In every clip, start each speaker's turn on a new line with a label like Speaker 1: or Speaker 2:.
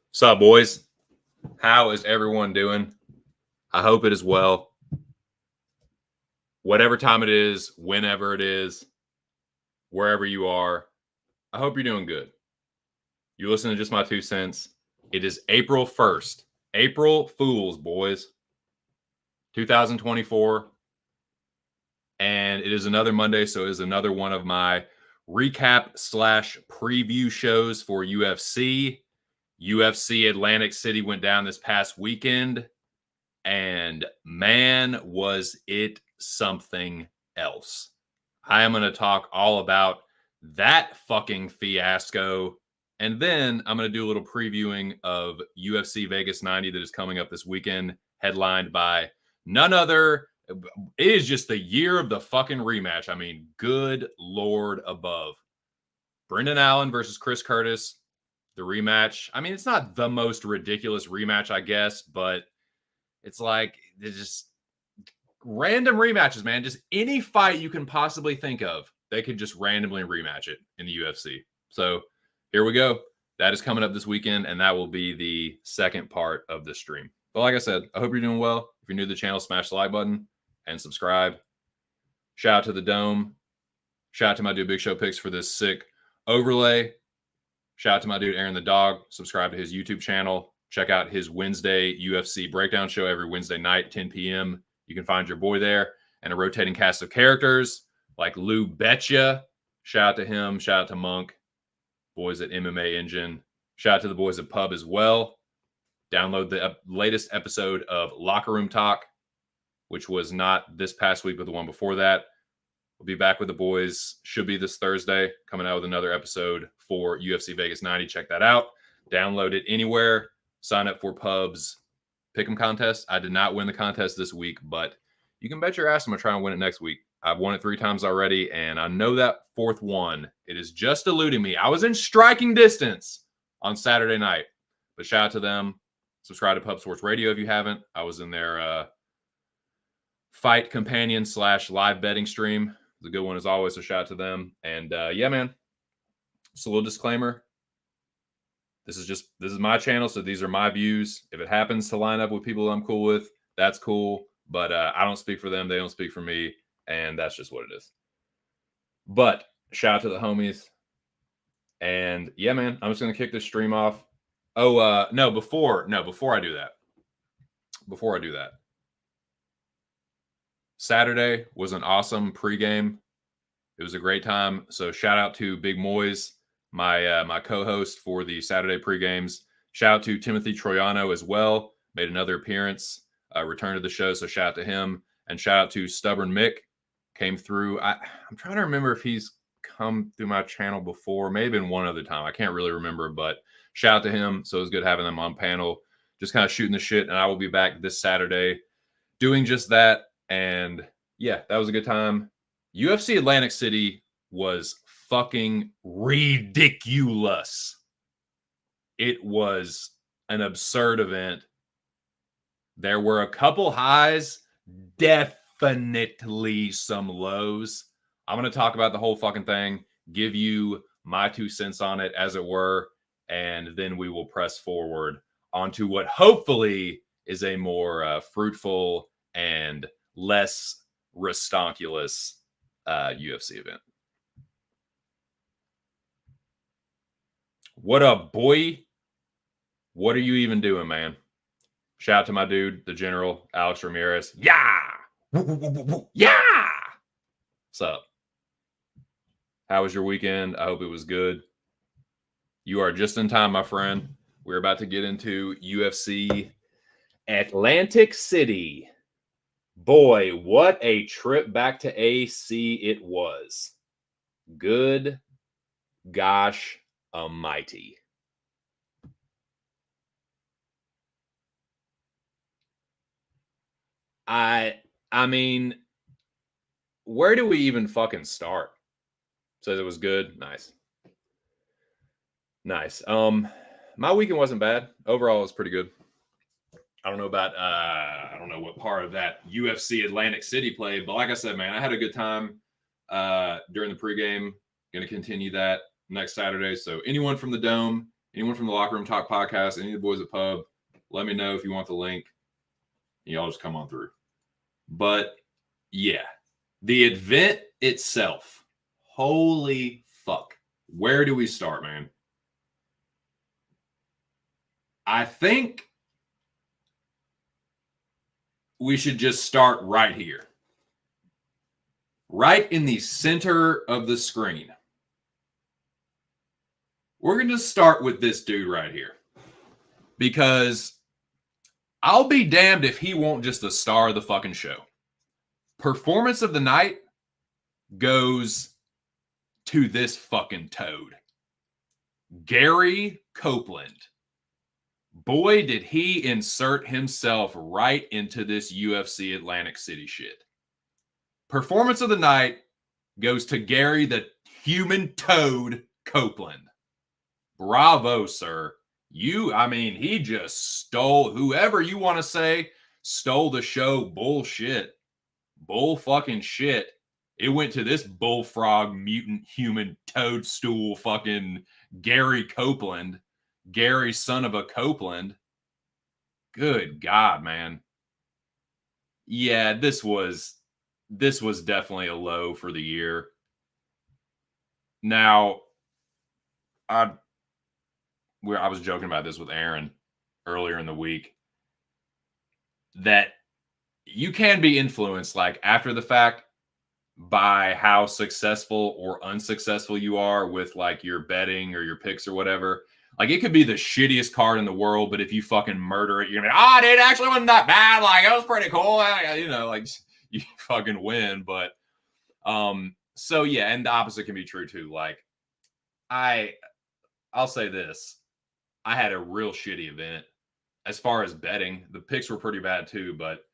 Speaker 1: What's up, boys? How is everyone doing? I hope it is well. Whatever time it is, whenever it is, wherever you are, I hope you're doing good. You listen to Just My Two Cents. It is April 1st. April Fools, boys. 2024. And it is another Monday, so it is another one of my recap/preview shows for UFC. UFC Atlantic City went down this past weekend, and man, was it something else. I am going to talk all about that fucking fiasco, and then I'm going to do a little previewing of UFC Vegas 90 that is coming up this weekend, headlined by none other. It is just the year of the fucking rematch. I mean, good Lord above. Brendan Allen versus Chris Curtis. The rematch. I mean, it's not the most ridiculous rematch, I guess, but it's like it's just random rematches, man. Just any fight you can possibly think of, they could just randomly rematch it in the UFC. So here we go. That is coming up this weekend, and that will be the second part of the stream. But like I said, I hope you're doing well. If you're new to the channel, smash the like button and subscribe. Shout out to the Dome. Shout out to my dude Big Show Picks for this sick overlay. Shout out to my dude Aaron the Dog. Subscribe to his YouTube channel. Check out his Wednesday UFC breakdown show every Wednesday night, 10 p.m. You can find your boy there and a rotating cast of characters like Lou Betcha. Shout out to him. Shout out to Monk. Boys at MMA Engine. Shout out to the boys at Pub as well. Download the latest episode of Locker Room Talk, which was not this past week, but the one before that. We'll be back with the boys. Should be this Thursday, coming out with another episode for UFC Vegas 90. Check that out. Download it anywhere. Sign up for Pub's Pick'em contest. I did not win the contest this week, but you can bet your ass I'm going to try and win it next week. I've won it 3 times already, and I know that fourth one, it is just eluding me. I was in striking distance on Saturday night, but shout out to them. Subscribe to Pub Sports Radio if you haven't. I was in their fight companion / live betting stream. It's a good one as always, so shout out to them. And yeah, man, just a little disclaimer. This is my channel, so these are my views. If it happens to line up with people I'm cool with, that's cool. But I don't speak for them. They don't speak for me. And that's just what it is. But shout out to the homies. And yeah, man, I'm just going to kick this stream off. Oh, no, before I do that. Saturday was an awesome pregame. It was a great time. So shout out to Big Moise, my co-host for the Saturday pregames. Shout out to Timothy Troiano as well. Made another appearance, return to the show. So shout out to him. And shout out to Stubborn Mick. Came through. I'm trying to remember if he's come through my channel before. Maybe been one other time. I can't really remember, but shout out to him. So it was good having them on panel. Just kind of shooting the shit. And I will be back this Saturday doing just that. And yeah, that was a good time. UFC Atlantic City was fucking ridiculous. It was an absurd event. There were a couple highs, definitely some lows. I'm going to talk about the whole fucking thing, give you my 2 cents on it, as it were, and then we will press forward onto what hopefully is a more fruitful and less restonkulous UFC event. What up, boy? What are you even doing, man? Shout out to my dude, the General, Alex Ramirez. Yeah! Yeah! What's up? How was your weekend? I hope it was good. You are just in time, my friend. We're about to get into UFC Atlantic City. Boy, what a trip back to AC it was. Good gosh almighty. I mean, where do we even fucking start? Says it was good. Nice. Nice. My weekend wasn't bad. Overall, it was pretty good. I don't know about I don't know what part of that UFC Atlantic City played, but like I said, man, I had a good time during the pregame. Gonna continue that next Saturday. So anyone from the Dome, anyone from the Locker Room Talk podcast, any of the boys at Pub, let me know if you want the link. Y'all just come on through. But yeah, the event itself, holy fuck. Where do we start, man? I think we should just start right here. Right in the center of the screen. We're going to start with this dude right here. Because I'll be damned if he won't just the star of the fucking show. Performance of the night goes to this fucking toad. Gary Copeland. Boy, did he insert himself right into this UFC Atlantic City shit. Performance of the night goes to Gary the Human Toad Copeland. Bravo, sir. He just stole, whoever you want to say, stole the show. Bullshit. Bull fucking shit. It went to this bullfrog mutant human toadstool fucking Gary Copeland. Gary, son of a Copeland. Good God, man. Yeah, this was definitely a low for the year. Now, I was joking about this with Aaron earlier in the week, that you can be influenced, like, after the fact by how successful or unsuccessful you are with, like, your betting or your picks or whatever. Like, it could be the shittiest card in the world, but if you fucking murder it, you're gonna be, oh, dude, it actually wasn't that bad. Like, it was pretty cool. You know, like, you fucking win. But, so yeah, and the opposite can be true too. Like, I'll say this. I had a real shitty event as far as betting. The picks were pretty bad too, but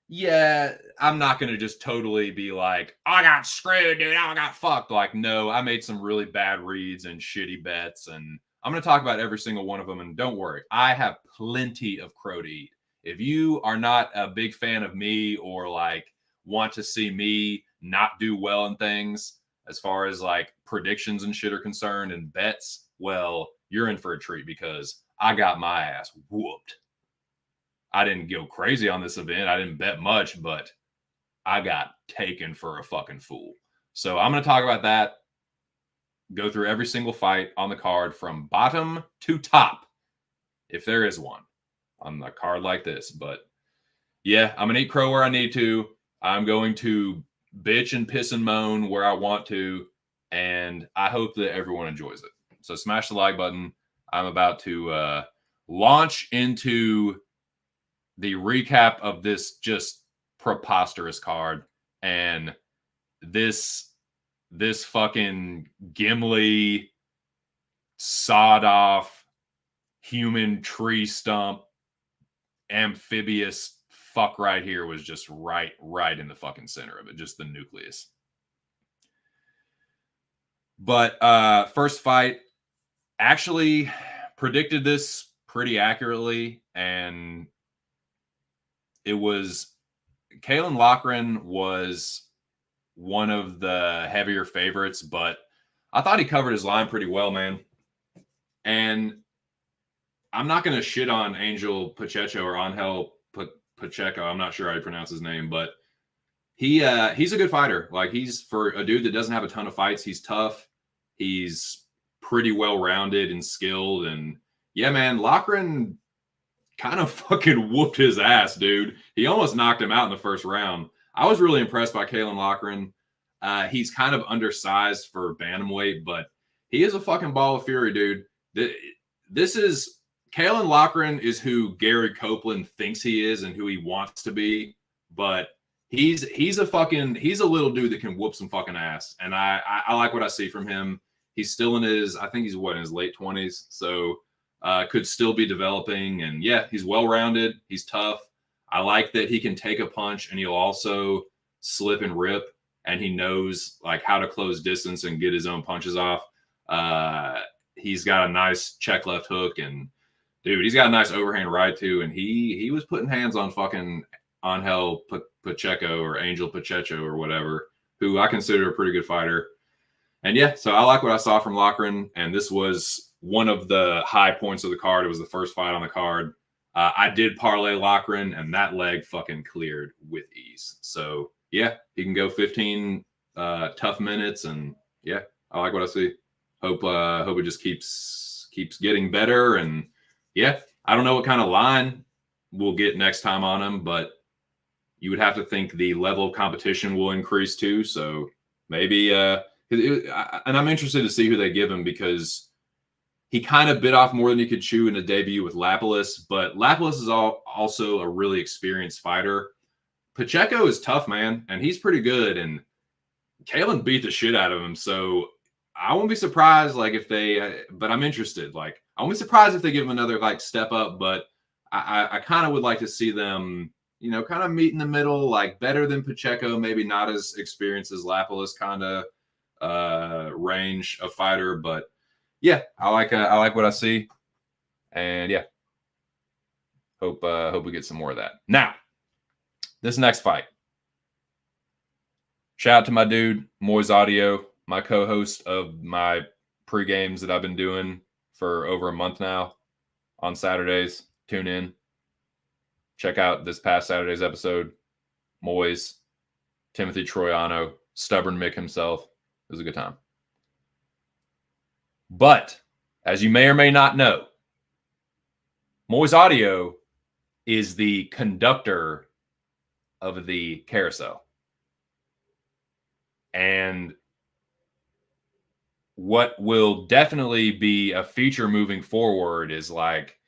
Speaker 1: yeah, I'm not going to just totally be like, I got screwed, dude. I got fucked. Like, no, I made some really bad reads and shitty bets, and I'm going to talk about every single one of them. And don't worry, I have plenty of crow to eat. If you are not a big fan of me or like want to see me not do well in things as far as like predictions and shit are concerned and bets, well, you're in for a treat because I got my ass whooped. I didn't go crazy on this event. I didn't bet much, but I got taken for a fucking fool. So I'm going to talk about that, go through every single fight on the card from bottom to top, if there is one on the card like this. But yeah, I'm going to eat crow where I need to. I'm going to bitch and piss and moan where I want to. And I hope that everyone enjoys it. So smash the like button. I'm about to launch into the recap of this just preposterous card, and this fucking Gimli sawed off human tree stump amphibious fuck right here was just right in the fucking center of it, just the nucleus. But first fight, actually predicted this pretty accurately, and it was Kalen Loughran was one of the heavier favorites, but I thought he covered his line pretty well, man. And I'm not going to shit on Angel Pacheco or Angel Pacheco. I'm not sure how you pronounce his name, but he's a good fighter. Like, he's, for a dude that doesn't have a ton of fights, he's tough. He's pretty well-rounded and skilled. And yeah, man, Loughran kind of fucking whooped his ass, dude. He almost knocked him out in the first round. I was really impressed by Kalen Loughran. He's kind of undersized for bantamweight, but he is a fucking ball of fury, dude. This is Kalen Loughran is who Gary Copeland thinks he is and who he wants to be, but he's a little dude that can whoop some fucking ass, and I like what I see from him. He's still in his, I think he's in his late 20s, so could still be developing. And yeah, he's well-rounded. He's tough. I like that he can take a punch and he'll also slip and rip, and he knows like how to close distance and get his own punches off. He's got a nice check left hook, and dude, he's got a nice overhand right too. And he was putting hands on fucking Angel Pacheco or Angel Pacheco or whatever, who I consider a pretty good fighter. And yeah, so I like what I saw from Loughran, and this was one of the high points of the card. It was the first fight on the card. I did parlay Loughran, and that leg fucking cleared with ease. So yeah, he can go 15 tough minutes, and yeah, I like what I see. Hope it just keeps getting better. And yeah, I don't know what kind of line we'll get next time on him, but you would have to think the level of competition will increase too. So maybe, and I'm interested to see who they give him, because he kind of bit off more than he could chew in a debut with Lapalus, but Lapalus is also a really experienced fighter. Pacheco is tough, man, and he's pretty good, and Kalen beat the shit out of him. So I won't be surprised, like, if they, but I'm interested. Like, I won't be surprised if they give him another, like, step up, but I kind of would like to see them, you know, kind of meet in the middle, like better than Pacheco, maybe not as experienced as Lapalus kind of range of fighter. But yeah, I like what I see. And yeah, hope we get some more of that. Now, this next fight. Shout out to my dude, Moise Audio, my co-host of my pre-games that I've been doing for over a month now on Saturdays. Tune in. Check out this past Saturday's episode. Moise, Timothy Troiano, Stubborn Mick himself. It was a good time. But, as you may or may not know, Moise Audio is the conductor of the carousel. And what will definitely be a feature moving forward is like,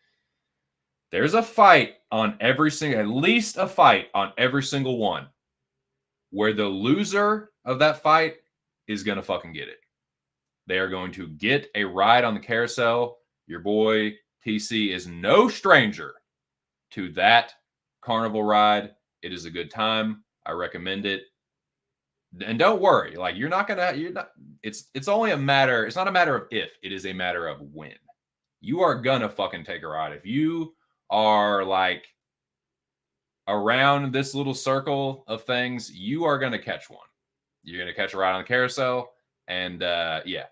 Speaker 1: there's a fight on at least a fight on every single one where the loser of that fight is going to fucking get it. They are going to get a ride on the carousel. Your boy TC is no stranger to that carnival ride. It is a good time. I recommend it. And don't worry, like it's only a matter, it's not a matter of if, it is a matter of when. You are gonna fucking take a ride. If you are like around this little circle of things, you are gonna catch one. You're gonna catch a ride on the carousel, and yeah.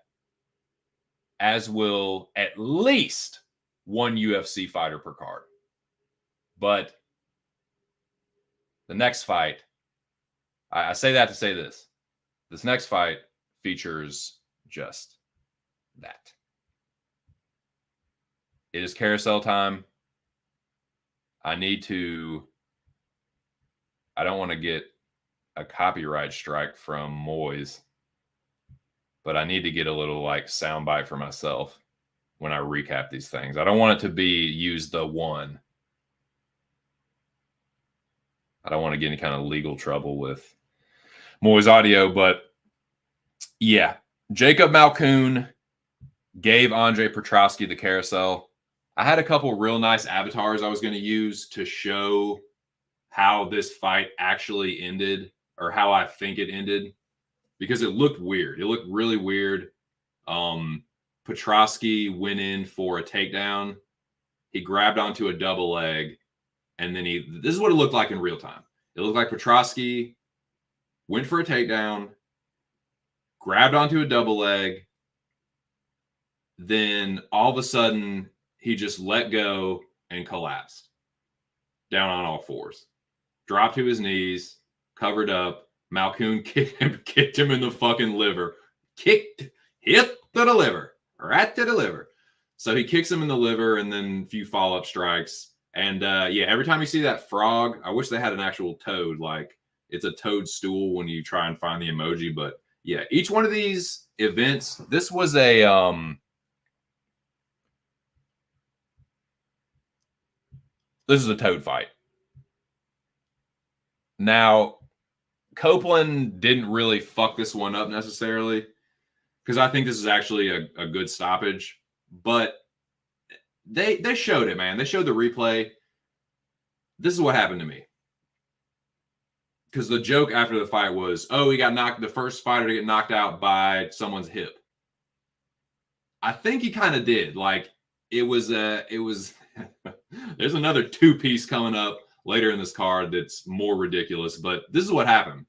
Speaker 1: As will at least one UFC fighter per card. But the next fight, I say that to say this. This next fight features just that. It is carousel time. I don't want to get a copyright strike from Moise, but I need to get a little like soundbite for myself when I recap these things. I don't want it to be use the one. I don't want to get any kind of legal trouble with Moise Audio, but yeah, Jacob Malkoun gave Andre Petroski the carousel. I had a couple real nice avatars I was going to use to show how this fight actually ended, or how I think it ended, because it looked weird. It looked really weird. Petroski went in for a takedown. He grabbed onto a double leg, and then this is what it looked like in real time. It looked like Petroski went for a takedown, grabbed onto a double leg, then all of a sudden he just let go and collapsed down on all fours, dropped to his knees, covered up. Malkoun kicked him in the fucking liver, hit to the liver. right to the liver. So he kicks him in the liver and then a few follow-up strikes. And yeah, every time you see that frog, I wish they had an actual toad. Like it's a toadstool when you try and find the emoji. But yeah, each one of these events, this was a this is a toad fight. Now, Copeland didn't really fuck this one up necessarily, because I think this is actually a good stoppage. But they showed it, man. They showed the replay. This is what happened to me. Because the joke after the fight was, oh, he got knocked, the first fighter to get knocked out by someone's hip. I think he kind of did. Like it was there's another 2-piece coming up later in this card that's more ridiculous, but this is what happened.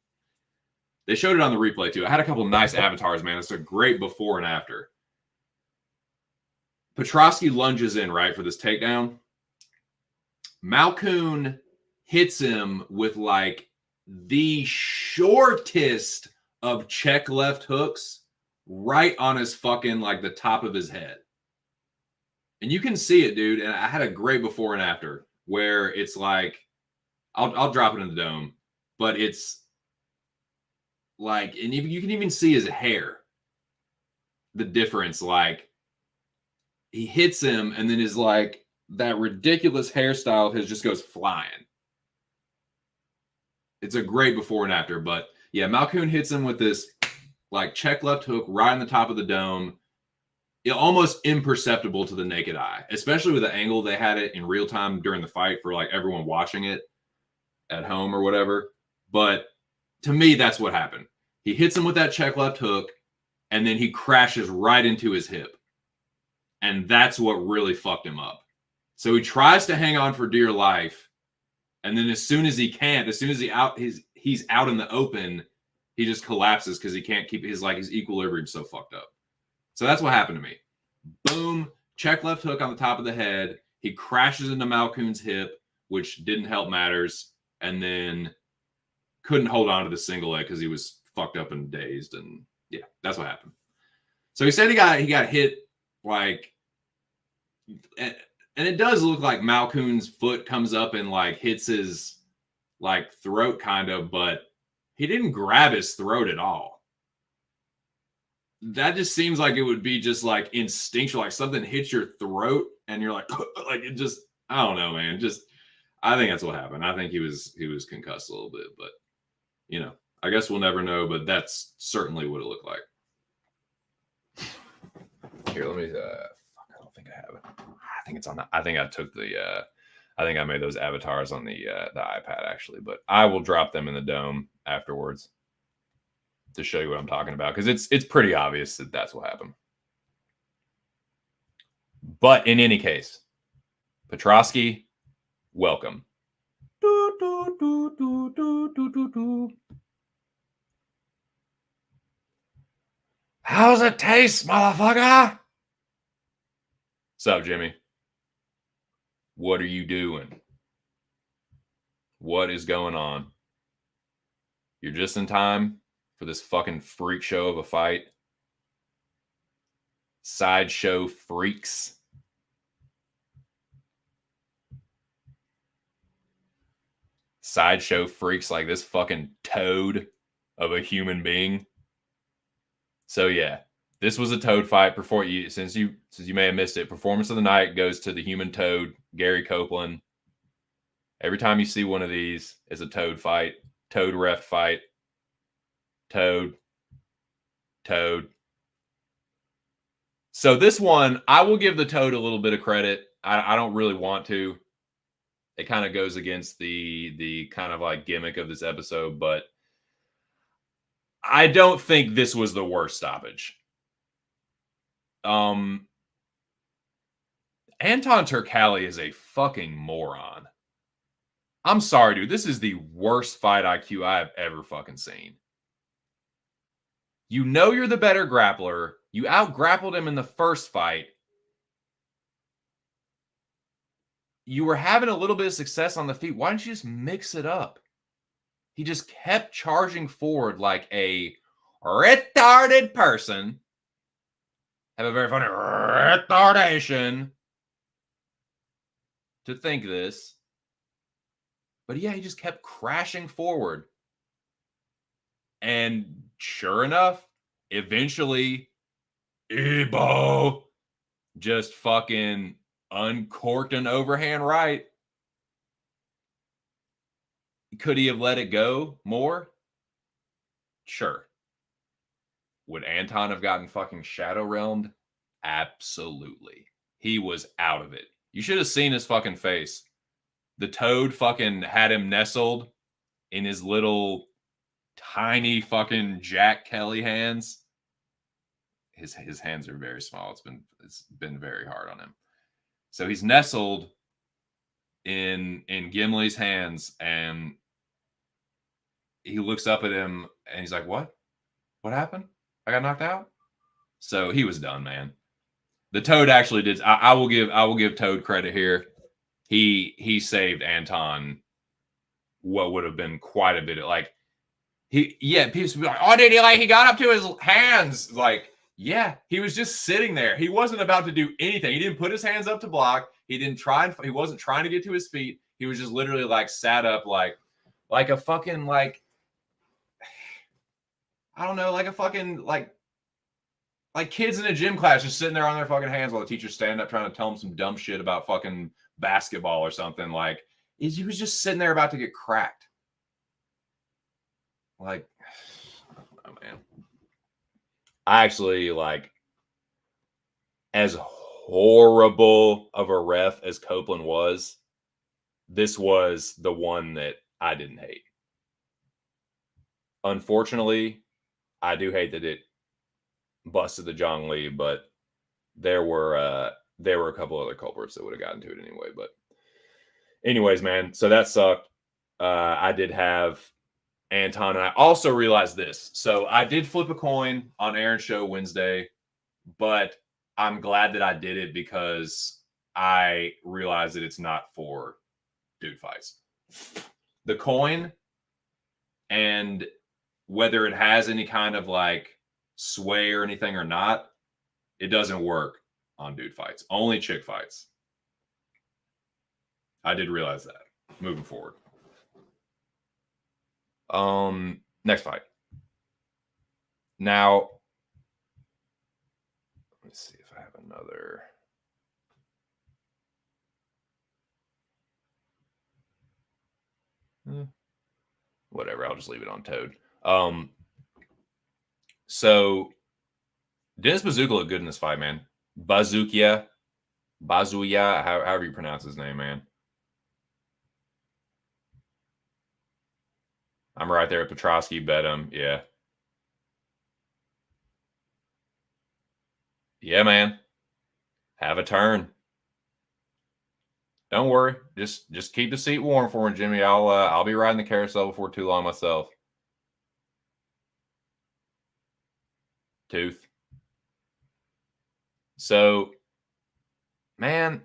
Speaker 1: They showed it on the replay too. I had a couple of nice avatars, man. It's a great before and after. Petroski lunges in, right, for this takedown. Malkoun hits him with like the shortest of check left hooks right on his fucking like the top of his head. And you can see it, dude. And I had a great before and after where it's like, I'll drop it in the dome, but it's like, and you can even see his hair, the difference. Like he hits him and then his like that ridiculous hairstyle of his just goes flying. It's a great before and after, but yeah, Malkoun hits him with this like check left hook right on the top of the dome. It almost imperceptible to the naked eye, especially with the angle they had it in real time during the fight for like everyone watching it at home or whatever. But to me, that's what happened. He hits him with that check left hook, and then he crashes right into his hip. And that's what really fucked him up. So he tries to hang on for dear life. And then as soon as he can't, as soon as he's out in the open, he just collapses because he can't keep his equilibrium so fucked up. So that's what happened to me. Boom, check left hook on the top of the head. He crashes into Malkoun's hip, which didn't help matters, and then couldn't hold on to the single leg because he was fucked up and dazed. And yeah, that's what happened. So he said he got hit like, and it does look like Malkoun's foot comes up and like hits his like throat kind of, but he didn't grab his throat at all. That just seems like it would be just like instinctual, like something hits your throat and you're like, like it just, I don't know, man. Just, I think that's what happened. I think he was concussed a little bit, but you know, I guess we'll never know, but that's certainly what it looked like. Here, let me, I don't think I have it. I think it's on the, I think I took the, I think I made those avatars on the iPad actually, but I will drop them in the dome afterwards to show you what I'm talking about, because it's pretty obvious that that's what happened. But in any case, Petroski, welcome. How's it taste, motherfucker? What's up, Jimmy? What are you doing? What is going on? You're just in time for this fucking freak show of a fight. Sideshow freaks. Sideshow freaks like this fucking toad of a human being. So yeah, this was a toad fight. Since you may have missed it, performance of the night goes to the human toad, Gary Copeland. Every time you see one of these, it's a toad fight, toad ref fight, toad. So this one, I will give the toad a little bit of credit. I don't really want to. It kind of goes against the kind of like gimmick of this episode, but I don't think this was the worst stoppage. Anton Turkalj is a fucking moron. I'm sorry, dude. This is the worst fight IQ I have ever fucking seen. You know you're the better grappler. You out-grappled him in the first fight. You were having a little bit of success on the feet. Why don't you just mix it up? He just kept charging forward like a retarded person. have a very funny retardation to think this. But yeah, he just kept crashing forward. And sure enough, eventually, Ebo just fucking uncorked an overhand right. Could he have let it go more? Sure. Would Anton have gotten fucking Shadow Realmed? Absolutely. He was out of it. You should have seen his fucking face. The Toad fucking had him nestled in his little tiny fucking Jack Kelly hands. His hands are very small. It's been very hard on him. So he's nestled in Gimli's hands, and he looks up at him and he's like, "What? What happened? I got knocked out?" So he was done, man. The Toad actually did. I will give Toad credit here. He saved Anton what would have been quite a bit of like people be like, "Oh, did he got up to his hands?" Like, yeah, he was just sitting there. He wasn't about to do anything. He didn't put his hands up to block. He wasn't trying to get to his feet. He was just literally like sat up like a fucking like I don't know, like a fucking like kids in a gym class just sitting there on their fucking hands while the teacher's standing up trying to tell them some dumb shit about fucking basketball or something. Like, he was just sitting there about to get cracked. Like, oh man. I actually, like, as horrible of a ref as Copeland was, this was the one that I didn't hate. Unfortunately, I do hate that it busted the Zhang Li, but there were a couple other culprits that would have gotten to it anyway. But anyways, man, so that sucked. I did have Anton, and I also realized this. So I did flip a coin on Aaron's show Wednesday, but I'm glad that I did it because I realized that it's not for dude fights. The coin, and whether it has any kind of like sway or anything or not, it doesn't work on dude fights. Only chick fights. I did realize that. Moving forward. Next fight. Now, let's see if I have another. Whatever, I'll just leave it on Toad. So Dennis Bazooka looked good in this fight, man. Bazuya, however you pronounce his name, man. I'm right there at Petrosky, bet him. Yeah. Yeah, man. Have a turn. Don't worry. Just keep the seat warm for me, Jimmy. I'll be riding the carousel before too long myself. Tooth. So, man,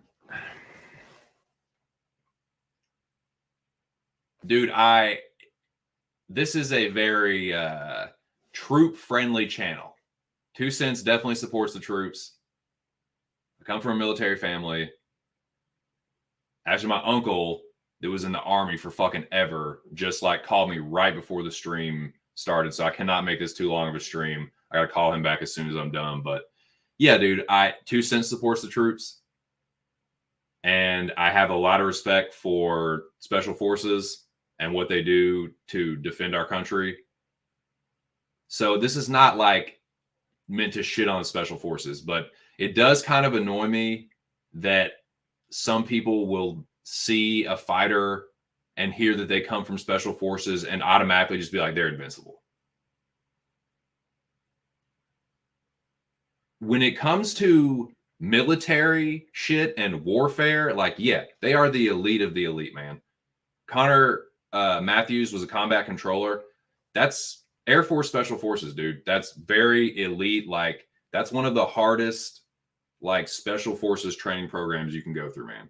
Speaker 1: dude, this is a very troop-friendly channel. 2 Cents definitely supports the troops. I come from a military family. Actually, my uncle that was in the Army for fucking ever just like called me right before the stream started. So I cannot make this too long of a stream. I got to call him back as soon as I'm done. But yeah, dude, 2 Cents supports the troops. And I have a lot of respect for special forces and what they do to defend our country. So this is not like meant to shit on the special forces, but it does kind of annoy me that some people will see a fighter and hear that they come from special forces and automatically just be like, they're invincible. When it comes to military shit and warfare, like, yeah, they are the elite of the elite, man. Connor Matthews was a combat controller. That's Air Force Special Forces, dude. That's very elite. Like, that's one of the hardest, like, special forces training programs you can go through, man.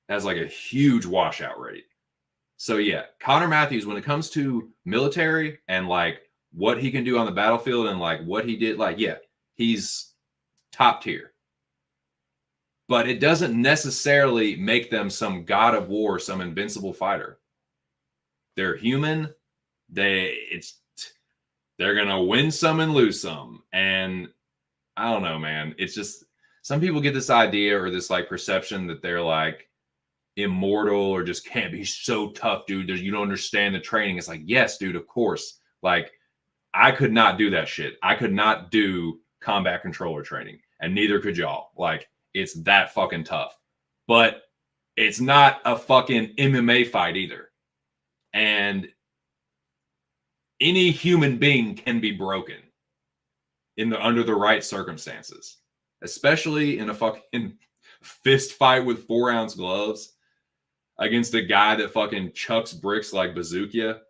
Speaker 1: It has like a huge washout rate. So yeah, Connor Matthews, when it comes to military and like what he can do on the battlefield and like what he did, like, yeah, he's top tier. But it doesn't necessarily make them some god of war, some invincible fighter. They're human. They're gonna win some and lose some. And I don't know, man. It's just some people get this idea or this like perception that they're like immortal or just can't be so tough, dude. You don't understand the training. It's like, yes, dude, of course. Like, I could not do that shit. I could not do combat controller training, and neither could y'all. Like, it's that fucking tough. But it's not a fucking MMA fight either. And any human being can be broken under the right circumstances, especially in a fucking fist fight with 4-ounce gloves against a guy that fucking chucks bricks like Bazooka.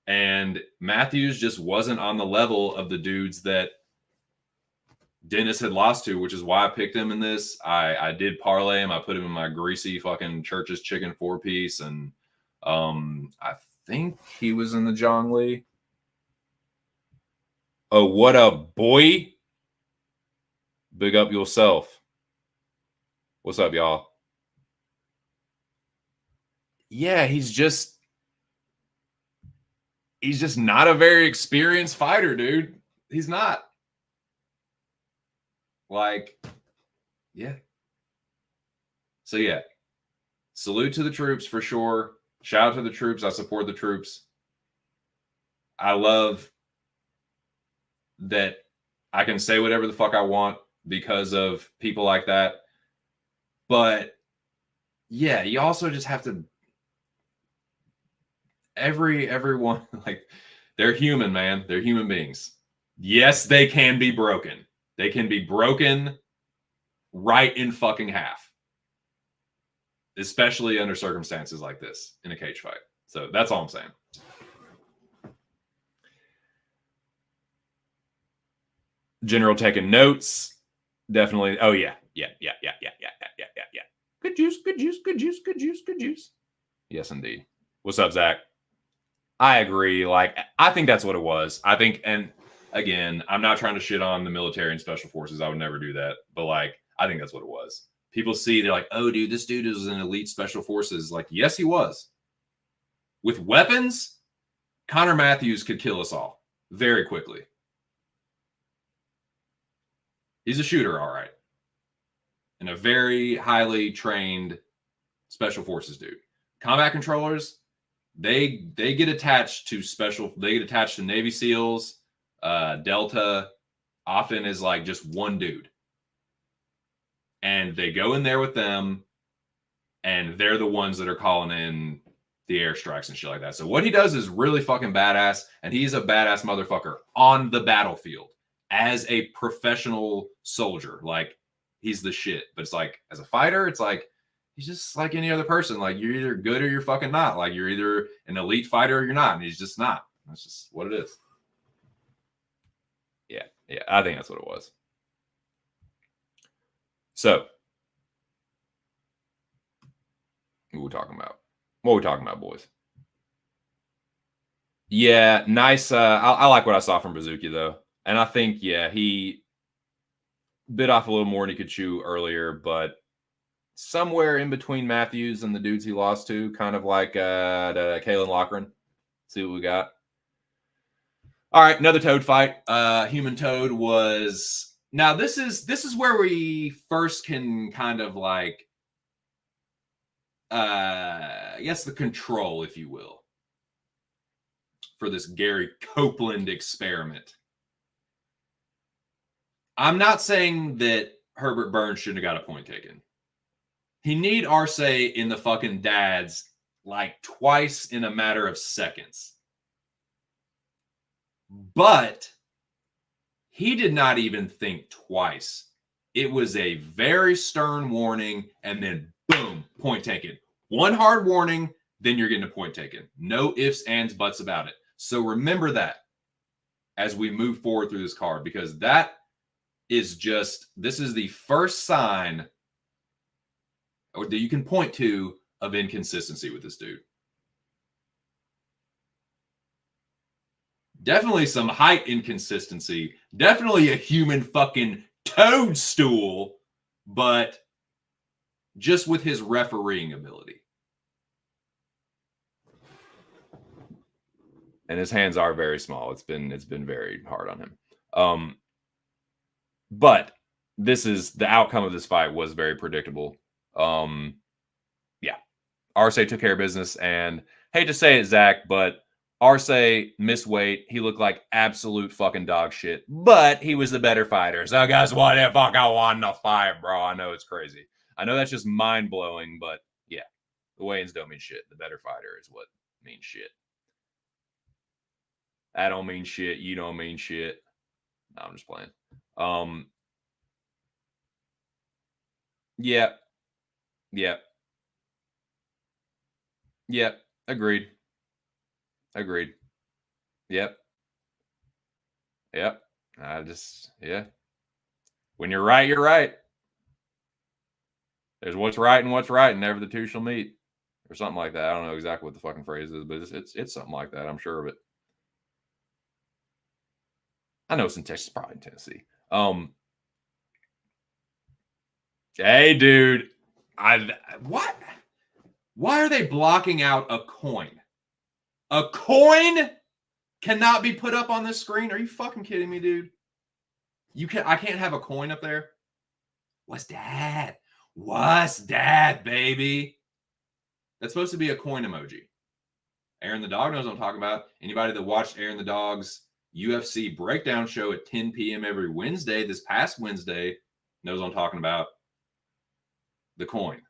Speaker 1: And Matthews just wasn't on the level of the dudes that Dennis had lost to, which is why I picked him in this. I did parlay him. I put him in my greasy fucking Church's chicken 4-piece. And I think he was in the Zhang Li. Oh, what a boy. Big up yourself. What's up, y'all? Yeah, he's just not a very experienced fighter, dude. He's not. Like, yeah. So, yeah. Salute to the troops for sure. Shout out to the troops. I support the troops. I love that I can say whatever the fuck I want because of people like that. But, yeah, you also just have to everyone, like, they're human, man. They're human beings. Yes, they can be broken. They can be broken right in fucking half, especially under circumstances like this in a cage fight. So that's all I'm saying. General taking notes. Definitely. Oh, yeah. Yeah. Good juice. Yes, indeed. What's up, Zach? I agree. Like, I think that's what it was. I think, and again, I'm not trying to shit on the military and special forces. I would never do that. But, like, I think that's what it was. People see, they're like, oh, dude, this dude is an elite special forces. Like, yes, he was. With weapons, Connor Matthews could kill us all very quickly. He's a shooter, all right. And a very highly trained special forces dude. Combat controllers, they get attached to Navy SEALs, Delta, often is like just one dude. And they go in there with them, and they're the ones that are calling in the airstrikes and shit like that. So what he does is really fucking badass, and he's a badass motherfucker on the battlefield as a professional soldier. Like, he's the shit. But it's like, as a fighter, it's like, he's just like any other person. Like, you're either good or you're fucking not. Like, you're either an elite fighter or you're not. And he's just not. That's just what it is. Yeah. I think that's what it was. So, what are we talking about? What are we talking about, boys? Yeah, nice. I like what I saw from Bazooka, though. And I think, yeah, he bit off a little more than he could chew earlier, but somewhere in between Matthews and the dudes he lost to, kind of like Kalen Loughran. See what we got. All right, another Toad fight. Human Toad was... Now, this is where we first can kind of like... I guess the control, if you will, for this Gary Copeland experiment. I'm not saying that Herbert Burns shouldn't have got a point taken. He kneed Arce in the fucking dads like twice in a matter of seconds. But he did not even think twice. It was a very stern warning, and then boom, point taken. One hard warning, then you're getting a point taken. No ifs, ands, buts about it. So remember that as we move forward through this card, because this is the first sign that you can point to of inconsistency with this dude. Definitely some height inconsistency. Definitely a human fucking toadstool, but just with his refereeing ability. And his hands are very small. It's been very hard on him. But this is the outcome of this fight was very predictable. Yeah. Arce took care of business, and hate to say it, Zach, but Arce missed weight. He looked like absolute fucking dog shit, but he was the better fighter. So guess what? The fuck I won the fight, bro. I know it's crazy. I know that's just mind blowing, but yeah, the weigh-ins don't mean shit. The better fighter is what means shit. I don't mean shit. You don't mean shit. No, I'm just playing. Yeah. Yeah. Yep. Agreed. Yep. Yeah. When you're right, you're right. There's what's right and what's right, and never the two shall meet. Or something like that. I don't know exactly what the fucking phrase is, but it's something like that. I'm sure of it. I know it's in Texas, probably in Tennessee. Hey, dude. What? Why are they blocking out a coin? A coin cannot be put up on this screen? Are you fucking kidding me, dude? I can't have a coin up there? What's that? What's that, baby? That's supposed to be a coin emoji. Aaron the Dog knows what I'm talking about. Anybody that watched Aaron the Dog's UFC breakdown show at 10 p.m. every Wednesday, this past Wednesday, knows what I'm talking about. The coin.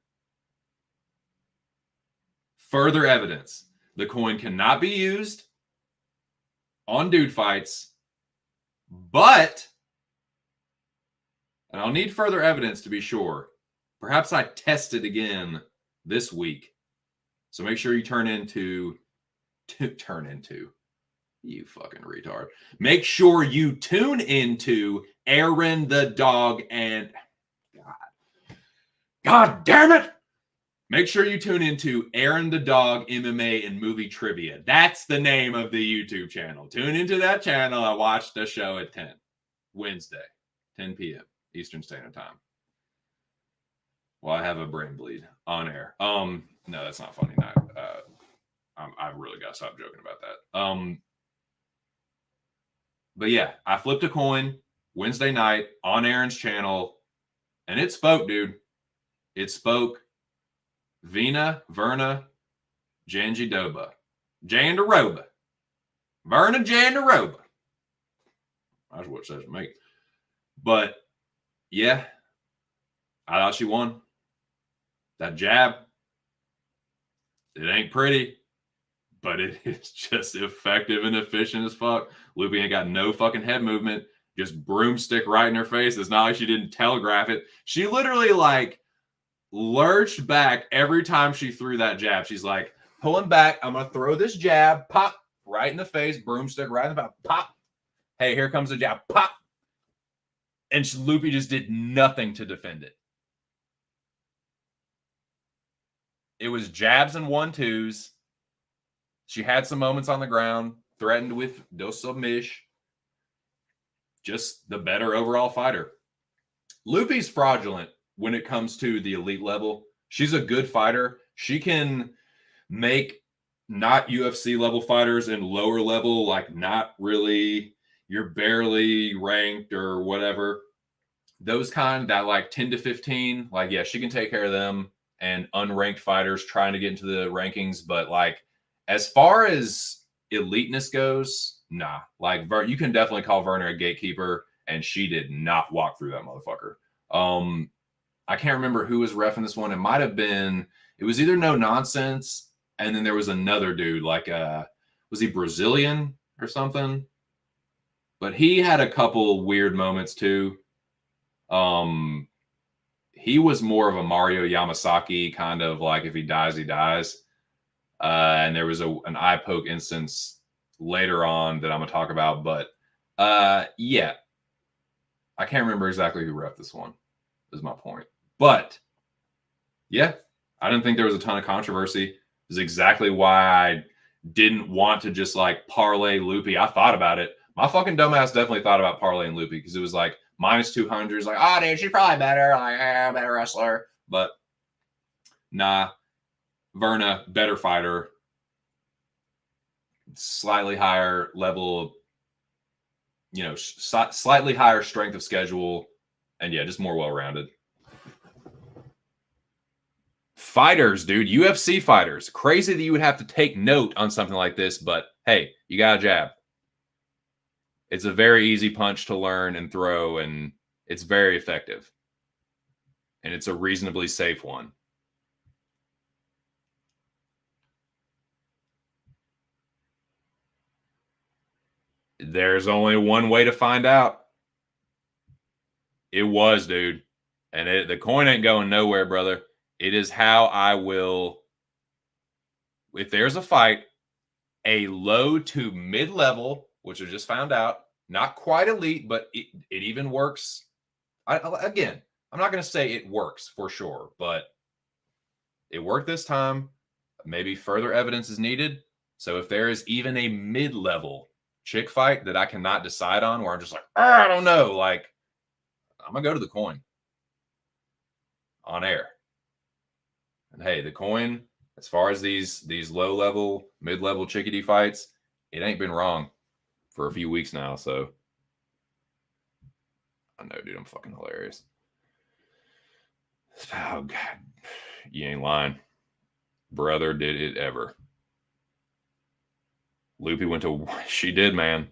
Speaker 1: Further evidence. The coin cannot be used on dude fights, but, and I'll need further evidence to be sure, perhaps I test it again this week. So make sure you turn into, you fucking retard. Make sure you tune into Aaron the Dog and, God damn it! Make sure you tune into Aaron the Dog MMA and Movie Trivia. That's the name of the YouTube channel. Tune into that channel. I watched the show at 10. Wednesday, 10 p.m. Eastern Standard Time. Well, I have a brain bleed on air. No, that's not funny. I really got to stop joking about that. But yeah, I flipped a coin Wednesday night on Aaron's channel, and it spoke, dude. It spoke. Vina, Verna, Jandiroba. Verna Jandiroba. That's what it says to me. But, yeah, I thought she won. That jab, it ain't pretty, but it is just effective and efficient as fuck. Loopy ain't got no fucking head movement. Just broomstick right in her face. It's not like she didn't telegraph it. She literally, like, lurched back every time she threw that jab. She's like, pulling back. I'm going to throw this jab. Pop. Right in the face. Broomstick right in the mouth. Pop. Hey, here comes the jab. Pop. And Loopy just did nothing to defend it. It was jabs and 1-2s. She had some moments on the ground. Threatened with dos submish. Just the better overall fighter. Loopy's fraudulent when it comes to the elite level. She's a good fighter. She can make not UFC level fighters and lower level, like not really, you're barely ranked or whatever. Those kind that like 10 to 15, like, yeah, she can take care of them and unranked fighters trying to get into the rankings. But like, as far as eliteness goes, nah, like you can definitely call Verna a gatekeeper, and she did not walk through that motherfucker. I can't remember who was reffing this one. It might have been, it was either No Nonsense, and then there was another dude, like, was he Brazilian or something? But he had a couple weird moments too. He was more of a Mario Yamasaki kind of like, if he dies, he dies. And there was an eye poke instance later on that I'm going to talk about. But yeah, I can't remember exactly who reffed this one, is my point. But yeah, I didn't think there was a ton of controversy. This is exactly why I didn't want to just like parlay Loopy. I thought about it. My fucking dumbass definitely thought about parlaying Loopy because it was like Minus 200 is like, oh, dude, she's probably better. Like, better wrestler. But nah, Verna, better fighter. Slightly higher level, slightly higher strength of schedule. And yeah, just more well-rounded. Fighters, dude. UFC fighters. Crazy that you would have to take note on something like this, but hey, you got a jab. It's a very easy punch to learn and throw, and it's very effective. And it's a reasonably safe one. There's only one way to find out. It was, dude. And the coin ain't going nowhere, brother. It is how I will, if there's a fight, a low to mid-level, which I just found out, not quite elite, but it even works. Again, I'm not going to say it works for sure, but it worked this time. Maybe further evidence is needed. So if there is even a mid-level chick fight that I cannot decide on, where I'm just like, I don't know, like, I'm going to go to the coin on air. And hey, the coin, as far as these low-level, mid-level chickadee fights, it ain't been wrong for a few weeks now. So I know, dude, I'm fucking hilarious. Oh, God. You ain't lying. Brother, did it ever. Loopy went to... She did, man.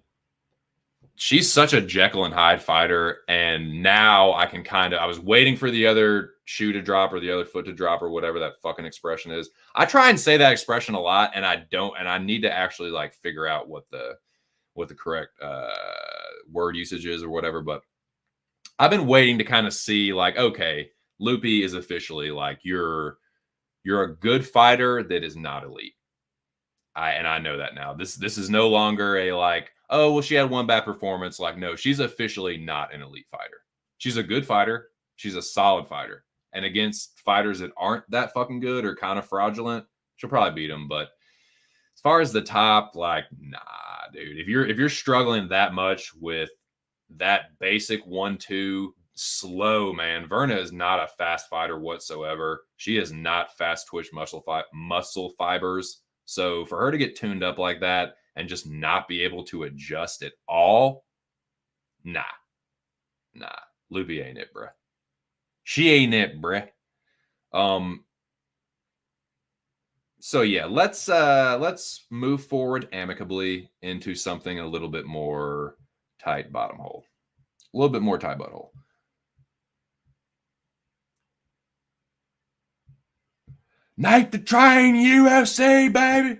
Speaker 1: She's such a Jekyll and Hyde fighter, and now I can kind of... I was waiting for the other shoe to drop or the other foot to drop or whatever that fucking expression is. I try and say that expression a lot, and I don't, and I need to actually like figure out what the correct word usage is or whatever, but I've been waiting to kind of see like, okay, Loopy is officially like, you're a good fighter that is not elite. I know that now. This is no longer a like, oh, well, she had one bad performance. Like, no, she's officially not an elite fighter. She's a good fighter. She's a solid fighter. And against fighters that aren't that fucking good or kind of fraudulent, she'll probably beat them. But as far as the top, like, nah, dude. If you're struggling that much with that basic 1-2 slow, man, Verna is not a fast fighter whatsoever. She is not fast twitch muscle fibers. So for her to get tuned up like that and just not be able to adjust at all, nah. Loopy ain't it, bruh. She ain't it, bruh. So yeah, let's move forward amicably into something a little bit more tight bottom hole. A little bit more tight butthole. Night the Train UFC, baby.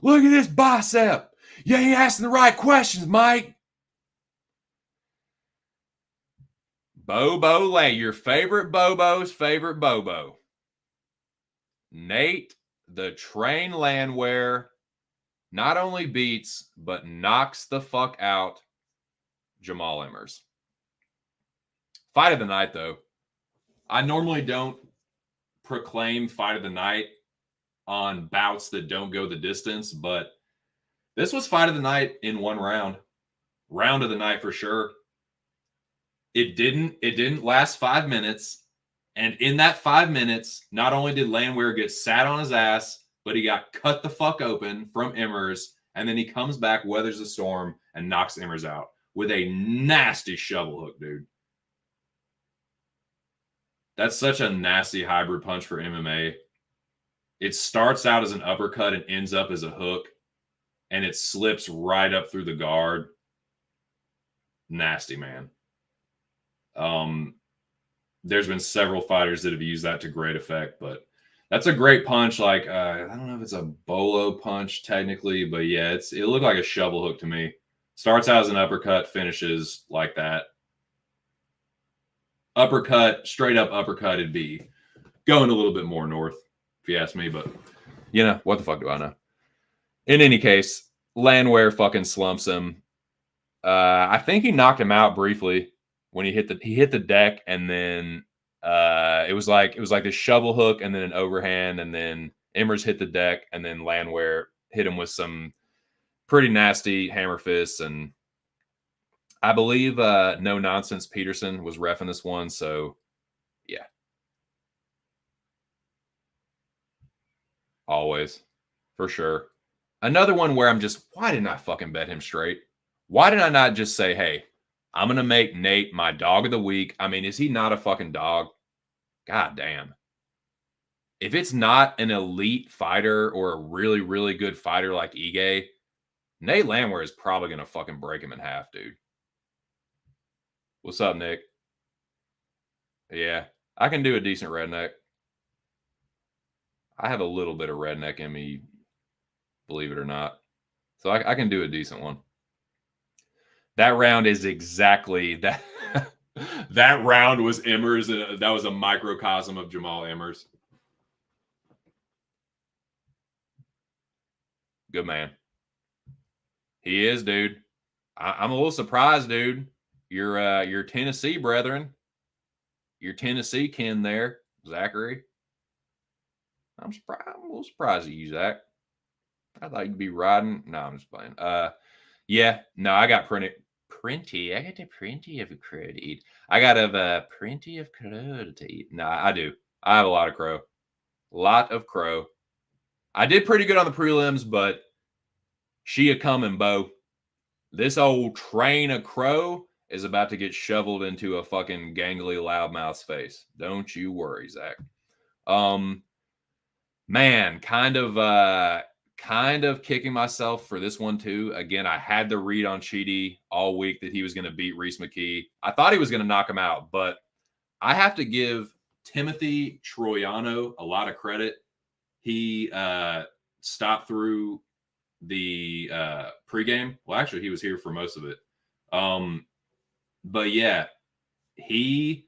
Speaker 1: Look at this bicep. You ain't asking the right questions, Mike. Bobo Lay, your favorite Bobo's favorite Bobo. Nate the Train Landwehr not only beats, but knocks the fuck out Jamal Emmers. Fight of the night, though. I normally don't proclaim fight of the night on bouts that don't go the distance, but this was fight of the night in one round. Round of the night for sure. It didn't last 5 minutes. And in that 5 minutes, not only did Landwehr get sat on his ass, but he got cut the fuck open from Emmers. And then he comes back, weathers the storm, and knocks Emmers out with a nasty shovel hook, dude. That's such a nasty hybrid punch for MMA. It starts out as an uppercut and ends up as a hook, and it slips right up through the guard. Nasty, man. There's been several fighters that have used that to great effect, but that's a great punch. Like, I don't know if it's a bolo punch technically, but yeah, it looked like a shovel hook to me. Starts out as an uppercut, finishes like that. Uppercut, straight up uppercut, it'd be going a little bit more north, if you ask me, but what the fuck do I know? In any case, Landwehr fucking slumps him. I think he knocked him out briefly when he hit the deck, and then it was like this shovel hook and then an overhand, and then Emmers hit the deck, and then Landwehr hit him with some pretty nasty hammer fists, and I believe No Nonsense Peterson was reffing this one, so yeah. Always. For sure. Another one where I'm just, why didn't I fucking bet him straight? Why did I not just say, hey, I'm going to make Nate my dog of the week? I mean, is he not a fucking dog? God damn. If it's not an elite fighter or a really, really good fighter like Ige, Nate Landwehr is probably going to fucking break him in half, dude. What's up, Nick? Yeah, I can do a decent redneck. I have a little bit of redneck in me, believe it or not. So I can do a decent one. That round is exactly that. That round was Emmers. That was a microcosm of Jamal Emmers. Good man. He is, dude. I'm a little surprised, dude. Your Tennessee brethren, your Tennessee kin there, Zachary. I'm a little surprised at you, Zach. I thought you'd be riding. No, I'm just playing. Yeah, no, I got printy. I got a plenty of crow to eat. I got a plenty of crow to eat. No, I do. I have a lot of crow. Lot of crow. I did pretty good on the prelims, but Shia coming, Bo. This old train of crow is about to get shoveled into a fucking gangly loudmouth's face. Don't you worry, Zach. Man, kind of kicking myself for this one too. Again, I had the read on Chidi all week that he was going to beat Reese McKee. I thought he was going to knock him out, but I have to give Timothy Troiano a lot of credit. He stopped through the pregame. Well, actually, he was here for most of it. But yeah, I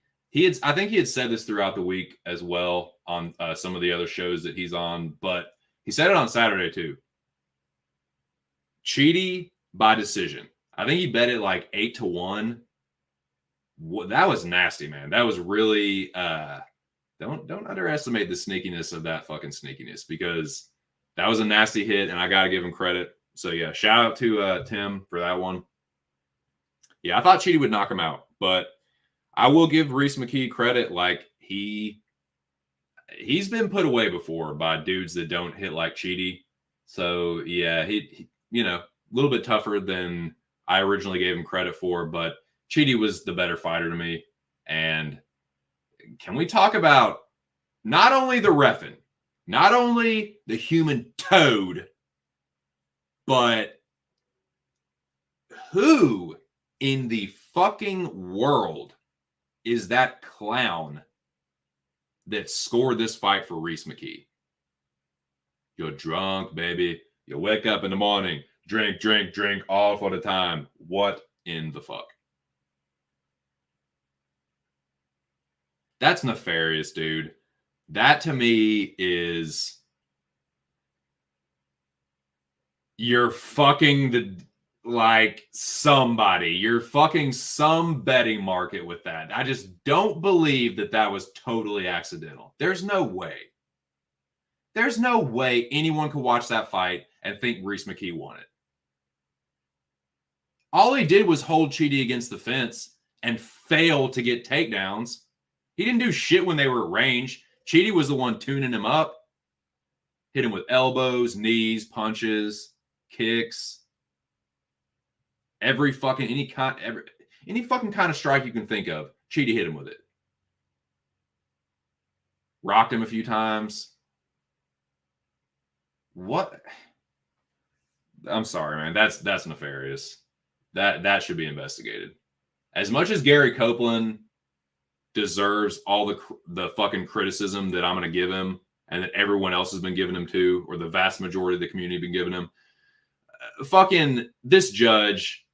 Speaker 1: think he had said this throughout the week as well on some of the other shows that he's on, but he said it on Saturday too. Chidi by decision. I think he bet it like 8-1. That was nasty, man. That was really don't underestimate the sneakiness of that fucking sneakiness, because that was a nasty hit, and I got to give him credit. So yeah, shout out to Tim for that one. Yeah, I thought Chidi would knock him out, but I will give Reese McKee credit. Like he's been put away before by dudes that don't hit like Chidi. So yeah, he a little bit tougher than I originally gave him credit for, but Chidi was the better fighter to me. And can we talk about not only the reffing, not only the human toad, but who in the fucking world is that clown that scored this fight for Reese McKee? You're drunk, baby. You wake up in the morning, drink all for the time. What in the fuck? That's nefarious, dude. That to me is you're fucking somebody. You're fucking some betting market with that. I just don't believe that was totally accidental. There's no way. There's no way anyone could watch that fight and think Reese McKee won it. All he did was hold Chidi against the fence and fail to get takedowns. He didn't do shit when they were at range. Chidi was the one tuning him up. Hit him with elbows, knees, punches, kicks. Any fucking kind of strike you can think of, Chidi hit him with it. Rocked him a few times. What? I'm sorry, man. That's nefarious. That should be investigated. As much as Gary Copeland deserves all the fucking criticism that I'm going to give him, and that everyone else has been giving him too, or the vast majority of the community have been giving him, fucking this judge,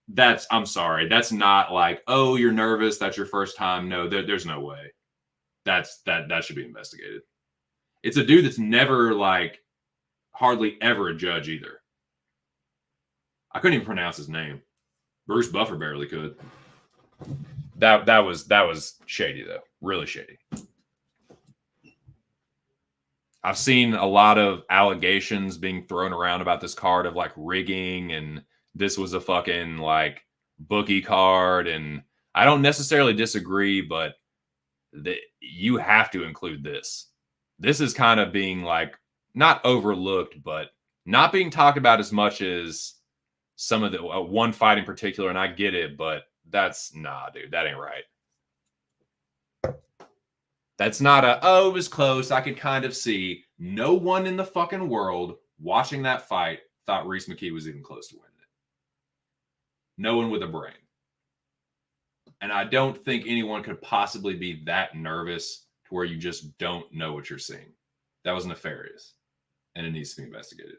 Speaker 1: I'm sorry. That's not like, oh, you're nervous. That's your first time. No, there's no way. That should be investigated. It's a dude that's never hardly ever a judge either. I couldn't even pronounce his name. Bruce Buffer barely could. That was shady though. Really shady. I've seen a lot of allegations being thrown around about this card of rigging, and this was a fucking bookie card, and I don't necessarily disagree, but you have to include this. This is kind of being like not overlooked, but not being talked about as much as some of the one fight in particular. And I get it, but that's nah, dude, that ain't right. That's not it was close. I could kind of see. No one in the fucking world watching that fight thought Reese McKee was even close to winning it. No one with a brain. And I don't think anyone could possibly be that nervous to where you just don't know what you're seeing. That was nefarious, and it needs to be investigated.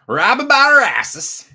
Speaker 1: Rob about our asses.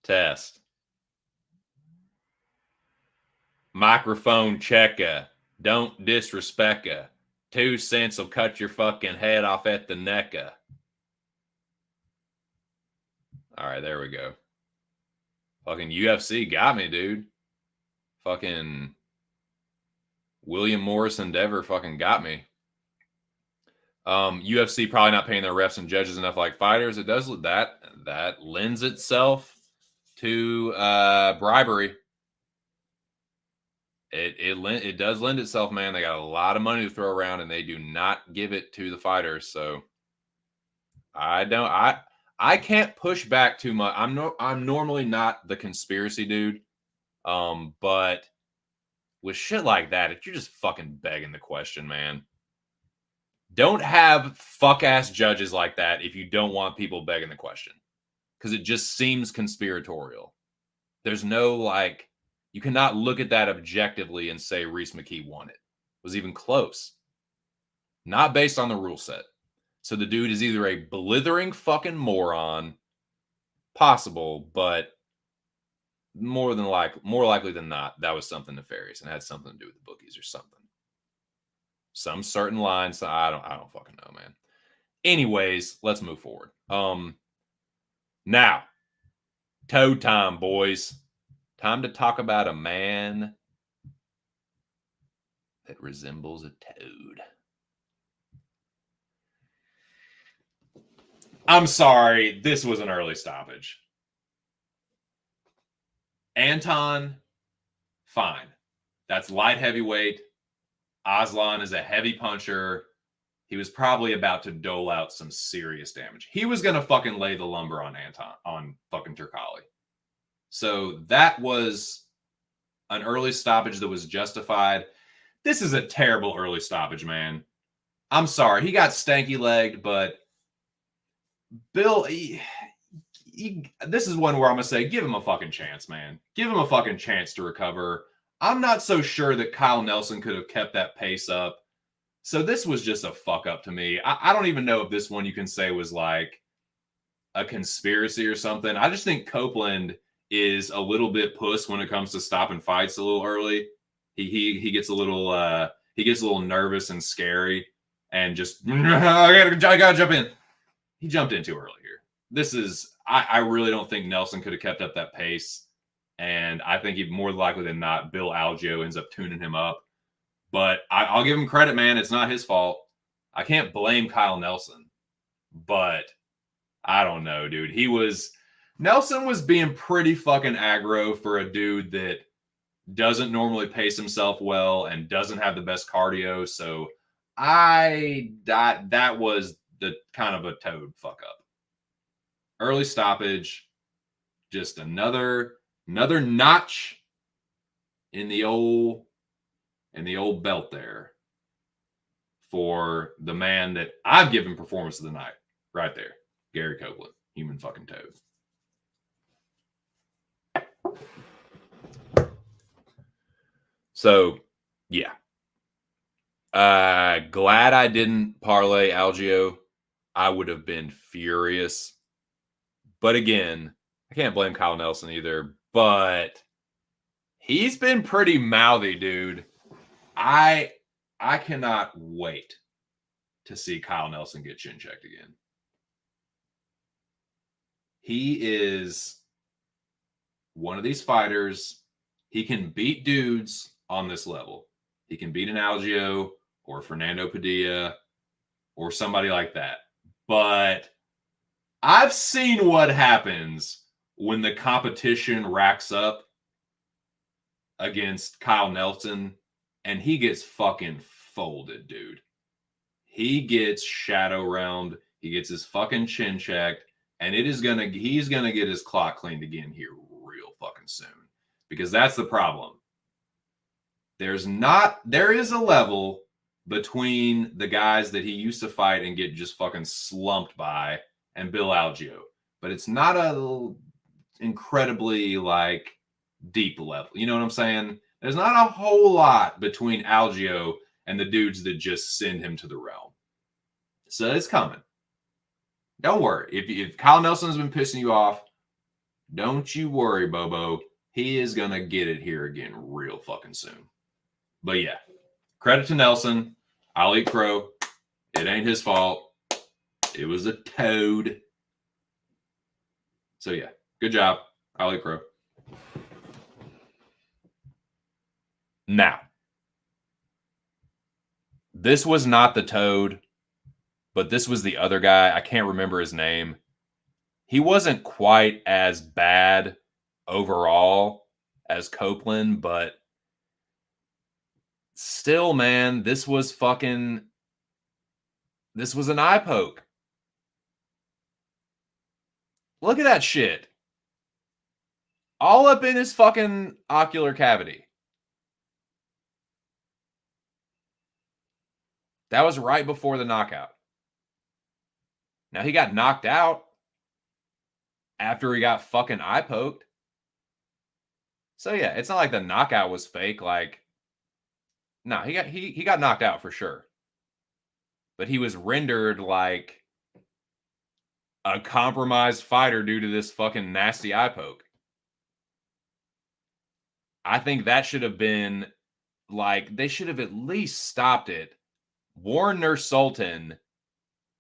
Speaker 1: Test. Microphone checker. Don't disrespect her. 2 cents will cut your fucking head off at the necka. All right, there we go. Fucking UFC got me, dude. Fucking William Morris Endeavor fucking got me. UFC probably not paying their refs and judges enough like fighters. It does that lends itself to bribery. It does lend itself, man. They got a lot of money to throw around, and they do not give it to the fighters. So I can't push back too much. I'm normally not the conspiracy dude, but with shit like that, you're just fucking begging the question, man. Don't have fuck ass judges like that if you don't want people begging the question, because it just seems conspiratorial. There's no like. You cannot look at that objectively and say Reese McKee won it. Was even close. Not based on the rule set. So the dude is either a blithering fucking moron, possible, but more likely than not, that was something nefarious and had something to do with the bookies or something. Some certain lines. I don't fucking know, man. Anyways, let's move forward. Now, toe time, boys. Time to talk about a man that resembles a toad. I'm sorry, this was an early stoppage. Anton, fine. That's light heavyweight. Aslan is a heavy puncher. He was probably about to dole out some serious damage. He was going to fucking lay the lumber on Anton, on fucking Turkalj. So that was an early stoppage that was justified. This is a terrible early stoppage, man. I'm sorry. He got stanky legged, but Bill, this is one where I'm going to say, give him a fucking chance, man. Give him a fucking chance to recover. I'm not so sure that Kyle Nelson could have kept that pace up. So this was just a fuck up to me. I don't even know if this one you can say was like a conspiracy or something. I just think Copeland is a little bit puss when it comes to stopping fights a little early. He gets a little nervous and scary and just I gotta jump in. He jumped in too early here. This is I really don't think Nelson could have kept up that pace. And I think more likely than not, Bill Algeo ends up tuning him up. But I'll give him credit, man. It's not his fault. I can't blame Kyle Nelson. But I don't know, dude. Nelson was being pretty fucking aggro for a dude that doesn't normally pace himself well and doesn't have the best cardio. So that was the kind of a toad fuck up. Early stoppage, just another notch in the old belt there for the man that I've given performance of the night right there, Gary Copeland, human fucking toad. So, yeah. Glad I didn't parlay Algeo. I would have been furious. But again, I can't blame Kyle Nelson either. But he's been pretty mouthy, dude. I cannot wait to see Kyle Nelson get chin checked again. He is one of these fighters. He can beat dudes on this level. He can beat an Algeo or Fernando Padilla or somebody like that. But I've seen what happens when the competition racks up against Kyle Nelson and he gets fucking folded, dude. He gets shadow round. He gets his fucking chin checked. And he's gonna get his clock cleaned again here real fucking soon. Because that's the problem. There is a level between the guys that he used to fight and get just fucking slumped by and Bill Algeo. But it's not a incredibly like deep level. You know what I'm saying? There's not a whole lot between Algeo and the dudes that just send him to the realm. So it's coming. Don't worry. If Kyle Nelson's been pissing you off, don't you worry, Bobo. He is going to get it here again real fucking soon. But yeah, credit to Nelson. I'll eat crow. It ain't his fault. It was a toad. So yeah, good job. I'll eat crow. Now, this was not the toad, but this was the other guy. I can't remember his name. He wasn't quite as bad overall as Copeland, but still, man, this was an eye poke. Look at that shit. All up in his fucking ocular cavity. That was right before the knockout. Now he got knocked out after he got fucking eye poked. So yeah, it's not like the knockout was fake. Like, no, he got knocked out for sure. But he was rendered like a compromised fighter due to this fucking nasty eye poke. I think that should have been like, they should have at least stopped it, warned Nurse Sultan,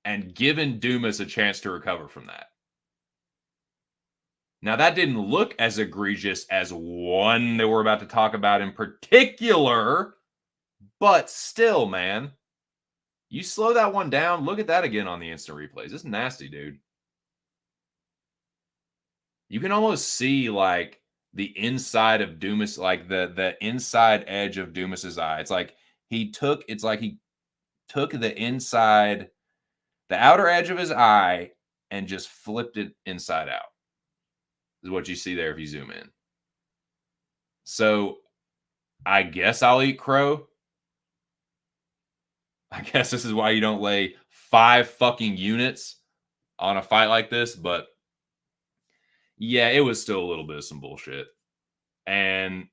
Speaker 1: and given Dumas a chance to recover from that. Now, that didn't look as egregious as one that we're about to talk about in particular, but still, man, you slow that one down, look at that again on the instant replays. It's nasty, dude. You can almost see, like, the inside of Dumas, like the inside edge of Dumas's eye. It's like he took the inside, the outer edge of his eye and just flipped it inside out. Is what you see there if you zoom in. So I guess I'll eat crow. I guess this is why you don't lay 5 fucking units on a fight like this, but yeah, it was still a little bit of some bullshit. And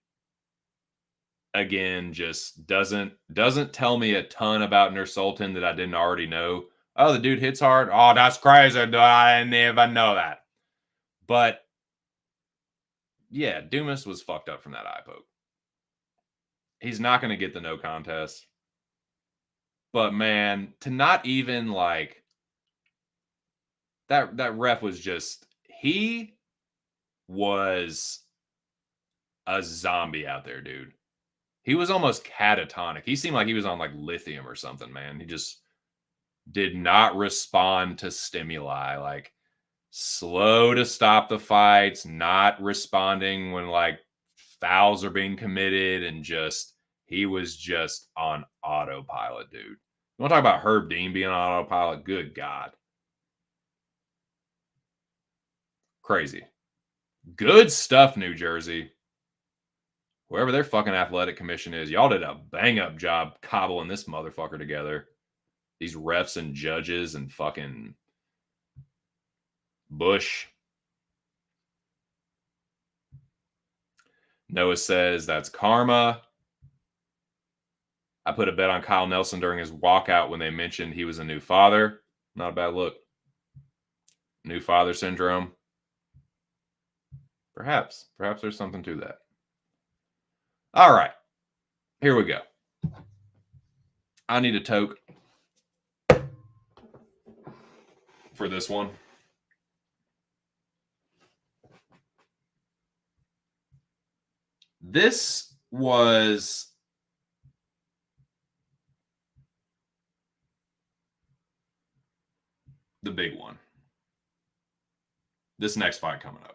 Speaker 1: again, just doesn't tell me a ton about Nurse Sultan that I didn't already know. Oh, the dude hits hard. Oh, that's crazy. I never know that. But yeah, Dumas was fucked up from that eye poke. He's not going to get the no contest. But man, to not even like that ref was just, he was a zombie out there, dude. He was almost catatonic. He seemed like he was on like lithium or something, man. He just did not respond to stimuli. Like, slow to stop the fights, not responding when like fouls are being committed, and just, he was just on autopilot, dude. You want to talk about Herb Dean being on autopilot? Good God. Crazy. Good stuff, New Jersey. Whoever their fucking athletic commission is, y'all did a bang up job cobbling this motherfucker together. These refs and judges and fucking Bush. Noah says that's karma. I put a bet on Kyle Nelson during his walkout when they mentioned he was a new father. Not a bad look. New father syndrome. Perhaps there's something to that. All right. Here we go. I need a toke for this one. This was the big one. This next fight coming up.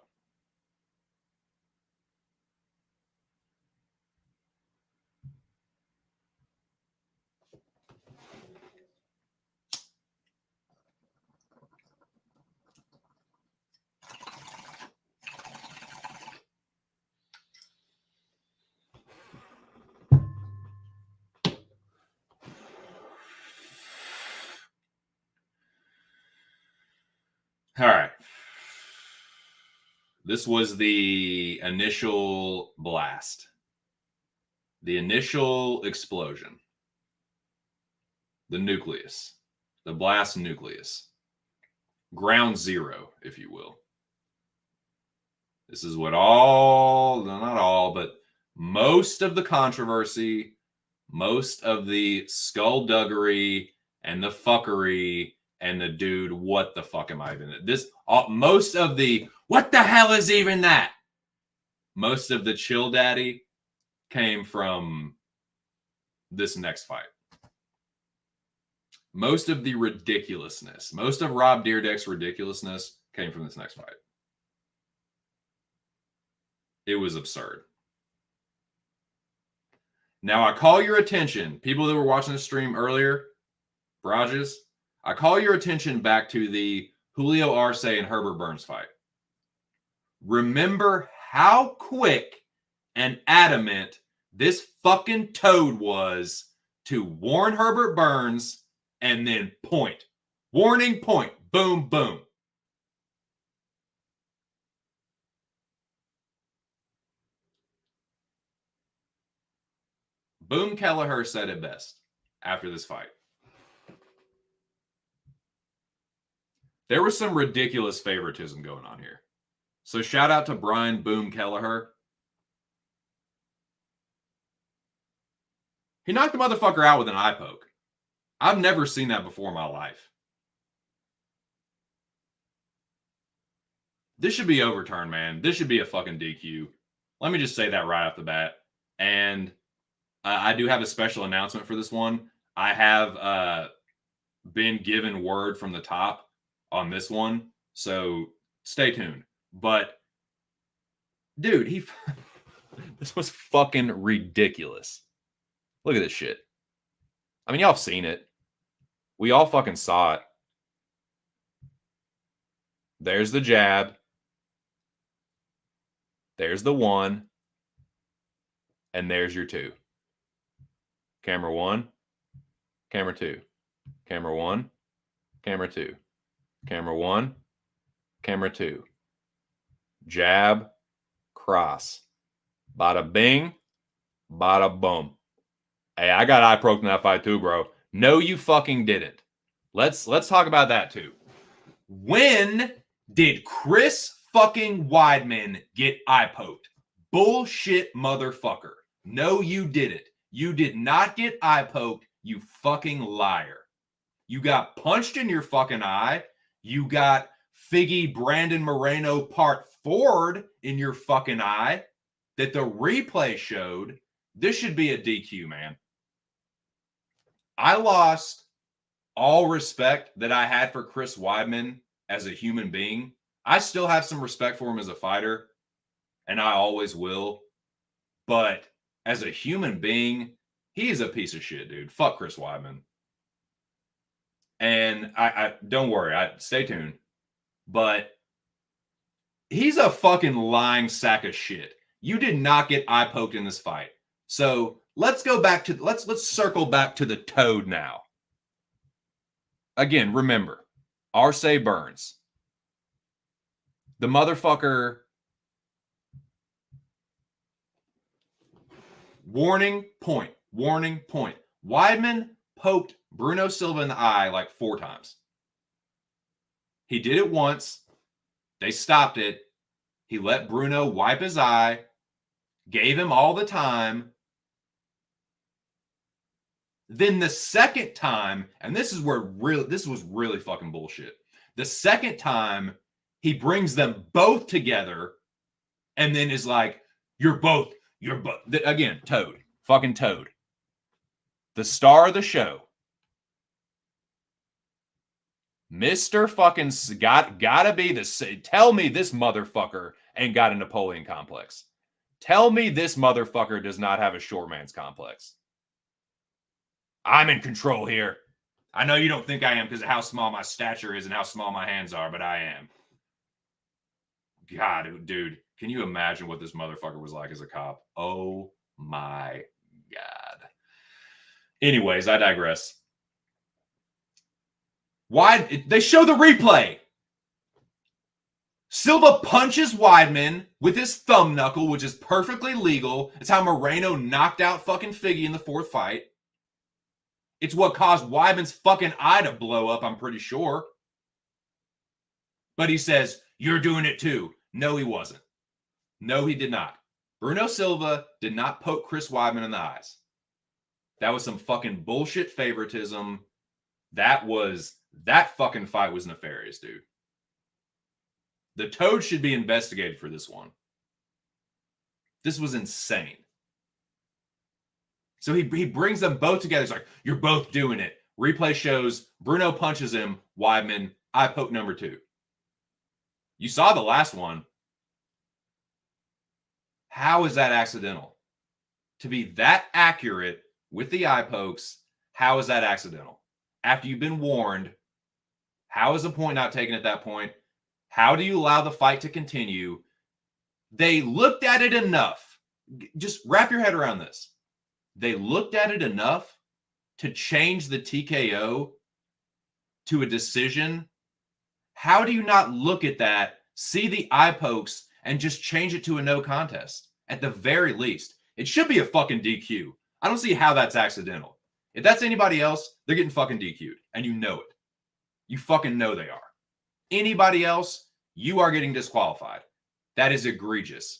Speaker 1: All right. This was the initial blast. The initial explosion. The nucleus. The blast nucleus. Ground zero, if you will. This is what not all, but most of the controversy, most of the skullduggery and the fuckery and the dude, what the fuck am I even? Most of the, what the hell is even that? Most of the chill daddy came from this next fight. Most of the ridiculousness, most of Rob Dyrdek's ridiculousness came from this next fight. It was absurd. Now, I call your attention, people that were watching the stream earlier, Brages, I call your attention back to the Julio Arce and Herbert Burns fight. Remember how quick and adamant this fucking toad was to warn Herbert Burns and then point. Warning, point. Boom, boom. Boom Kelleher said it best after this fight. There was some ridiculous favoritism going on here. So shout out to Brian Boom Kelleher. He knocked the motherfucker out with an eye poke. I've never seen that before in my life. This should be overturned, man. This should be a fucking DQ. Let me just say that right off the bat. And I do have a special announcement for this one. I have been given word from the top on this one, so stay tuned. But, dude, this was fucking ridiculous. Look at this shit. I mean, y'all have seen it. We all fucking saw it. There's the jab. There's the one. And there's your two. Camera one. Camera two. Camera one. Camera two. Camera one. Camera two. Jab. Cross. Bada bing. Bada boom. Hey, I got eye poked in that fight too, bro. No, you fucking didn't. Let's talk about that too. When did Chris fucking Weidman get eye poked? Bullshit motherfucker. No, you didn't. You did not get eye poked, you fucking liar. You got punched in your fucking eye. You got Figgy Brandon Moreno Part Ford in your fucking eye that the replay showed. This should be a DQ, man. I lost all respect that I had for Chris Weidman as a human being. I still have some respect for him as a fighter, and I always will. But as a human being, he is a piece of shit, dude. Fuck Chris Weidman. And I don't worry, stay tuned. But he's a fucking lying sack of shit. You did not get eye poked in this fight. So let's go back to let's circle back to the Toad now. Again, remember, Arce Burns. The motherfucker. Warning point. Warning point. Weidman poked Bruno Silva in the eye like 4 times. He did it once. They stopped it. He let Bruno wipe his eye, gave him all the time. Then the second time, and this was really fucking bullshit. The second time, he brings them both together and then is like, you're both. Again, Toad. Fucking Toad. The star of the show. Mr. fucking gotta be the. Tell me this motherfucker ain't got a Napoleon complex. Tell me this motherfucker does not have a short man's complex. I'm in control here. I know you don't think I am because of how small my stature is and how small my hands are, but I am. God, dude, can you imagine what this motherfucker was like as a cop? Oh my God. Anyways, I digress. Why? They show the replay. Silva punches Weidman with his thumb knuckle, which is perfectly legal. It's how Moreno knocked out fucking Figgy in the 4th fight. It's what caused Weidman's fucking eye to blow up, I'm pretty sure. But he says, you're doing it too. No, he wasn't. No, he did not. Bruno Silva did not poke Chris Weidman in the eyes. That was some fucking bullshit favoritism. That fucking fight was nefarious, dude. The Toad should be investigated for this one. This was insane. So he brings them both together. He's like, you're both doing it. Replay shows Bruno punches him, Weidman, eye poke number 2. You saw the last one. How is that accidental? To be that accurate with the eye pokes, how is that accidental? After you've been warned, how is the point not taken at that point? How do you allow the fight to continue? They looked at it enough. Just wrap your head around this. They looked at it enough to change the TKO to a decision. How do you not look at that, see the eye pokes, and just change it to a no contest? At the very least, it should be a fucking DQ. I don't see how that's accidental. If that's anybody else, they're getting fucking DQ'd, and you know it. You fucking know they are. Anybody else, you are getting disqualified. That is egregious.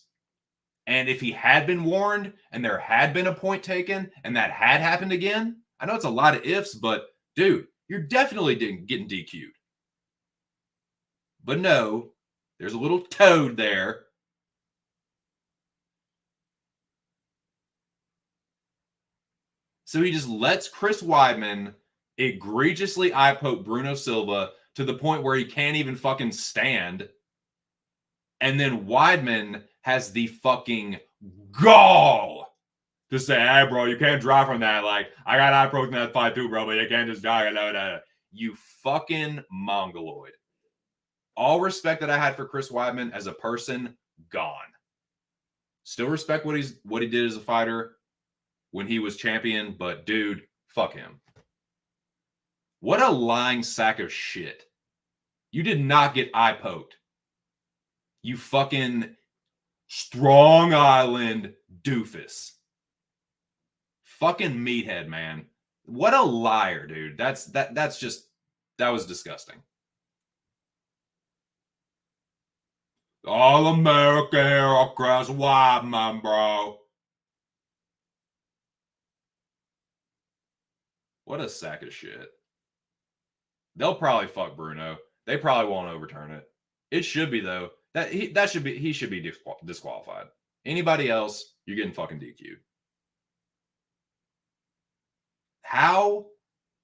Speaker 1: And if he had been warned and there had been a point taken and that had happened again, I know it's a lot of ifs, but dude, you're definitely getting DQ'd. But no, there's a little Toad there. So he just lets Chris Weidman egregiously eye poke Bruno Silva to the point where he can't even fucking stand. And then Weidman has the fucking gall to say, hey, bro, you can't draw from that. Like, I got eye poked in that fight too, bro, but you can't just draw. You fucking mongoloid. All respect that I had for Chris Weidman as a person, gone. Still respect what he did as a fighter when he was champion, but dude, fuck him. What a lying sack of shit. You did not get eye poked. You fucking Strong Island doofus. Fucking meathead, man. What a liar, dude. That was disgusting. All America here across Weidman, bro. What a sack of shit. They'll probably fuck Bruno. They probably won't overturn it. It should be, though. He should be disqualified. Anybody else, you're getting fucking DQ'd. How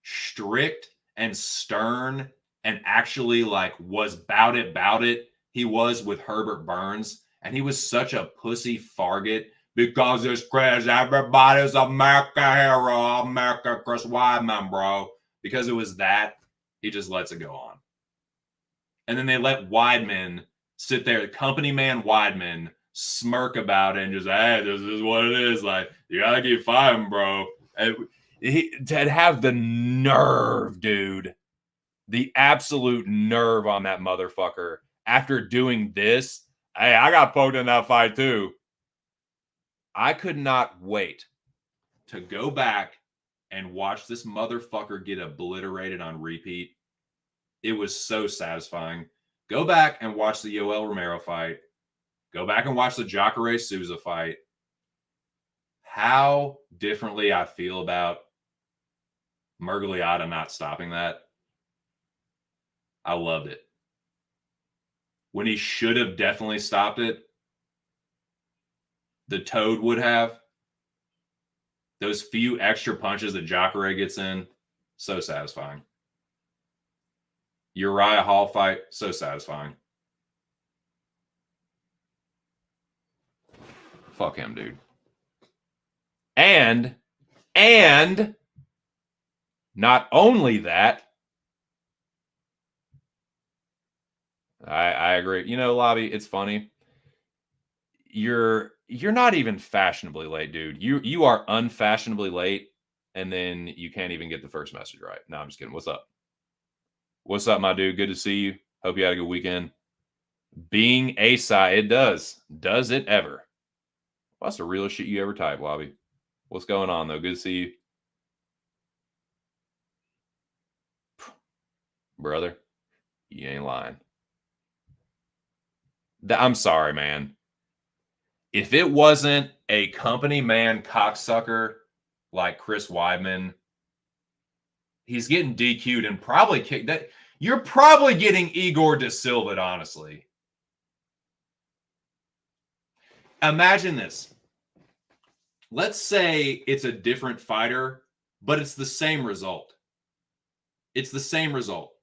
Speaker 1: strict and stern and actually like was bout it he was with Herbert Burns, and he was such a pussy farget because it's Chris, everybody's America hero, America Chris Weidman, bro. Because it was that, he just lets it go on. And then they let Weidman sit there, company man Weidman, smirk about it and just, hey, this is what it is. Like, you gotta keep fighting, bro. And to have the nerve, dude, the absolute nerve on that motherfucker after doing this. Hey, I got poked in that fight too. I could not wait to go back and watch this motherfucker get obliterated on repeat. It was so satisfying. Go back and watch the Yoel Romero fight. Go back and watch the Jacare Souza fight. How differently I feel about Murgaliata not stopping that. I loved it. When he should have definitely stopped it, the Toad would have. Those few extra punches that Jacare gets in, so satisfying. Uriah Hall fight, so satisfying. Fuck him, dude. And not only that, I agree. You know, Lobby, it's funny. You're not even fashionably late, dude. You are unfashionably late, and then you can't even get the first message right. No, I'm just kidding. What's up? What's up, my dude? Good to see you. Hope you had a good weekend. Being A-side, it does. Does it ever? Well, that's the realest shit you ever type, Lobby. What's going on, though? Good to see you. Brother, you ain't lying. I'm sorry, man. If it wasn't a company man cocksucker like Chris Weidman, he's getting DQ'd and probably kicked. That you're probably getting Igor Da Silva, honestly. Imagine this. Let's say it's a different fighter, but it's the same result. It's the same result.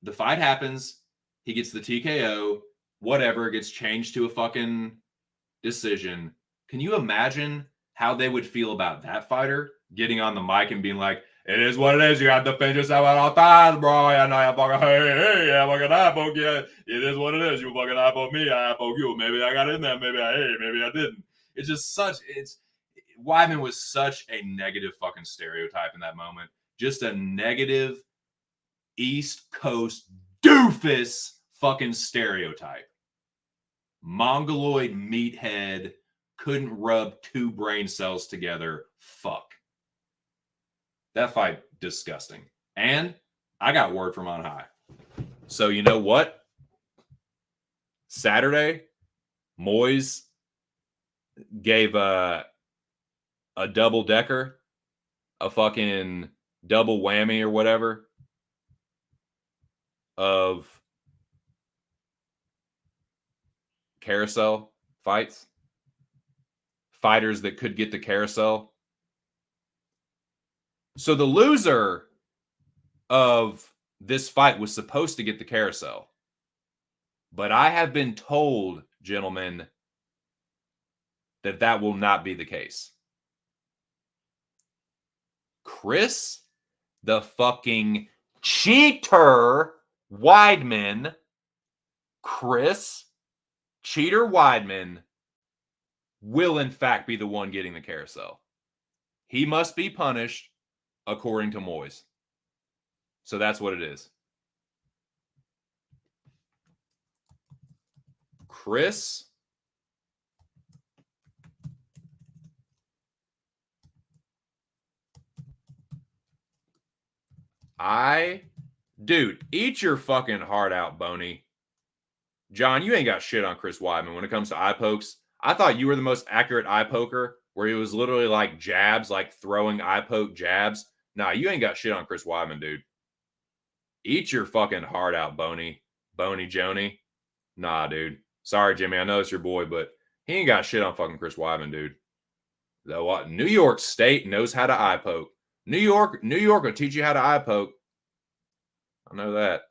Speaker 1: The fight happens. He gets the TKO. Whatever, gets changed to a fucking decision. Can you imagine how they would feel about that fighter getting on the mic and being like, it is what it is. You got to defend yourself at all times, bro. I know you fucking, hey, I fucking eye poke you. It is what it is. You fucking eye poke me, I eye poke you. Maybe I got in there. Maybe I didn't. It's just Weidman was such a negative fucking stereotype in that moment. Just a negative East Coast doofus fucking stereotype. Mongoloid meathead, couldn't rub two brain cells together. Fuck. That fight, disgusting. And I got word from on high. So you know what? Saturday, Moyes gave a double-decker, a fucking double whammy or whatever of carousel fights. Fighters that could get the carousel. So the loser of this fight was supposed to get the carousel. But I have been told, gentlemen, that will not be the case. Chris, the fucking cheater Weidman, Chris, cheater Weidman, will in fact be the one getting the carousel. He must be punished according to Moyes. So that's what it is. Chris dude, eat your fucking heart out, Boney. John, you ain't got shit on Chris Weidman when it comes to eye pokes. I thought you were the most accurate eye poker where he was literally like jabs, like throwing eye poke jabs. Nah, you ain't got shit on Chris Weidman, dude. Eat your fucking heart out, Boney. Boney Joni. Nah, dude. Sorry, Jimmy. I know it's your boy, but he ain't got shit on fucking Chris Weidman, dude. The what? New York State knows how to eye poke. New York will teach you how to eye poke. I know that.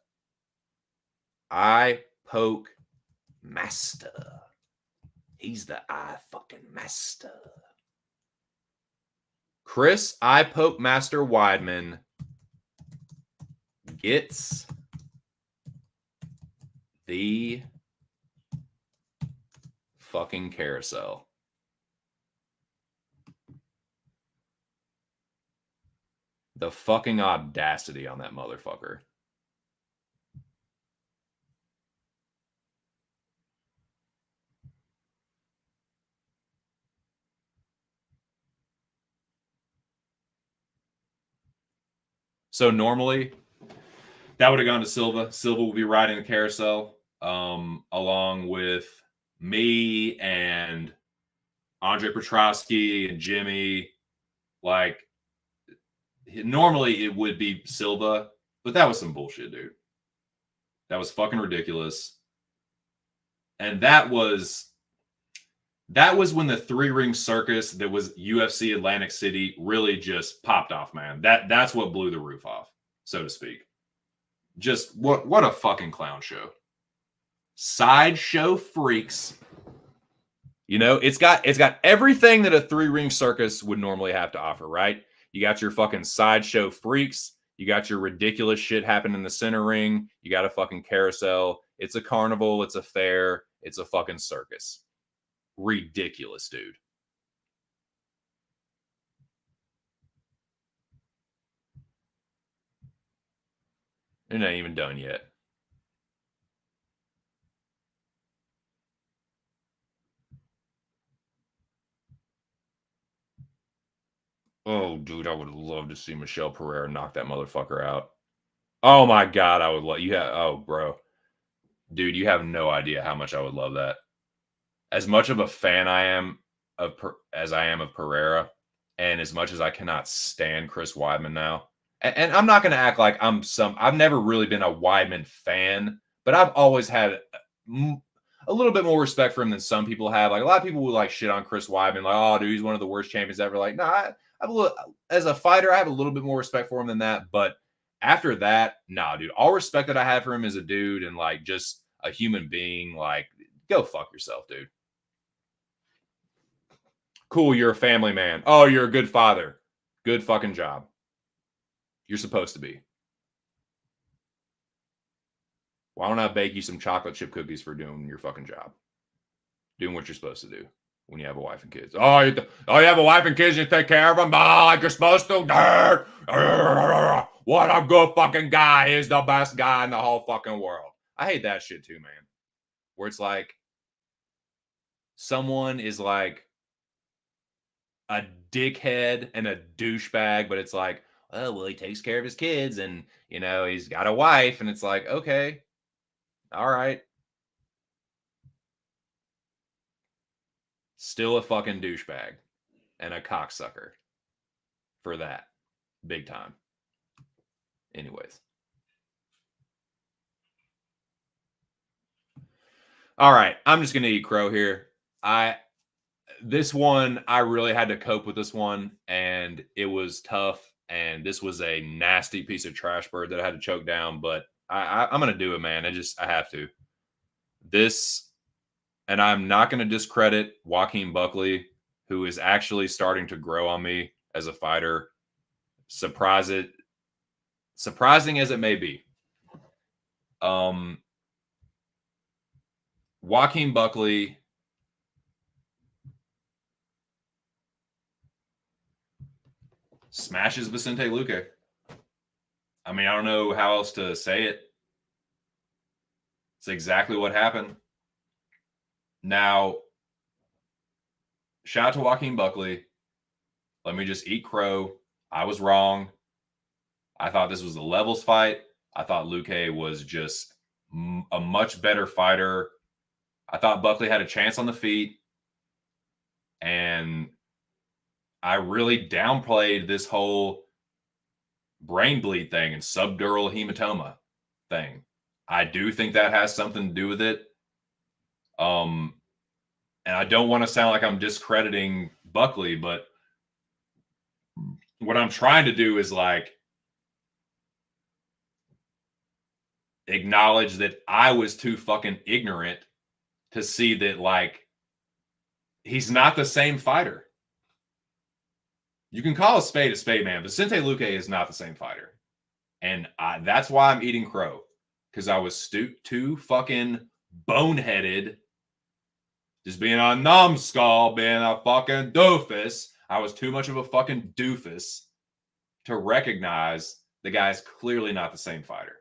Speaker 1: Eye poke master. He's the eye fucking master. Chris eye poke master Weidman gets the fucking carousel. The fucking audacity on that motherfucker. So normally that would have gone to Silva. Silva will be riding the carousel along with me and Andre Petrosky and Jimmy. Like, normally it would be Silva, but that was some bullshit, dude. That was fucking ridiculous. And that was when the three-ring circus that was UFC Atlantic City really just popped off, man. That's what blew the roof off, so to speak. Just what a fucking clown show. Sideshow freaks. You know, it's got everything that a three-ring circus would normally have to offer, right? You got your fucking sideshow freaks. You got your ridiculous shit happening in the center ring. You got a fucking carousel. It's a carnival. It's a fair. It's a fucking circus. Ridiculous, dude. They're not even done yet. Oh, dude, I would love to see Michelle Pereira knock that motherfucker out. Oh my God, I would love you. Oh, bro, dude, you have no idea how much I would love that. As much of a fan I am as I am of Pereira, and as much as I cannot stand Chris Weidman now, and I'm not going to act like I've never really been a Weidman fan, but I've always had a little bit more respect for him than some people have. Like, a lot of people would like shit on Chris Weidman, like, oh, dude, he's one of the worst champions ever. Like, nah, as a fighter, I have a little bit more respect for him than that. But after that, nah, dude, all respect that I have for him as a dude and like just a human being, like, go fuck yourself, dude. Cool, you're a family man. Oh, you're a good father. Good fucking job. You're supposed to be. Why don't I bake you some chocolate chip cookies for doing your fucking job? Doing what you're supposed to do when you have a wife and kids. Oh, you have a wife and kids, you take care of them like you're supposed to? What a good fucking guy. He's the best guy in the whole fucking world. I hate that shit too, man. Where it's like someone is like a dickhead and a douchebag, but it's like, oh, well, he takes care of his kids and, you know, he's got a wife. And it's like, okay, all right. Still a fucking douchebag and a cocksucker for that. Big time. Anyways. All right. I'm just going to eat crow here. This one, I really had to cope with this one, and it was tough. And this was a nasty piece of trash bird that I had to choke down, but I'm going to do it, man. I have to. This, and I'm not going to discredit Joaquin Buckley, who is actually starting to grow on me as a fighter. Surprising as it may be. Joaquin Buckley smashes Vicente Luque. I mean, I don't know how else to say it. It's exactly what happened. Now, shout out to Joaquin Buckley. Let me just eat crow. I was wrong. I thought this was a levels fight. I thought Luque was just a much better fighter. I thought Buckley had a chance on the feet. And I really downplayed this whole brain bleed thing and subdural hematoma thing. I do think that has something to do with it. And I don't want to sound like I'm discrediting Buckley, but what I'm trying to do is like acknowledge that I was too fucking ignorant to see that, like, he's not the same fighter. You can call a spade, man. Vicente Luque is not the same fighter. And that's why I'm eating crow. Because I was too fucking boneheaded Just being a numbskull, being a fucking doofus. I was too much of a fucking doofus to recognize the guy's clearly not the same fighter.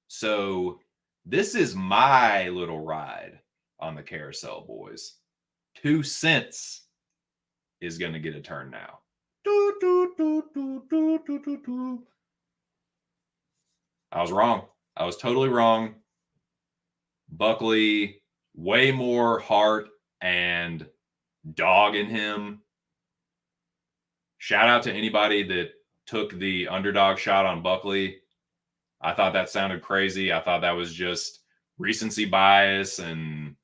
Speaker 1: So this is my little ride on the carousel, boys. 2 cents is going to get a turn now. I was wrong. I was totally wrong. Buckley, way more heart and dog in him. Shout out to anybody that took the underdog shot on Buckley. I thought that sounded crazy. I thought that was just recency bias, and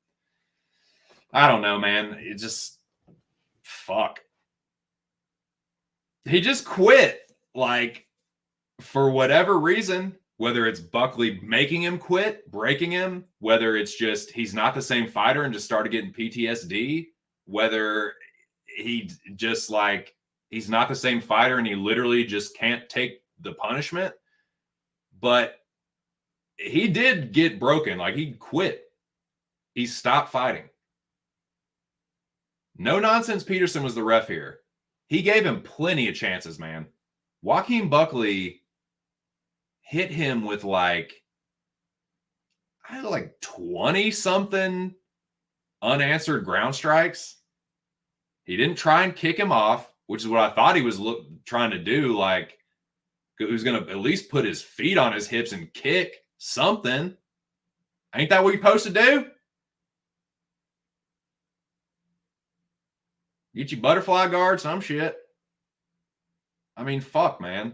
Speaker 1: I don't know, man. It just, fuck. He just quit. Like, for whatever reason, whether it's Buckley making him quit, breaking him, whether it's just he's not the same fighter and just started getting PTSD, whether he just like he's not the same fighter and he literally just can't take the punishment. But he did get broken. Like, he quit. He stopped fighting. No nonsense Peterson was the ref here. He gave him plenty of chances, man. Joaquin Buckley hit him with like 20 something unanswered ground strikes. He didn't try and kick him off, which is what I thought he was trying to do. Like, he was going to at least put his feet on his hips and kick something. Ain't that what you're supposed to do? Get your butterfly guard, some shit. I mean, fuck, man.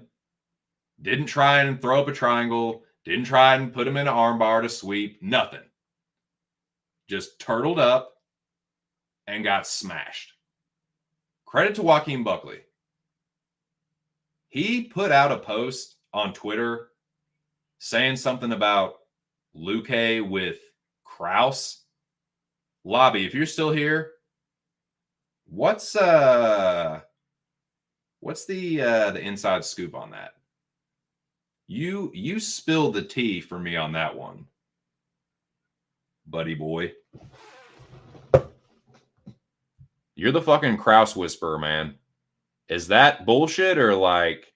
Speaker 1: Didn't try and throw up a triangle. Didn't try and put him in an armbar to sweep. Nothing. Just turtled up and got smashed. Credit to Joaquin Buckley. He put out a post on Twitter saying something about Luque with Krause. Lobby, if you're still here, what's the inside scoop on that? You spilled the tea for me on that one, buddy boy. You're the fucking Krause whisperer, man. Is that bullshit or like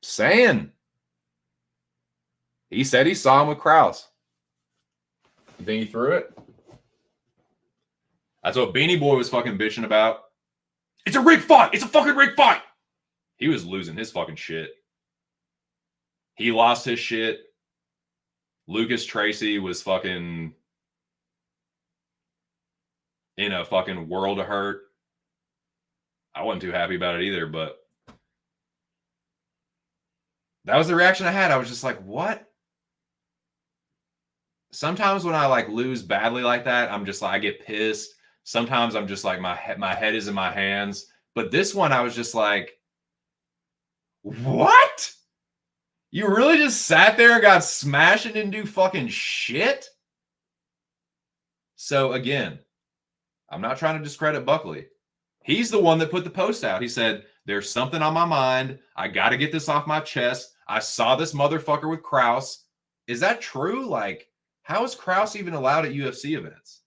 Speaker 1: saying? He said he saw him with Krause. You think he threw it? That's what Beanie Boy was fucking bitching about. It's a rigged fight. It's a fucking rigged fight. He was losing his fucking shit. He lost his shit. Lucas Tracy was fucking in a fucking world of hurt. I wasn't too happy about it either, but that was the reaction I had. I was just like, what? Sometimes when I like lose badly like that, I'm just like, I get pissed. Sometimes I'm just like, my head is in my hands. But this one, I was just like, what? You really just sat there and got smashed and didn't do fucking shit? So again, I'm not trying to discredit Buckley. He's the one that put the post out. He said, there's something on my mind. I got to get this off my chest. I saw this motherfucker with Krause. Is that true? Like, how is Krause even allowed at UFC events?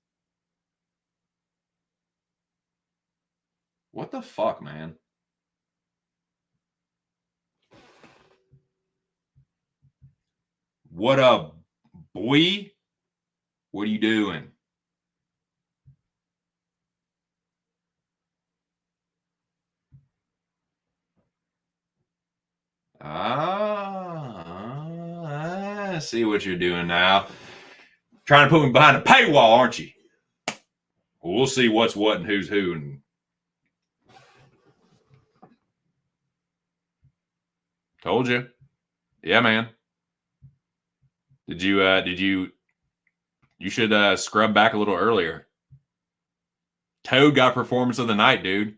Speaker 1: What the fuck, man? What up, boy? What are you doing? I see what you're doing now. Trying to put me behind a paywall, aren't you? Well, we'll see what's what and who's who. And told you. Yeah, man. You should scrub back a little earlier. Toad got performance of the night, dude.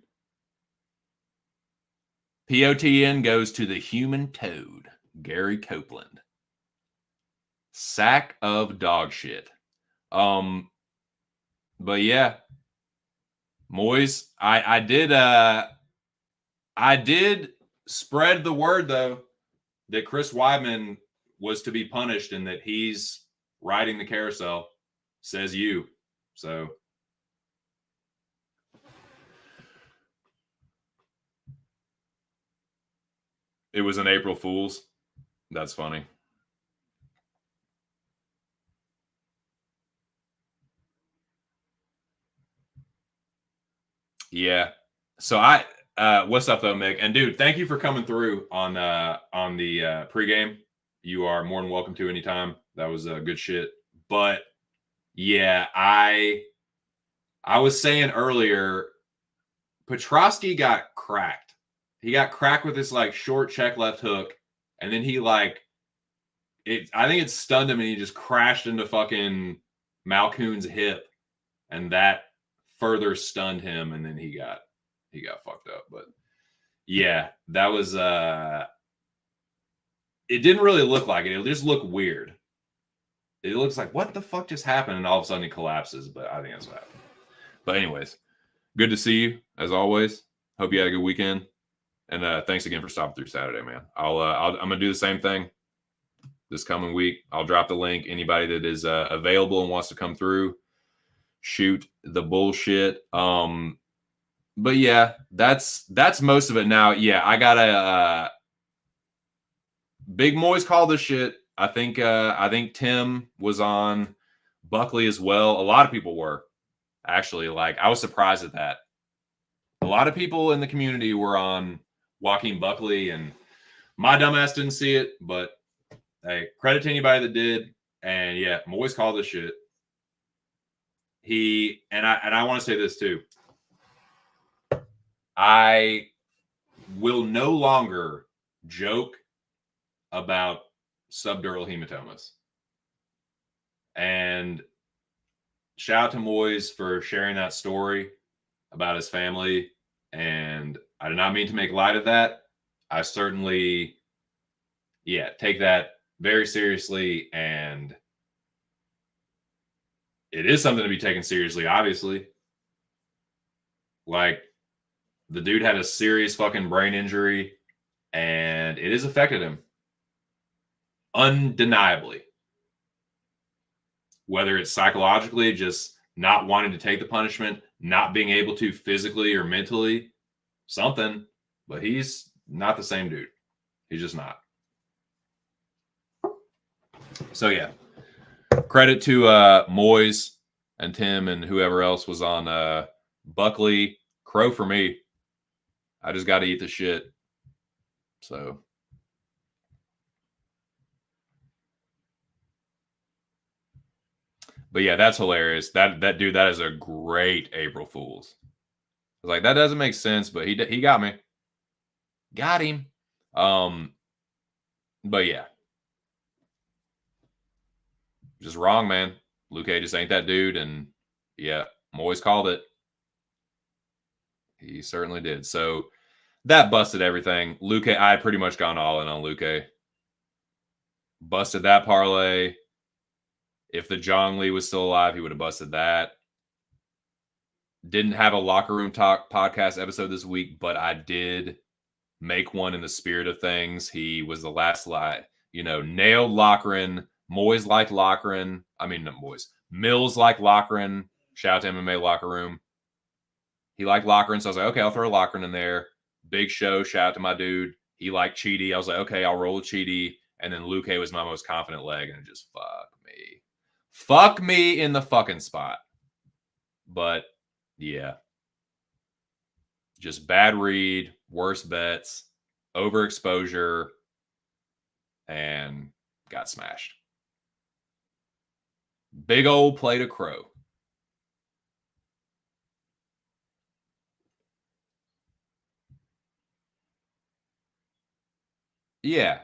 Speaker 1: POTN goes to the human toad, Gary Copeland. Sack of dog shit. But yeah. Moise, I did spread the word though that Chris Weidman was to be punished and that he's riding the carousel, says you. So it was an April Fool's. That's funny. Yeah. So what's up though, Mick? And dude, thank you for coming through on the pregame. You are more than welcome to anytime. That was good shit. But yeah, I was saying earlier, Petrosky got cracked. He got cracked with this like short check left hook, and then he like I think it stunned him and he just crashed into fucking Malkoon's hip, and that further stunned him, and then he got fucked up. But yeah, that was it didn't really look like it. It just looked weird. It looks like, what the fuck just happened? And all of a sudden he collapses, but I think that's what happened. But anyways, good to see you as always. Hope you had a good weekend. And thanks again for stopping through Saturday, man. I'm gonna do the same thing this coming week. I'll drop the link. Anybody that is available and wants to come through, shoot the bullshit. But yeah, that's most of it now. Yeah, I gotta Big Moy's called this shit. I think Tim was on Buckley as well. A lot of people were actually. Like, I was surprised at that. A lot of people in the community were on Joaquin Buckley, and my dumbass didn't see it, but hey, credit to anybody that did. And yeah, Moy's called this shit. I want to say this too. I will no longer joke about subdural hematomas. And shout out to Moyes for sharing that story about his family. And I did not mean to make light of that. I certainly, take that very seriously. And it is something to be taken seriously, obviously. Like, the dude had a serious fucking brain injury, and it has affected him. Undeniably. Whether it's psychologically, just not wanting to take the punishment, not being able to physically or mentally, something. But he's not the same dude. He's just not. So yeah. Credit to Moyes and Tim and whoever else was on Buckley. Crow for me. I just got to eat the shit. So. But yeah, that's hilarious. That dude, that is a great April Fool's. I was like, that doesn't make sense, but he got me. Got him. But yeah. Just wrong, man. Luque just ain't that dude. And yeah, Moyes called it. He certainly did. So that busted everything. Luque, I had pretty much gone all in on Luque. Busted that parlay. If the Zhang Li was still alive, he would have busted that. Didn't have a Locker Room Talk podcast episode this week, but I did make one in the spirit of things. He was the last lie, nailed Loughran. Moyes liked Loughran. I mean, not Moyes. Mills liked Loughran. Shout out to MMA Locker Room. He liked Loughran, so I was like, okay, I'll throw Loughran in there. Big Show, shout out to my dude. He liked Chidi. I was like, okay, I'll roll with Chidi. And then Luque was my most confident leg, and it just fuck me. Fuck me in the fucking spot. But, yeah. Just bad read, worse bets, overexposure, and got smashed. Big old plate of crow. Yeah,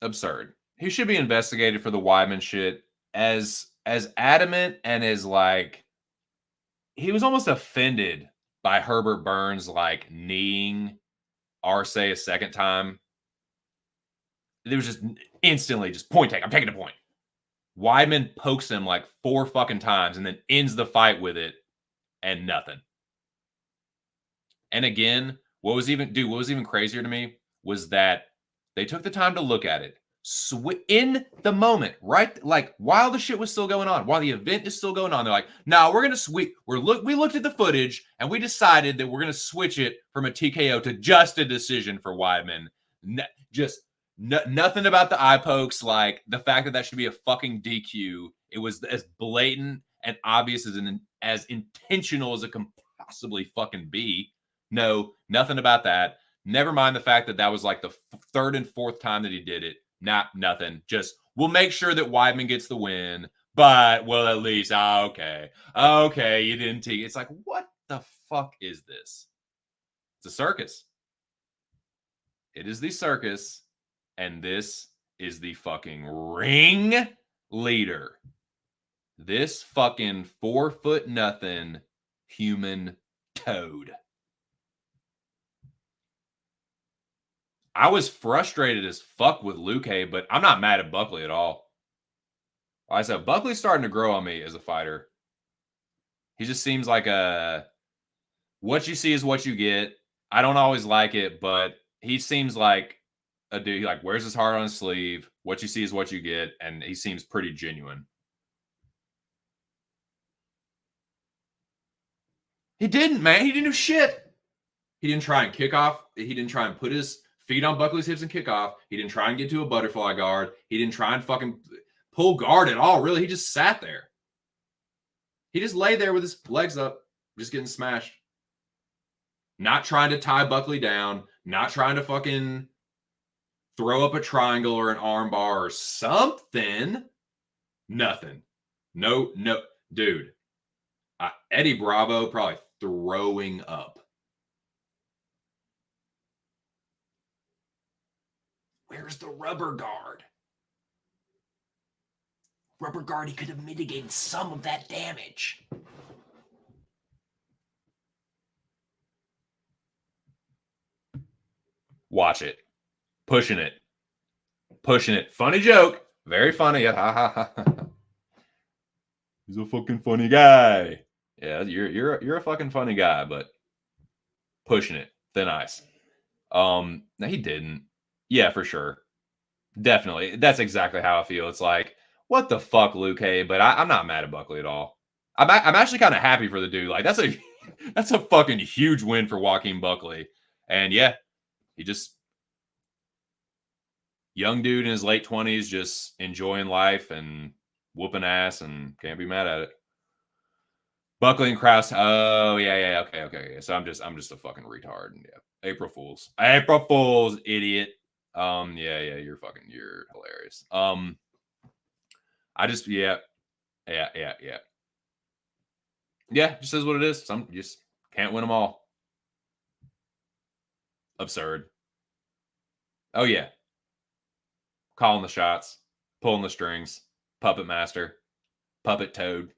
Speaker 1: absurd. He should be investigated for the Weidman shit. As adamant and as like, he was almost offended by Herbert Burns like kneeing Arce a second time. It was just instantly just point take. I'm taking a point. Weidman pokes him like 4 fucking times and then ends the fight with it and nothing. And again, what was even crazier to me was that they took the time to look at it. in the moment, right? Like while the shit was still going on, while the event is still going on, they're like, "No, we're gonna we looked at the footage and we decided that we're gonna switch it from a TKO to just a decision for Weidman." Nothing about the eye pokes, like the fact that should be a fucking DQ. It was as blatant and obvious as intentional as it can possibly fucking be. No, nothing about that. Never mind the fact that was like the third and fourth time that he did it. Nothing. Just we'll make sure that Weidman gets the win, but well, at least okay, you didn't take. It's like, what the fuck is this? It's a circus. It is the circus, and this is the fucking ring leader. This fucking 4 nothing human toad. I was frustrated as fuck with Luque, but I'm not mad at Buckley at all. Like I said, Buckley's starting to grow on me as a fighter. He just seems like what you see is what you get. I don't always like it, but he seems like a dude. He like wears his heart on his sleeve. What you see is what you get, and he seems pretty genuine. He didn't, man. He didn't do shit. He didn't try and kick off. He didn't try and put his feet on Buckley's hips and kick off. He didn't try and get to a butterfly guard. He didn't try and fucking pull guard at all, really. He just sat there. He just lay there with his legs up, just getting smashed. Not trying to tie Buckley down. Not trying to fucking throw up a triangle or an arm bar or something. Nothing. No. Dude. Eddie Bravo probably throwing up. Where's the rubber guard? Rubber guard, he could have mitigated some of that damage. Watch it. Pushing it. Funny joke. Very funny. He's a fucking funny guy. Yeah, you're a fucking funny guy, but pushing it. Thin ice. No, he didn't. Yeah, for sure. Definitely. That's exactly how I feel. It's like, what the fuck, Luque? But I'm not mad at Buckley at all. I'm actually kind of happy for the dude. Like, that's a fucking huge win for Joaquin Buckley. And yeah, he just young dude in his late 20s, just enjoying life and whooping ass, and can't be mad at it. Buckley and Krause. Oh yeah. Okay. So I'm just a fucking retard. Yeah. April Fools, idiot. Yeah, you're hilarious. I just yeah. Just is what it is. Some just can't win them all. Absurd. Oh yeah. Calling the shots, pulling the strings, puppet master, puppet toad.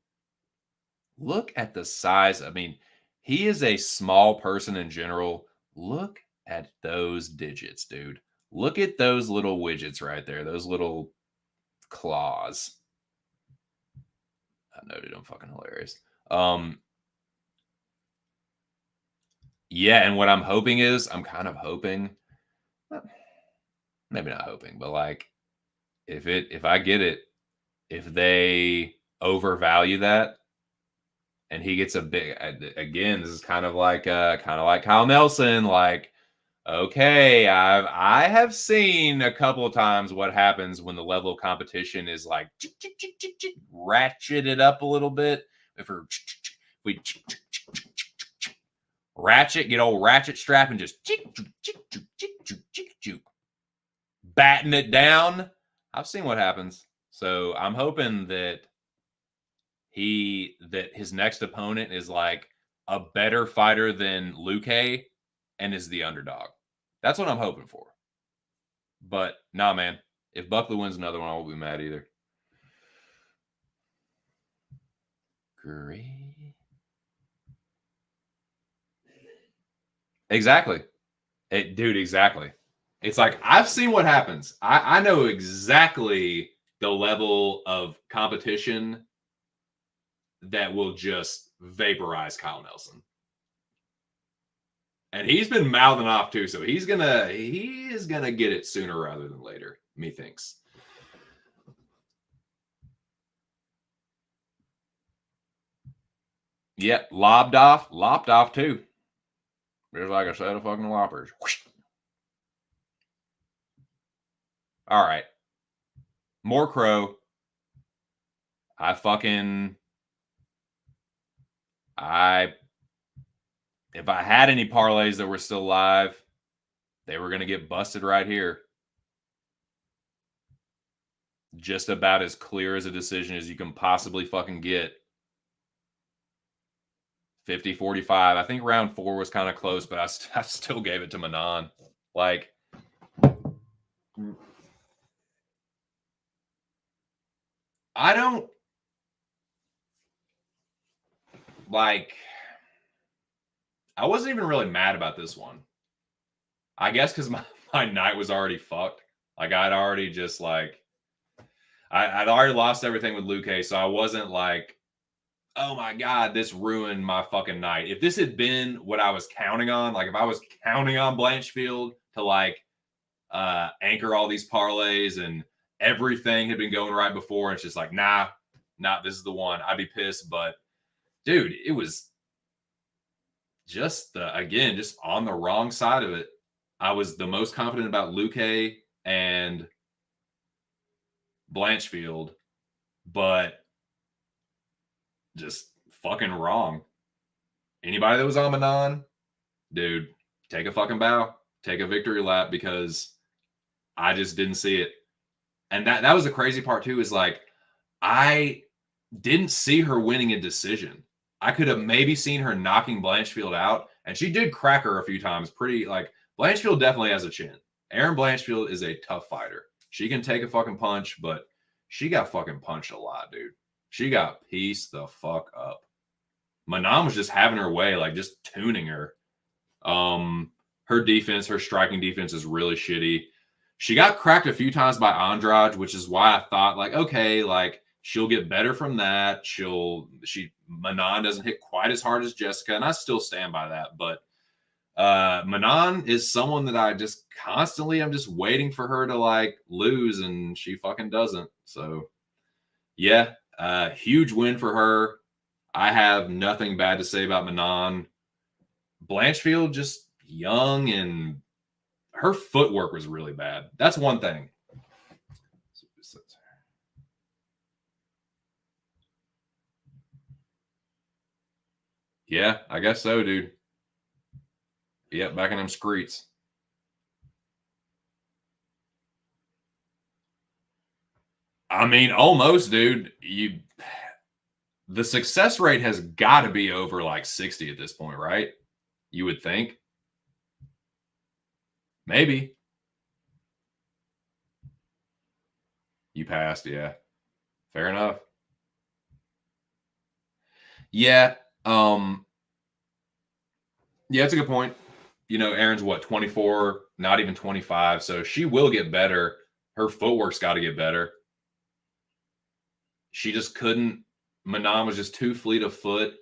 Speaker 1: Look at the size. I mean, he is a small person in general. Look at those digits, dude. Look at those little widgets right there. Those little claws. I know, dude, I'm fucking hilarious. Yeah, and what I'm hoping is, I'm kind of hoping, maybe not hoping, but like, if I get it, if they overvalue that, and he gets a big, again, this is kind of like Kyle Nelson, like, okay, I have seen a couple of times what happens when the level of competition is like ratcheted up a little bit. If we ratchet, get old ratchet strap and just batting it down. I've seen what happens. So I'm hoping that his next opponent is like a better fighter than Luque and is the underdog. That's what I'm hoping for. But nah, man. If Buckley wins another one, I won't be mad either. Great. Exactly. Dude, exactly. It's like, I've seen what happens. I know exactly the level of competition that will just vaporize Kyle Nelson. And he's been mouthing off too, so he is gonna get it sooner rather than later, methinks. Yep, lopped off too. There's like a set of fucking loppers. All right. More crow. If I had any parlays that were still live, they were going to get busted right here. Just about as clear as a decision as you can possibly fucking get. 50-45. I think round 4 was kind of close, but I still gave it to Manon. Like, I don't like. I wasn't even really mad about this one. I guess because my night was already fucked. Like, I'd already just like, I'd already lost everything with Luque, so I wasn't like, oh my God, this ruined my fucking night. If this had been what I was counting on, like if I was counting on Blanchfield to like anchor all these parlays and everything had been going right before, and it's just like, nah, this is the one, I'd be pissed. But dude, it was just again, just on the wrong side of it. I was the most confident about Luque and Blanchfield, but just fucking wrong. Anybody that was on Manon, dude, take a fucking bow, take a victory lap, because I just didn't see it. And that was the crazy part too, is like, I didn't see her winning a decision. I could have maybe seen her knocking Blanchfield out, and she did crack her a few times. Pretty like, Blanchfield definitely has a chin. Erin Blanchfield is a tough fighter. She can take a fucking punch, but she got fucking punched a lot, dude. She got pieced the fuck up. Manon was just having her way, like just tuning her. Her defense, her striking defense is really shitty. She got cracked a few times by Andrade, which is why I thought like, okay, like she'll get better from that. Manon doesn't hit quite as hard as Jessica, and I still stand by that. But Manon is someone that I just constantly, I'm just waiting for her to like lose, and she fucking doesn't. So yeah, huge win for her. I have nothing bad to say about Manon. Blanchfield, just young, and her footwork was really bad. That's one thing. Yeah, I guess so, dude. Yep, back in them streets. I mean, almost, dude. The success rate has got to be over like 60 at this point, right? You would think. Maybe. You passed, yeah. Fair enough. Yeah. Yeah, that's a good point. You know, Erin's what, 24, not even 25. So she will get better. Her footwork's got to get better. She just couldn't. Manon was just too fleet of foot,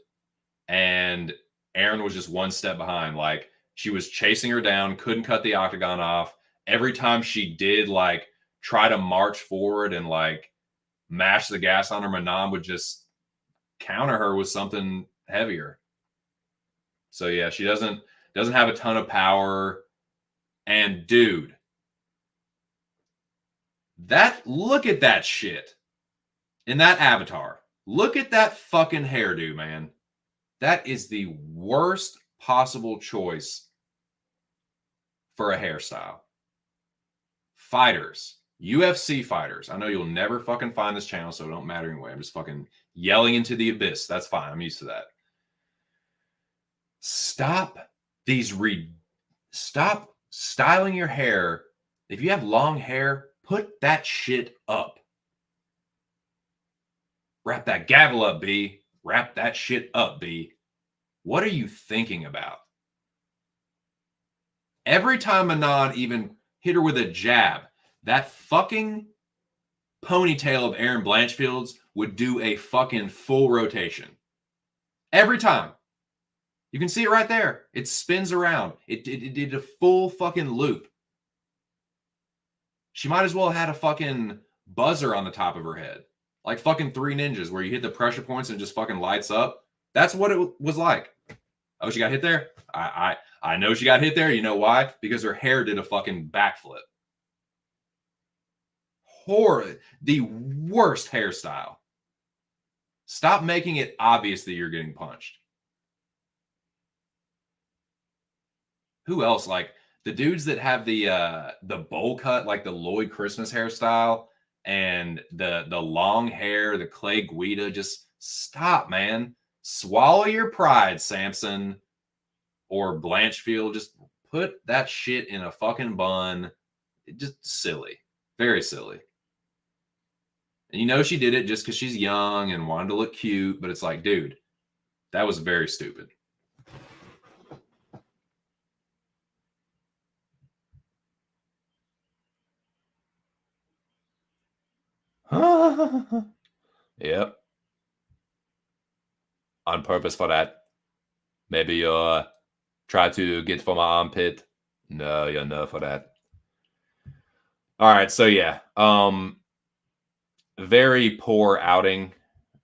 Speaker 1: and Erin was just one step behind. Like, she was chasing her down, couldn't cut the octagon off. Every time she did like try to march forward and like mash the gas on her, Manon would just counter her with something heavier. So yeah, she doesn't have a ton of power. And dude, look at that shit in that avatar. Look at that fucking hairdo, man. That is the worst possible choice for a hairstyle. Fighters, UFC fighters. I know you'll never fucking find this channel, so it don't matter anyway. I'm just fucking yelling into the abyss. That's fine. I'm used to that. Stop styling your hair. If you have long hair, put that shit up. Wrap that gavel up, B. Wrap that shit up, B. What are you thinking about? Every time Manon even hit her with a jab, that fucking ponytail of Erin Blanchfield's would do a fucking full rotation. Every time. You can see it right there. It spins around. It did a full fucking loop. She might as well have had a fucking buzzer on the top of her head. Like fucking Three Ninjas, where you hit the pressure points and it just fucking lights up. That's what it was like. Oh, she got hit there? I know she got hit there. You know why? Because her hair did a fucking backflip. Horrid. The worst hairstyle. Stop making it obvious that you're getting punched. Who else? Like the dudes that have the bowl cut, like the Lloyd Christmas hairstyle, and the long hair, the Clay Guida. Just stop, man. Swallow your pride, Samson or Blanchfield. Just put that shit in a fucking bun. Just silly. Very silly. And you know she did it just because she's young and wanted to look cute, but it's like, dude, that was very stupid. Yep. On purpose for that. Maybe you try to get for my armpit. No, you're no for that. All right, so yeah. Very poor outing.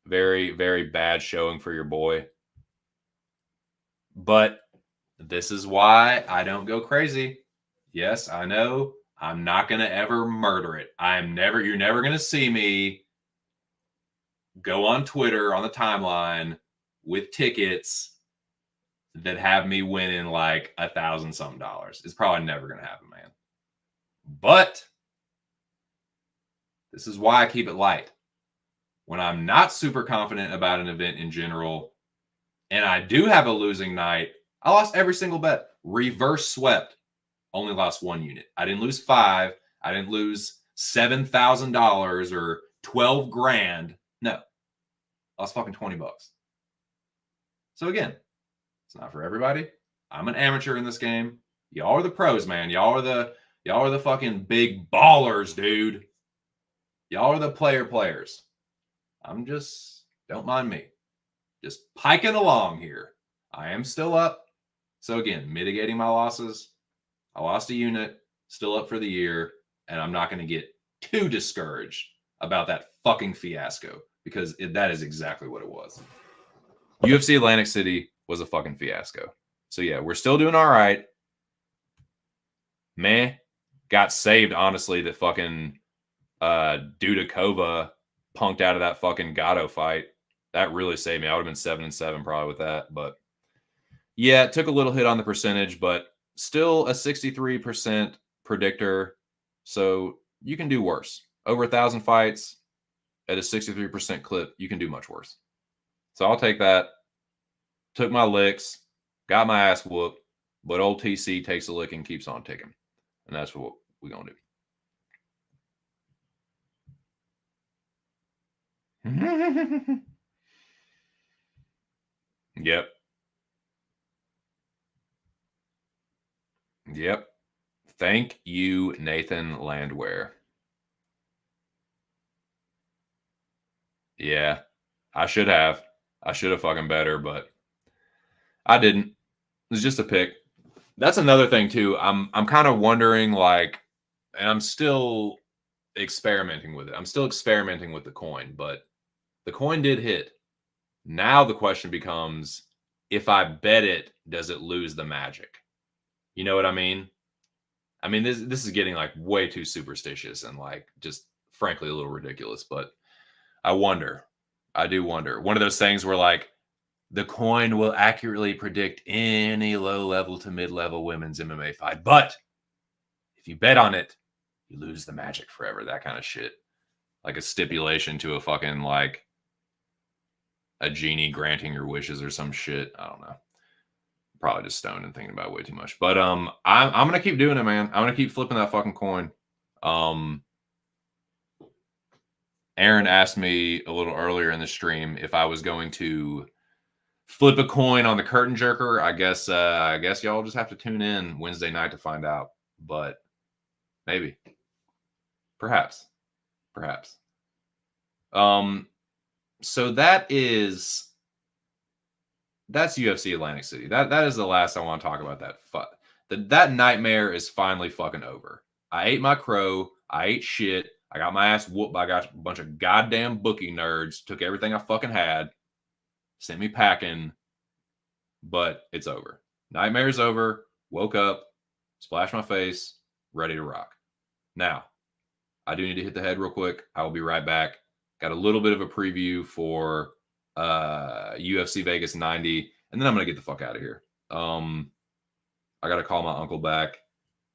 Speaker 1: Very, very bad showing for your boy. But this is why I don't go crazy. Yes, I know. I'm not going to ever murder it. You're never going to see me go on Twitter on the timeline with tickets that have me winning like $1,000 some dollars. It's probably never going to happen, man. But this is why I keep it light. When I'm not super confident about an event in general, and I do have a losing night, I lost every single bet. Reverse swept. Only lost one unit. I didn't lose 5. I didn't lose $7,000 or 12 grand. No. I lost fucking $20. So again, it's not for everybody. I'm an amateur in this game. Y'all are the pros, man. Y'all are the fucking big ballers, dude. Y'all are the players. I'm just, don't mind me. Just piking along here. I am still up. So again, mitigating my losses. I lost a unit, still up for the year, and I'm not going to get too discouraged about that fucking fiasco because that is exactly what it was. UFC Atlantic City was a fucking fiasco. So yeah, we're still doing all right. Meh. Got saved, honestly, that fucking Dudakova punked out of that fucking Gatto fight. That really saved me. I would have been 7-7 probably with that. But yeah, it took a little hit on the percentage, but still a 63% predictor. So you can do worse. Over 1,000 fights at a 63% clip, you can do much worse. So I'll take that. Took my licks, got my ass whooped, but old TC takes a lick and keeps on ticking. And that's what we're going to do. Yep. Yep. Thank you, Nathan Landwehr. Yeah, I should have. I should have fucking better, but I didn't. It was just a pick. That's another thing too. I'm kind of wondering, like, and I'm still experimenting with it. I'm still experimenting with the coin, but the coin did hit. Now the question becomes, if I bet it, does it lose the magic? You know what I mean? I mean, this is getting like way too superstitious and like just frankly a little ridiculous, but I wonder. I do wonder. One of those things where like the coin will accurately predict any low level to mid level women's MMA fight, but if you bet on it, you lose the magic forever. That kind of shit. Like a stipulation to a fucking like a genie granting your wishes or some shit. I don't know. Probably just stoned and thinking about it way too much. But I'm gonna keep doing it, man. I'm gonna keep flipping that fucking coin. Aaron asked me a little earlier in the stream if I was going to flip a coin on the curtain jerker. I guess y'all just have to tune in Wednesday night to find out. But maybe. Perhaps. So that is that's UFC Atlantic City. That is the last I want to talk about. That nightmare is finally fucking over. I ate my crow. I ate shit. I got my ass whooped by a bunch of goddamn bookie nerds. Took everything I fucking had. Sent me packing. But it's over. Nightmare's over. Woke up. Splashed my face. Ready to rock. Now, I do need to hit the head real quick. I will be right back. Got a little bit of a preview for UFC Vegas 90, and then I'm gonna get the fuck out of here. I gotta call my uncle back,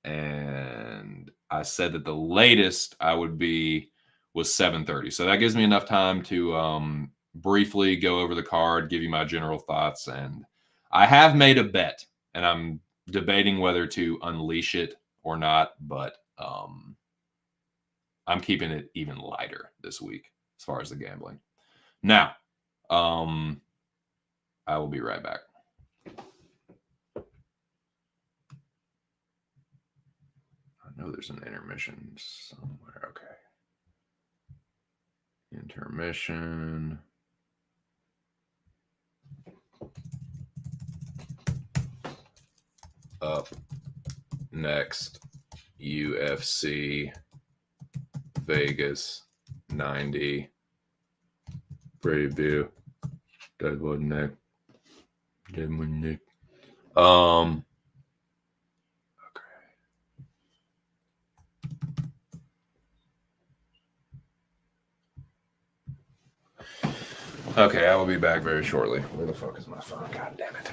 Speaker 1: and I said that the latest I would be was 7:30, so that gives me enough time to briefly go over the card, give you my general thoughts, and I have made a bet, and I'm debating whether to unleash it or not, but I'm keeping it even lighter this week as far as the gambling. Now, I will be right back. I know there's an intermission somewhere. Okay. Intermission. Up next, UFC Vegas 90 preview. That wasn't Nick. Okay, I will be back very shortly. Where the fuck is my phone? God damn it.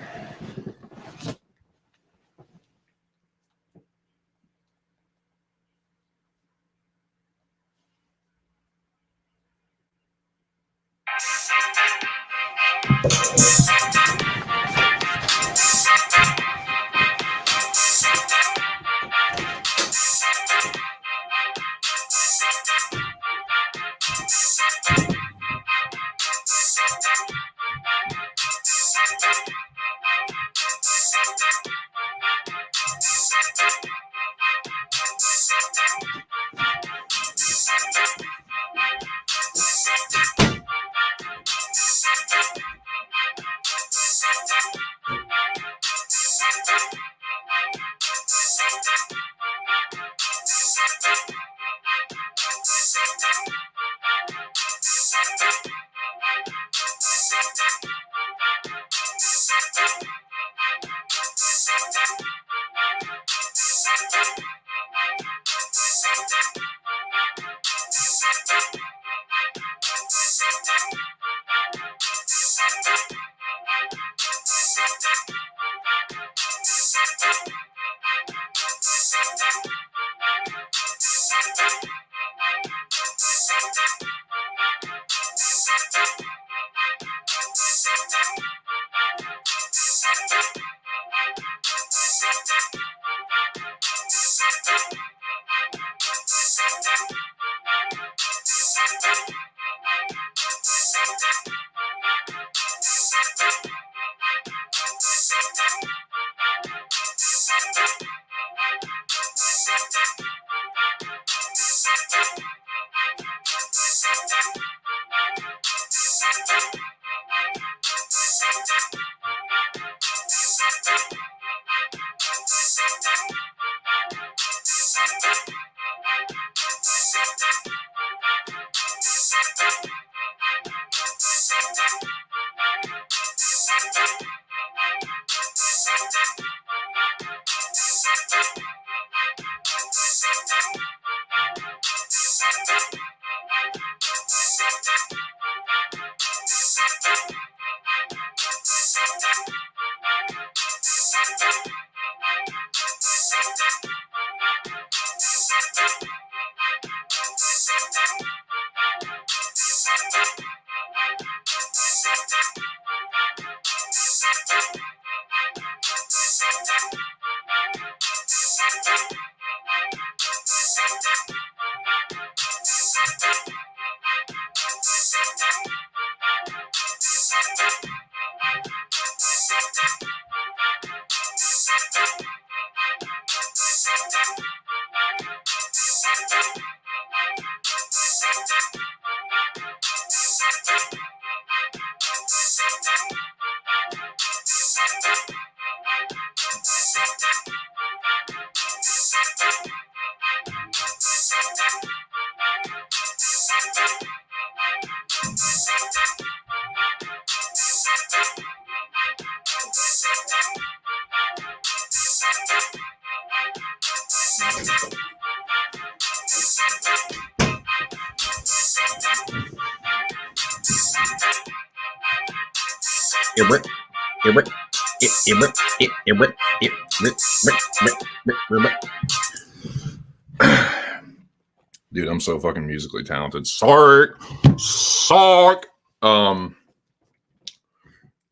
Speaker 1: Dude, I'm so fucking musically talented. Sark.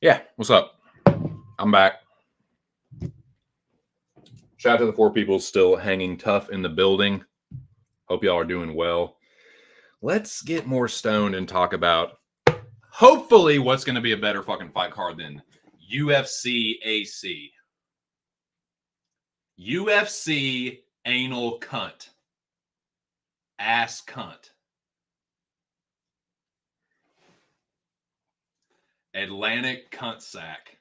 Speaker 1: Yeah, what's up? I'm back. Shout out to the 4 people still hanging tough in the building. Hope y'all are doing well. Let's get more stoned and talk about hopefully what's going to be a better fucking fight card than UFC AC. UFC anal cunt. Ass cunt. Atlantic cunt sack.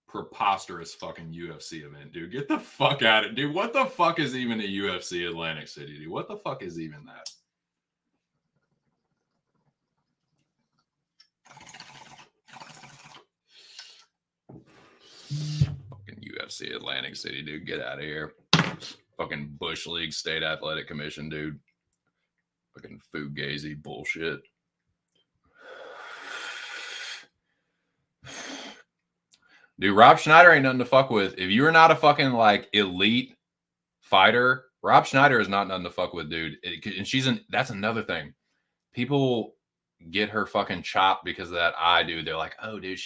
Speaker 1: Preposterous fucking UFC event, dude. Get the fuck out of it, dude. What the fuck is even a UFC Atlantic City, dude? What the fuck is even that? Fucking UFC Atlantic City, dude. Get out of here. Fucking Bush League State Athletic Commission, dude. Fucking fugazi bullshit. Dude, Rob Schneider ain't nothing to fuck with. If you're not a fucking like elite fighter, Rob Schneider is not nothing to fuck with, dude. And that's another thing. People get her fucking chopped because of that eye, dude. They're like, oh, dude,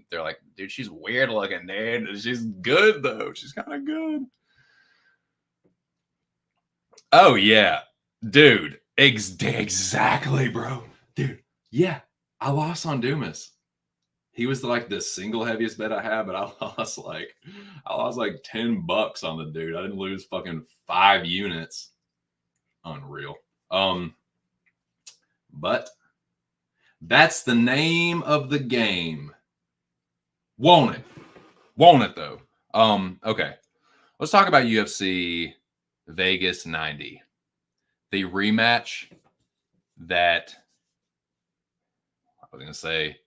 Speaker 1: they're like, dude, she's weird looking, dude. She's good, though. She's kind of good. Oh, yeah. Dude, exactly, bro. Dude, yeah. I lost on Dumas. He was like the single heaviest bet I had, but I lost like $10 on the dude. I didn't lose fucking 5 units. Unreal. But that's the name of the game. Won't it? Won't it though? Okay. Let's talk about UFC Vegas 90. The rematch that I was gonna say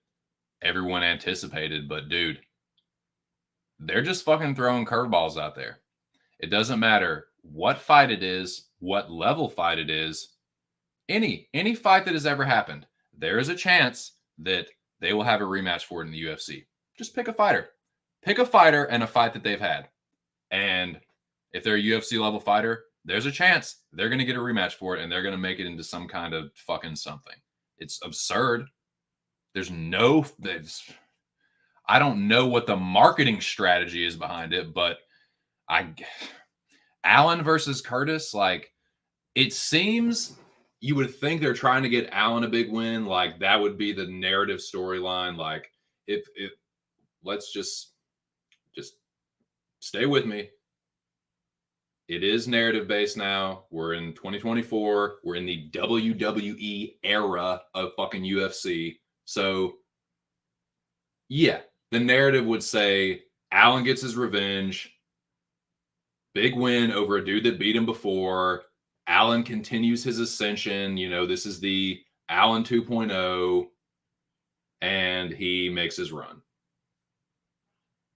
Speaker 1: everyone anticipated, but dude, they're just fucking throwing curveballs out there. It doesn't matter what fight it is, what level fight it is, any fight that has ever happened, there is a chance that they will have a rematch for it in the UFC. Just pick a fighter. Pick a fighter and a fight that they've had. And if they're a UFC level fighter, there's a chance they're going to get a rematch for it and they're going to make it into some kind of fucking something. It's absurd. I don't know what the marketing strategy is behind it, but Allen versus Curtis, like, it seems you would think they're trying to get Allen a big win. Like, that would be the narrative storyline. Like, if let's just stay with me. It is narrative based now. We're in 2024. We're in the WWE era of fucking UFC. So, yeah, the narrative would say Allen gets his revenge. Big win over a dude that beat him before. Allen continues his ascension. You know, this is the Allen 2.0. And he makes his run.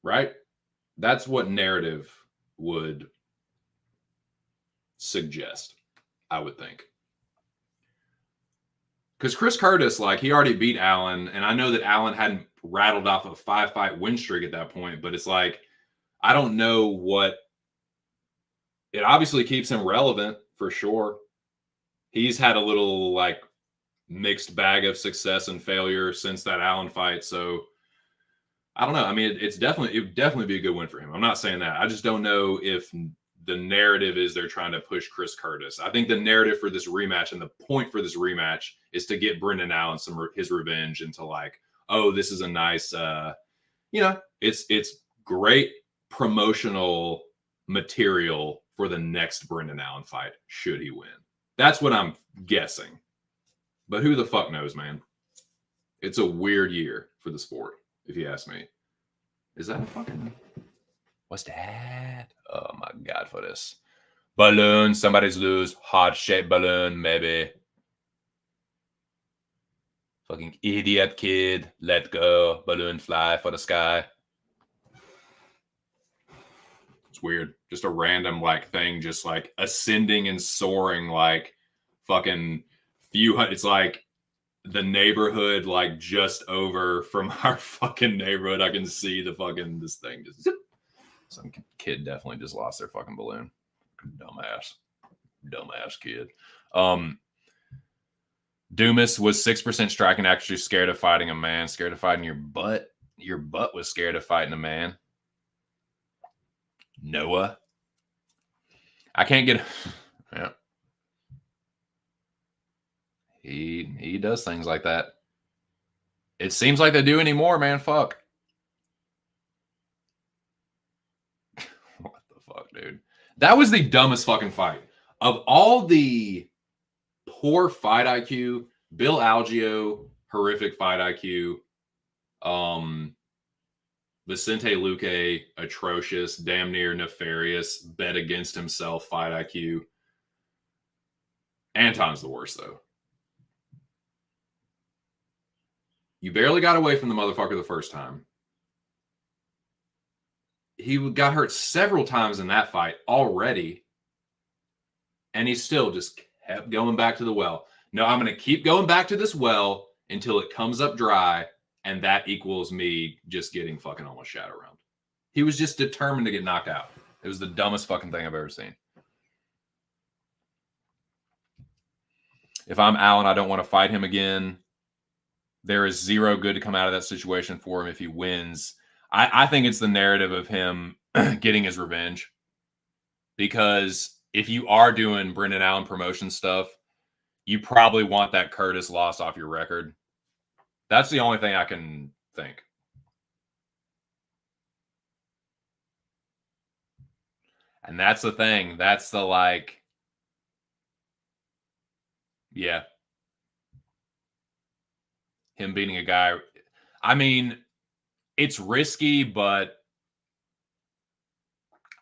Speaker 1: Right? That's what narrative would suggest, I would think. Because Chris Curtis, like, he already beat Allen, and I know that Allen hadn't rattled off a 5-fight win streak at that point, but it's like, I don't know what. It obviously keeps him relevant for sure. He's had a little like mixed bag of success and failure since that Allen fight, so I don't know. I mean, it would definitely be a good win for him. I'm not saying that. I just don't know if the narrative is they're trying to push Chris Curtis. I think the narrative for this rematch and the point for this rematch is to get Brendan Allen his revenge and to like, oh, this is a nice, it's great promotional material for the next Brendan Allen fight should he win. That's what I'm guessing. But who the fuck knows, man? It's a weird year for the sport, if you ask me. Is that a fucking... What's that? Oh my God, for this. Balloon, somebody's loose. Heart-shaped balloon, maybe. Fucking idiot kid. Let go. Balloon fly for the sky. It's weird. Just a random like thing, just like ascending and soaring like fucking few. It's like the neighborhood, like just over from our fucking neighborhood. I can see the fucking this thing just zip. Some kid definitely just lost their fucking balloon. Dumbass kid. Dumas was 6% striking, actually scared of fighting a man. Scared of fighting your butt. Your butt was scared of fighting a man. Noah. I can't get... Yeah. He does things like that. It seems like they do anymore, man. Fuck. What the fuck, dude? That was the dumbest fucking fight. Of all the poor fight IQ, Bill Algeo, horrific fight IQ. Vicente Luque, atrocious, damn near nefarious, bet against himself fight IQ. Anton's the worst, though. You barely got away from the motherfucker the first time. He got hurt several times in that fight already. And he still just kept going back to the well. No, I'm going to keep going back to this well until it comes up dry. And that equals me just getting fucking almost shadow round. He was just determined to get knocked out. It was the dumbest fucking thing I've ever seen. If I'm Allen, I don't want to fight him again. There is zero good to come out of that situation for him if he wins. I think it's the narrative of him getting his revenge. Because if you are doing Brendan Allen promotion stuff, you probably want that Curtis loss off your record. That's the only thing I can think. And that's the thing. That's the like, yeah. Him beating a guy. I mean, it's risky, but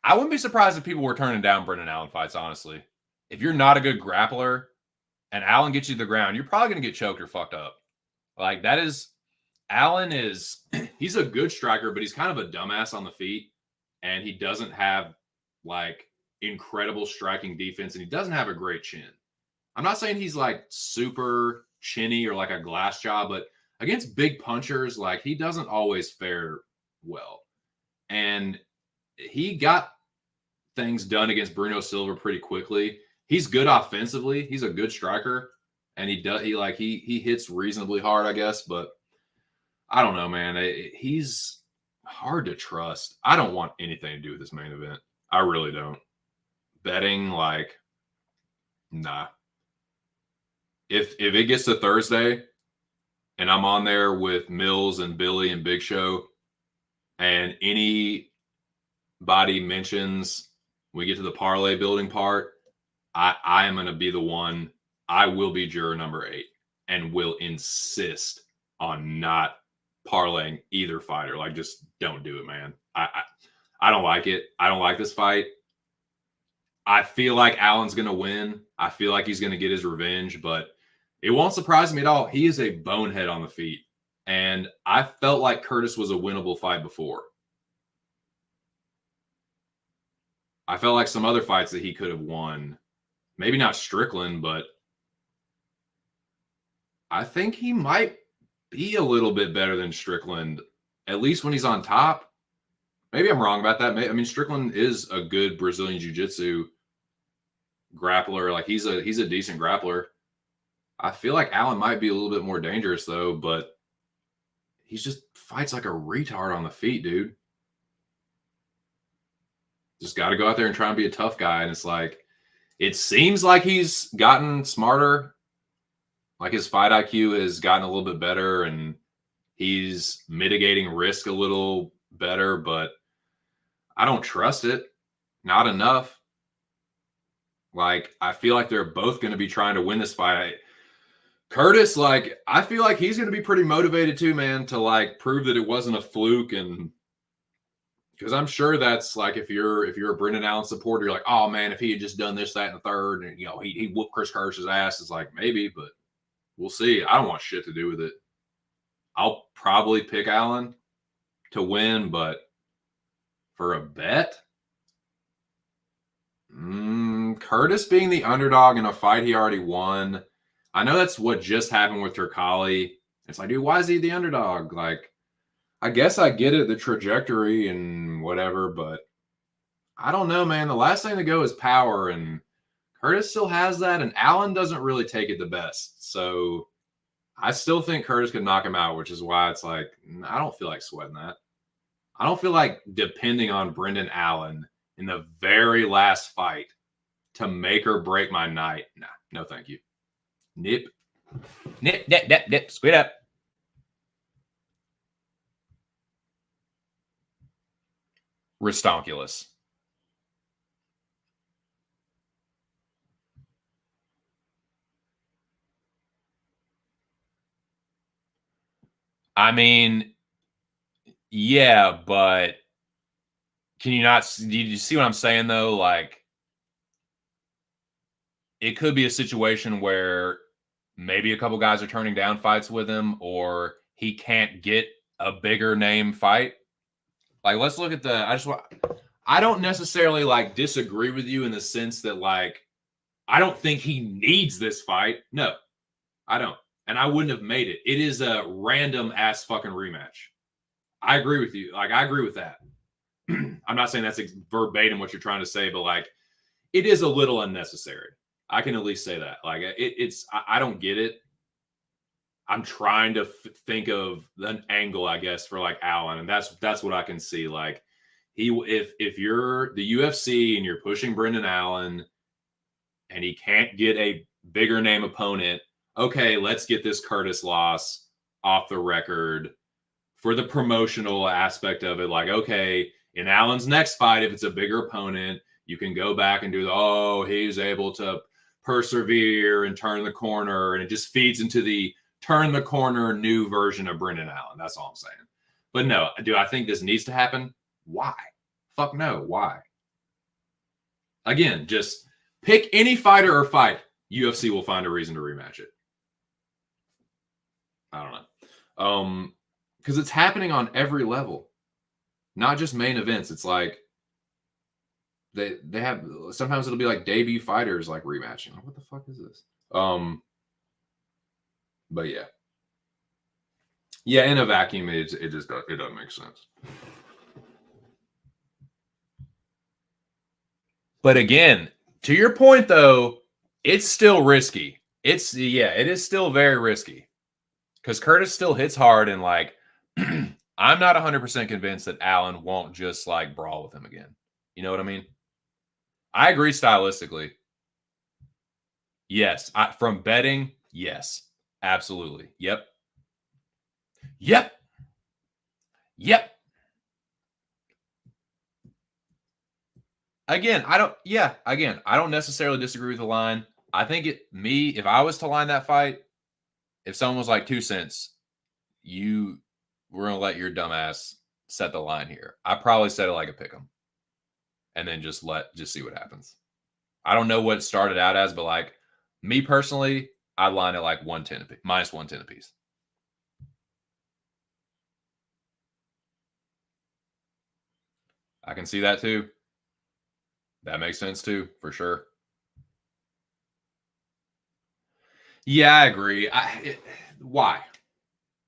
Speaker 1: I wouldn't be surprised if people were turning down Brendan Allen fights, honestly. If you're not a good grappler and Allen gets you to the ground, you're probably going to get choked or fucked up. Like, that is... Allen is... He's a good striker, but he's kind of a dumbass on the feet. And he doesn't have, like, incredible striking defense. And he doesn't have a great chin. I'm not saying he's, like, super chinny or like a glass jaw, but against big punchers, like, he doesn't always fare well. And he got things done against Bruno Silva pretty quickly. He's good offensively. He's a good striker. And he hits reasonably hard, I guess. But I don't know, man. He's hard to trust. I don't want anything to do with this main event. I really don't. Betting, like, nah. If it gets to Thursday and I'm on there with Mills and Billy and Big Show and anybody mentions we get to the parlay building part, I am going to be the one. I will be juror number 8 and will insist on not parlaying either fighter. Like, just don't do it, man. I don't like it. I don't like this fight. I feel like Allen's going to win. I feel like he's going to get his revenge, but it won't surprise me at all. He is a bonehead on the feet. And I felt like Curtis was a winnable fight before. I felt like some other fights that he could have won. Maybe not Strickland, but I think he might be a little bit better than Strickland, at least when he's on top. Maybe I'm wrong about that. I mean, Strickland is a good Brazilian Jiu-Jitsu grappler. Like, he's a decent grappler. I feel like Allen might be a little bit more dangerous, though, but he just fights like a retard on the feet, dude. Just got to go out there and try and be a tough guy. And it's like, it seems like he's gotten smarter. Like, his fight IQ has gotten a little bit better and he's mitigating risk a little better, but I don't trust it. Not enough. Like, I feel like they're both going to be trying to win this fight. Curtis, like, I feel like he's going to be pretty motivated too, man, to like prove that it wasn't a fluke. And because I'm sure that's like, if you're a Brendan Allen supporter, you're like, oh man, if he had just done this, that, and the third, and he whooped Chris Curtis's ass. It's like, maybe, but we'll see. I don't want shit to do with it. I'll probably pick Allen to win, but for a bet, Curtis being the underdog in a fight he already won. I know that's what just happened with Turkali. It's like, dude, why is he the underdog? Like, I guess I get it, the trajectory and whatever, but I don't know, man. The last thing to go is power, and Curtis still has that, and Allen doesn't really take it the best. So I still think Curtis could knock him out, which is why it's like, I don't feel like sweating that. I don't feel like depending on Brendan Allen in the very last fight to make or break my night. Nah, no thank you. Nip. Squid up. Restonkulous. I mean, yeah, but can you not? Do you see what I'm saying though? Like, it could be a situation where maybe a couple guys are turning down fights with him, or he can't get a bigger name fight. Like, let's look at I don't necessarily like disagree with you in the sense that like, I don't think he needs this fight. No, I don't. And I wouldn't have made it. It is a random ass fucking rematch. I agree with you. Like, I agree with that. I'm not saying that's verbatim what you're trying to say, but like, it is a little unnecessary. I can at least say that. Like, I don't get it. I'm trying to think of an angle, I guess, for like Allen, and that's what I can see. Like, if you're the UFC and you're pushing Brendan Allen, and he can't get a bigger name opponent, okay, let's get this Curtis loss off the record for the promotional aspect of it. Like, okay, in Allen's next fight, if it's a bigger opponent, you can go back and do he's able to persevere and turn the corner, and it just feeds into the turn the corner new version of Brendan Allen. That's all I'm saying. But no, do I think this needs to happen? Why? Fuck no. Why? Again, just pick any fighter or fight. UFC will find a reason to rematch it. I don't know. Because it's happening on every level, not just main events. It's like they have, sometimes it'll be like debut fighters like rematching. What the fuck is this? But yeah, in a vacuum, it doesn't make sense. But again, to your point though, it's still risky. It is still very risky because Curtis still hits hard, and like, I'm not 100% convinced that Allen won't just like brawl with him again. You know what I mean? I agree stylistically. Yes. From betting, yes. Absolutely. Yep. Again, I don't necessarily disagree with the line. I think if I was to line that fight, if someone was like 2 cents, we're going to let your dumbass set the line here. I probably set it like a pick'em and then just see what happens. I don't know what it started out as, but like me personally, I line it like minus 110 apiece. I can see that too. That makes sense too, for sure. Yeah, I agree. Why?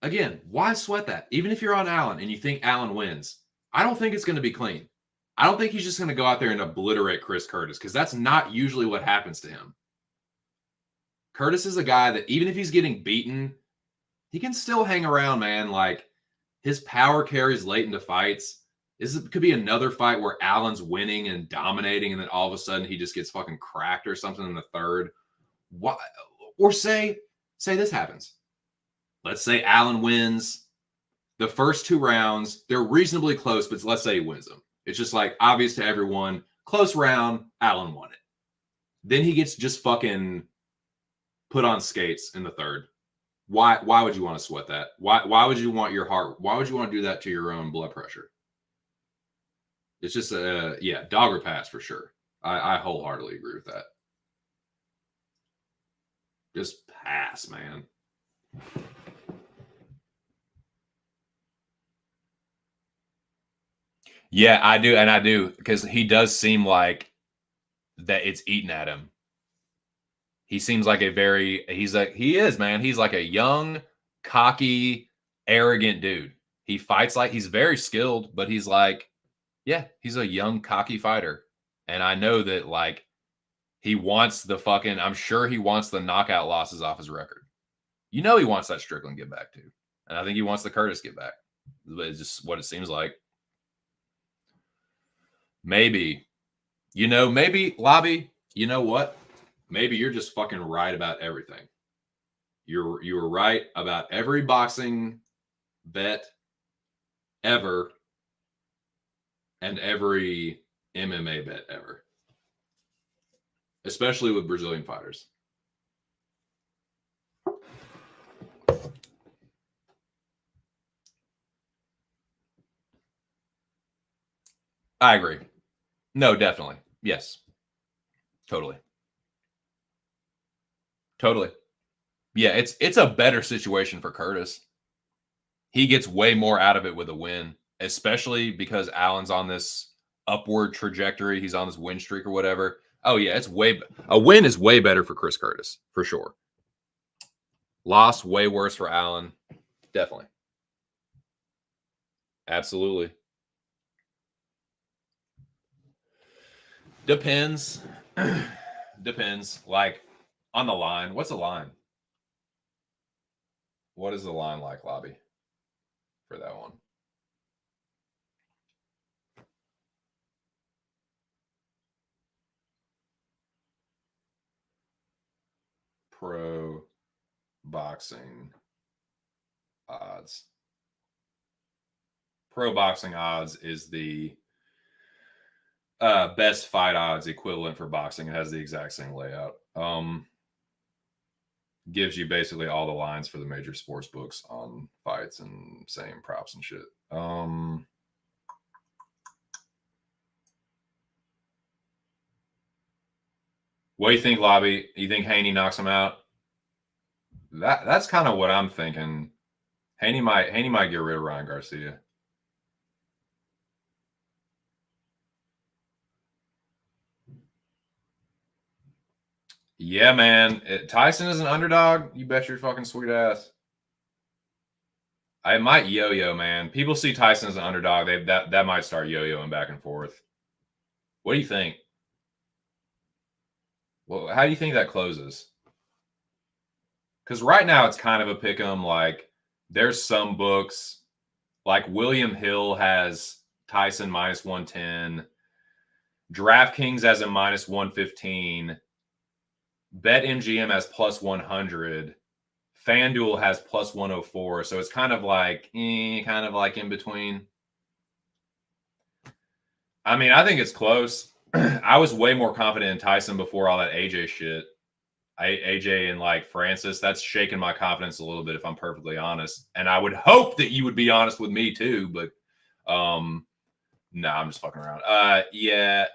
Speaker 1: Again, why sweat that? Even if you're on Allen and you think Allen wins, I don't think it's going to be clean. I don't think he's just going to go out there and obliterate Chris Curtis, because that's not usually what happens to him. Curtis is a guy that even if he's getting beaten, he can still hang around, man. Like, his power carries late into fights. This could be another fight where Allen's winning and dominating, and then all of a sudden he just gets fucking cracked or something in the third. Why? Or say this happens. Let's say Allen wins the first 2 rounds. They're reasonably close, but let's say he wins them. It's just like obvious to everyone. Close round, Allen won it. Then he gets just fucking put on skates in the third. Why would you want to sweat that? Why would you want your heart? Why would you want to do that to your own blood pressure? It's just dog or pass for sure. I wholeheartedly agree with that. Just pass, man. Yeah, I do because he does seem like that it's eating at him. He seems like he is, man. He's like a young, cocky, arrogant dude. He fights like he's very skilled, but he's like, yeah, he's a young, cocky fighter. And I know that like he wants I'm sure he wants the knockout losses off his record. You know, he wants that Strickland get back too. And I think he wants the Curtis get back. It's just what it seems like. Maybe, maybe Lobby, you know what? Maybe you're just fucking right about everything. You were right about every boxing bet ever and every MMA bet ever, especially with Brazilian fighters. I agree. No, definitely. Yes. Totally. Yeah, it's a better situation for Curtis. He gets way more out of it with a win, especially because Allen's on this upward trajectory. He's on this win streak or whatever. Oh yeah, a win is way better for Chris Curtis for sure. Loss way worse for Allen. Definitely. Absolutely. Depends. Depends. Like on the line. What's the line? What is the line like, Lobby, for that one? Pro boxing odds. Pro boxing odds is the best fight odds equivalent for boxing. It has the exact same layout. Gives you basically all the lines for the major sports books on fights and same props and shit. What do you think, Lobby? You think Haney knocks him out? That's kind of what I'm thinking. Haney might get rid of Ryan Garcia. Yeah, man. Tyson is an underdog. You bet your fucking sweet ass. I might yo-yo, man. People see Tyson as an underdog. That might start yo-yoing back and forth. What do you think? Well, how do you think that closes? Because right now it's kind of a pick 'em. Like there's some books, like William Hill has Tyson minus 110, DraftKings has a minus 115, BetMGM has plus 100, FanDuel has plus 104. So it's kind of like in between. I mean, I think it's close. I was way more confident in Tyson before all that AJ shit. AJ and like Francis, that's shaking my confidence a little bit, if I'm perfectly honest. And I would hope that you would be honest with me too, but no, I'm just fucking around. Yeah,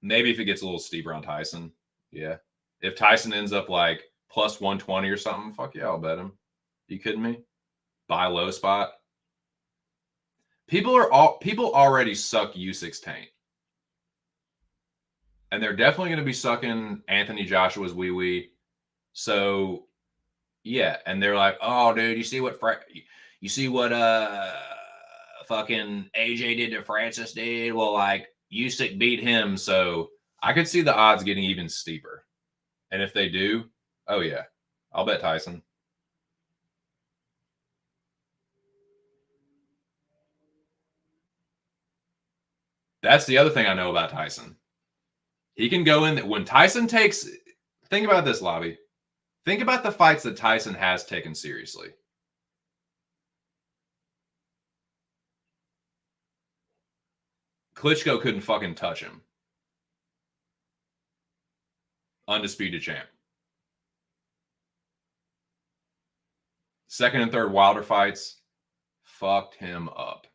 Speaker 1: maybe if it gets a little steeper on Tyson. Yeah, if Tyson ends up like plus 120 or something, fuck yeah, I'll bet him. You kidding me? Buy low spot. People already suck Usyk's taint. And they're definitely going to be sucking Anthony Joshua's wee wee. So, yeah, and they're like, "Oh, dude, you see what fucking AJ did to Francis, dude? Well, like Usyk beat him, so I could see the odds getting even steeper. And if they do, oh yeah, I'll bet Tyson." That's the other thing I know about Tyson. He can go in when Tyson takes. Think about this, Lobby. Think about the fights that Tyson has taken seriously. Klitschko couldn't fucking touch him. Undisputed champ. Second and third Wilder fights fucked him up.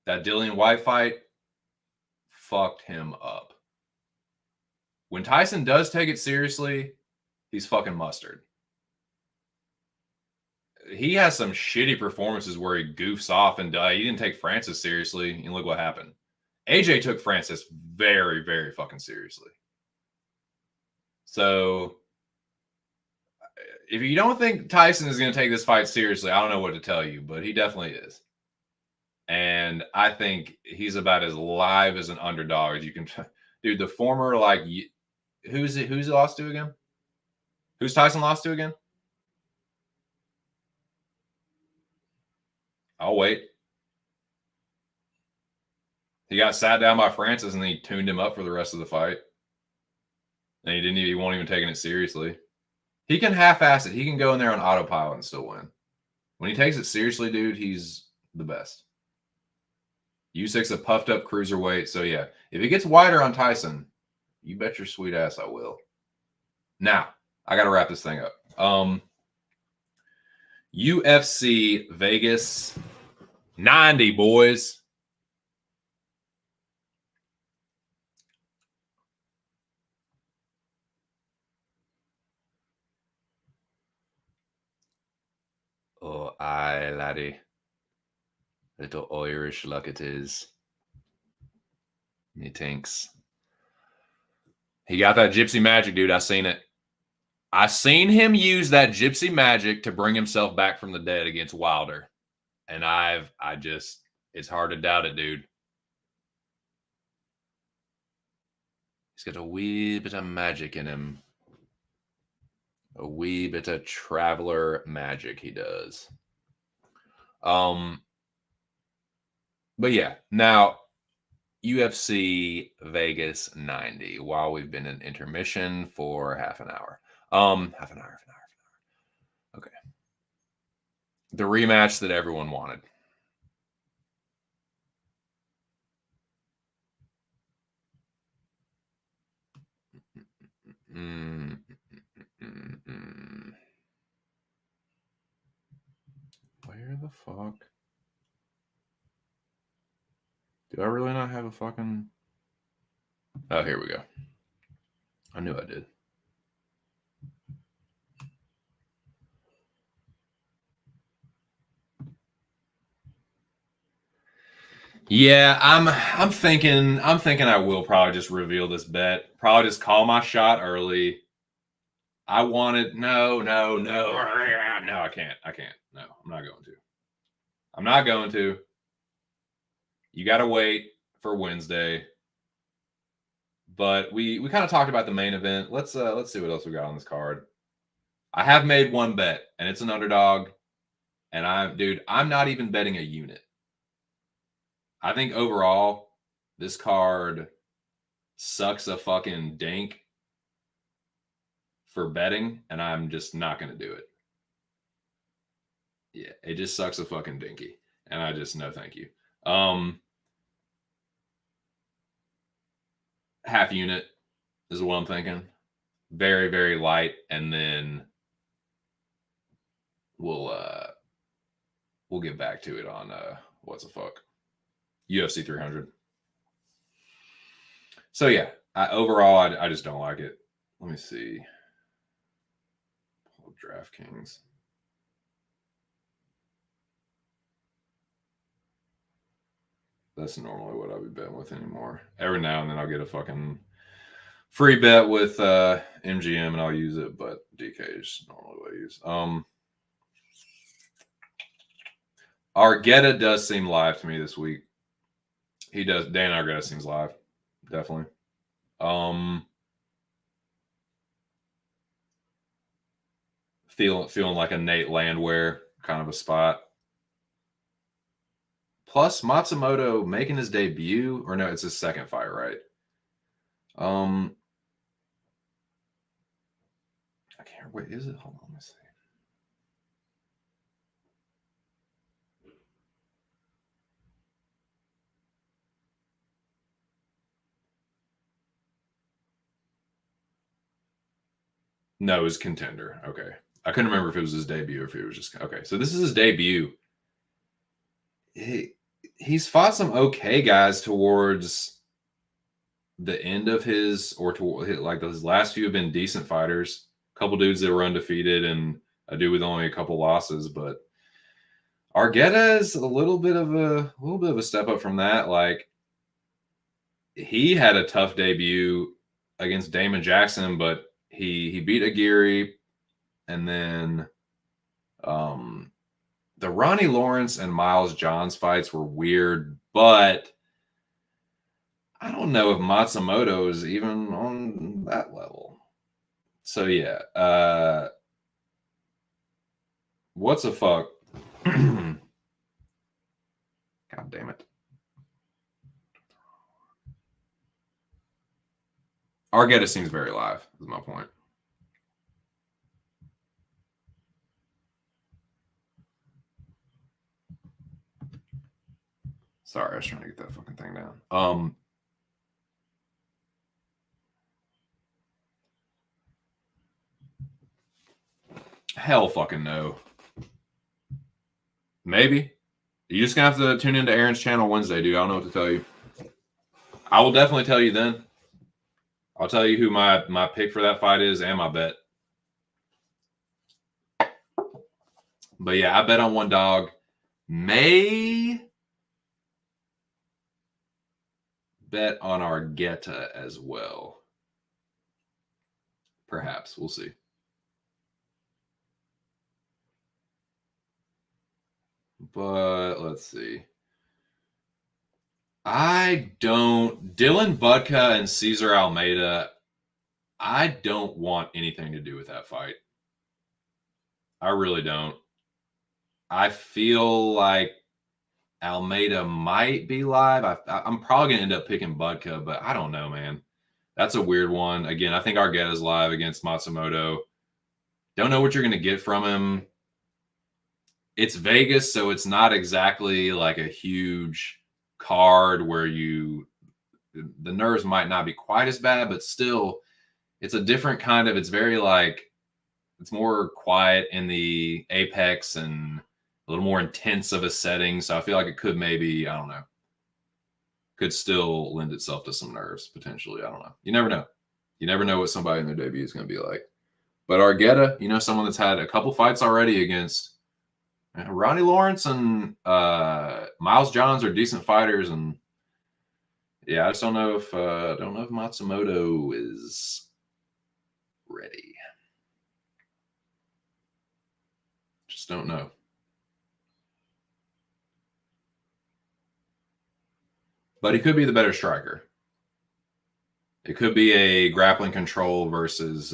Speaker 1: That Dillian White fight fucked him up. When Tyson does take it seriously, he's fucking mustard. He has some shitty performances where he goofs off and he didn't take Francis seriously. And look what happened. AJ took Francis very, very fucking seriously. So if you don't think Tyson is going to take this fight seriously, I don't know what to tell you, but he definitely is. And I think he's about as live as an underdog as you can. Dude, the former, like, who's he lost to again? Who's Tyson lost to again? I'll wait. He got sat down by Francis and then he tuned him up for the rest of the fight. And he won't even taking it seriously. He can half-ass it. He can go in there on autopilot and still win. When he takes it seriously, dude, he's the best. Usyk's a puffed up cruiserweight. So yeah, if it gets wider on Tyson, you bet your sweet ass I will. Now, I got to wrap this thing up. UFC Vegas 90, boys. Oh, aye, laddie. Little Irish luck it is. Methinks. He got that gypsy magic, dude. I seen it. I seen him use that gypsy magic to bring himself back from the dead against Wilder. And it's hard to doubt it, dude. He's got a wee bit of magic in him. A wee bit of traveler magic he does. But yeah, now UFC Vegas 90 while we've been in intermission for half an hour. Half an hour. Okay. The rematch that everyone wanted. Where the fuck? Do I really not have a fucking... Oh, here we go. I knew I did. Yeah, I'm thinking I will probably just reveal this bet. Probably just call my shot early. I wanted no, I can't. No, I'm not going to. I'm not going to. You got to wait for Wednesday. But we kind of talked about the main event. Let's see what else we got on this card. I have made one bet, and it's an underdog. And I'm not even betting a unit. I think overall, this card sucks a fucking dink for betting, and I'm just not going to do it. Yeah, it just sucks a fucking dinky, and I just no thank you. Half unit is what I'm thinking. Very, very light, and then we'll get back to it on what's the fuck UFC 300. So yeah, overall, I just don't like it. Let me see. Pull DraftKings. That's normally what I'll be betting with anymore. Every now and then I'll get a fucking free bet with MGM and I'll use it, but DK is normally what I use. Argetta does seem live to me this week. He does. Dan Argetta seems live, definitely. Feeling like a Nate Landwehr kind of a spot. Plus Matsumoto making his debut, or no, it's his second fight, right? I can't. Wait, is it? Hold on, let me see. No, it was Contender. Okay. I couldn't remember if it was his debut or if it was just okay. So this is his debut. He's fought some okay guys towards the end of his, or to like his last few have been decent fighters. A couple dudes that were undefeated, and a dude with only a couple losses. But Argueta is a little bit of a step up from that. Like, he had a tough debut against Damon Jackson, but he beat Aguirre, and then the Ronnie Lawrence and Miles Johns fights were weird, but I don't know if Matsumoto is even on that level. So yeah, what's a fuck? God damn it. Argueta seems very live, is my point. Sorry, I was trying to get that fucking thing down. Hell fucking no. Maybe. You're just gonna have to tune into Aaron's channel Wednesday, dude. I don't know what to tell you. I will definitely tell you then. I'll tell you who my pick for that fight is and my bet. But yeah, I bet on one dog. May bet on Argueta as well. Perhaps. We'll see. But let's see. Dylan Budka and Cesar Almeida, I don't want anything to do with that fight. I really don't. I feel like Almeida might be live. I'm probably going to end up picking Budka, but I don't know, man. That's a weird one. Again, I think Argueta's live against Matsumoto. Don't know what you're going to get from him. It's Vegas, so it's not exactly like a huge card where the nerves might not be quite as bad, but still, it's a different kind of, it's very like, it's more quiet in the apex and a little more intense of a setting. So I feel like it could maybe, I don't know, could still lend itself to some nerves potentially. I don't know. You never know. You never know what somebody in their debut is going to be like. But Argueta, someone that's had a couple fights already against Ronnie Lawrence and Miles Johns are decent fighters, and yeah, I just don't know if Matsumoto is ready. Just don't know. But he could be the better striker. It could be a grappling control versus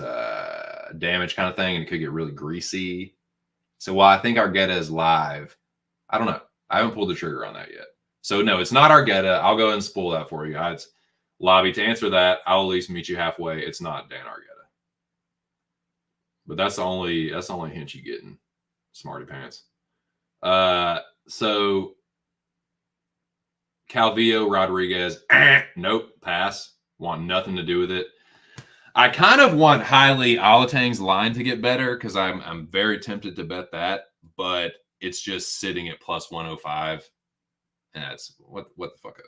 Speaker 1: damage kind of thing, and it could get really greasy. So while I think Argueta is live, I don't know. I haven't pulled the trigger on that yet. So no, it's not Argueta. I'll go ahead and spoil that for you guys. Lobby, to answer that, I'll at least meet you halfway. It's not Dan Argueta. But that's the only hint you getting, smarty pants. So Calvillo Rodriguez, nope, pass. Want nothing to do with it. I kind of want Haile Alatang's line to get better because I'm very tempted to bet that, but it's just sitting at plus 105. And that's what the fuck?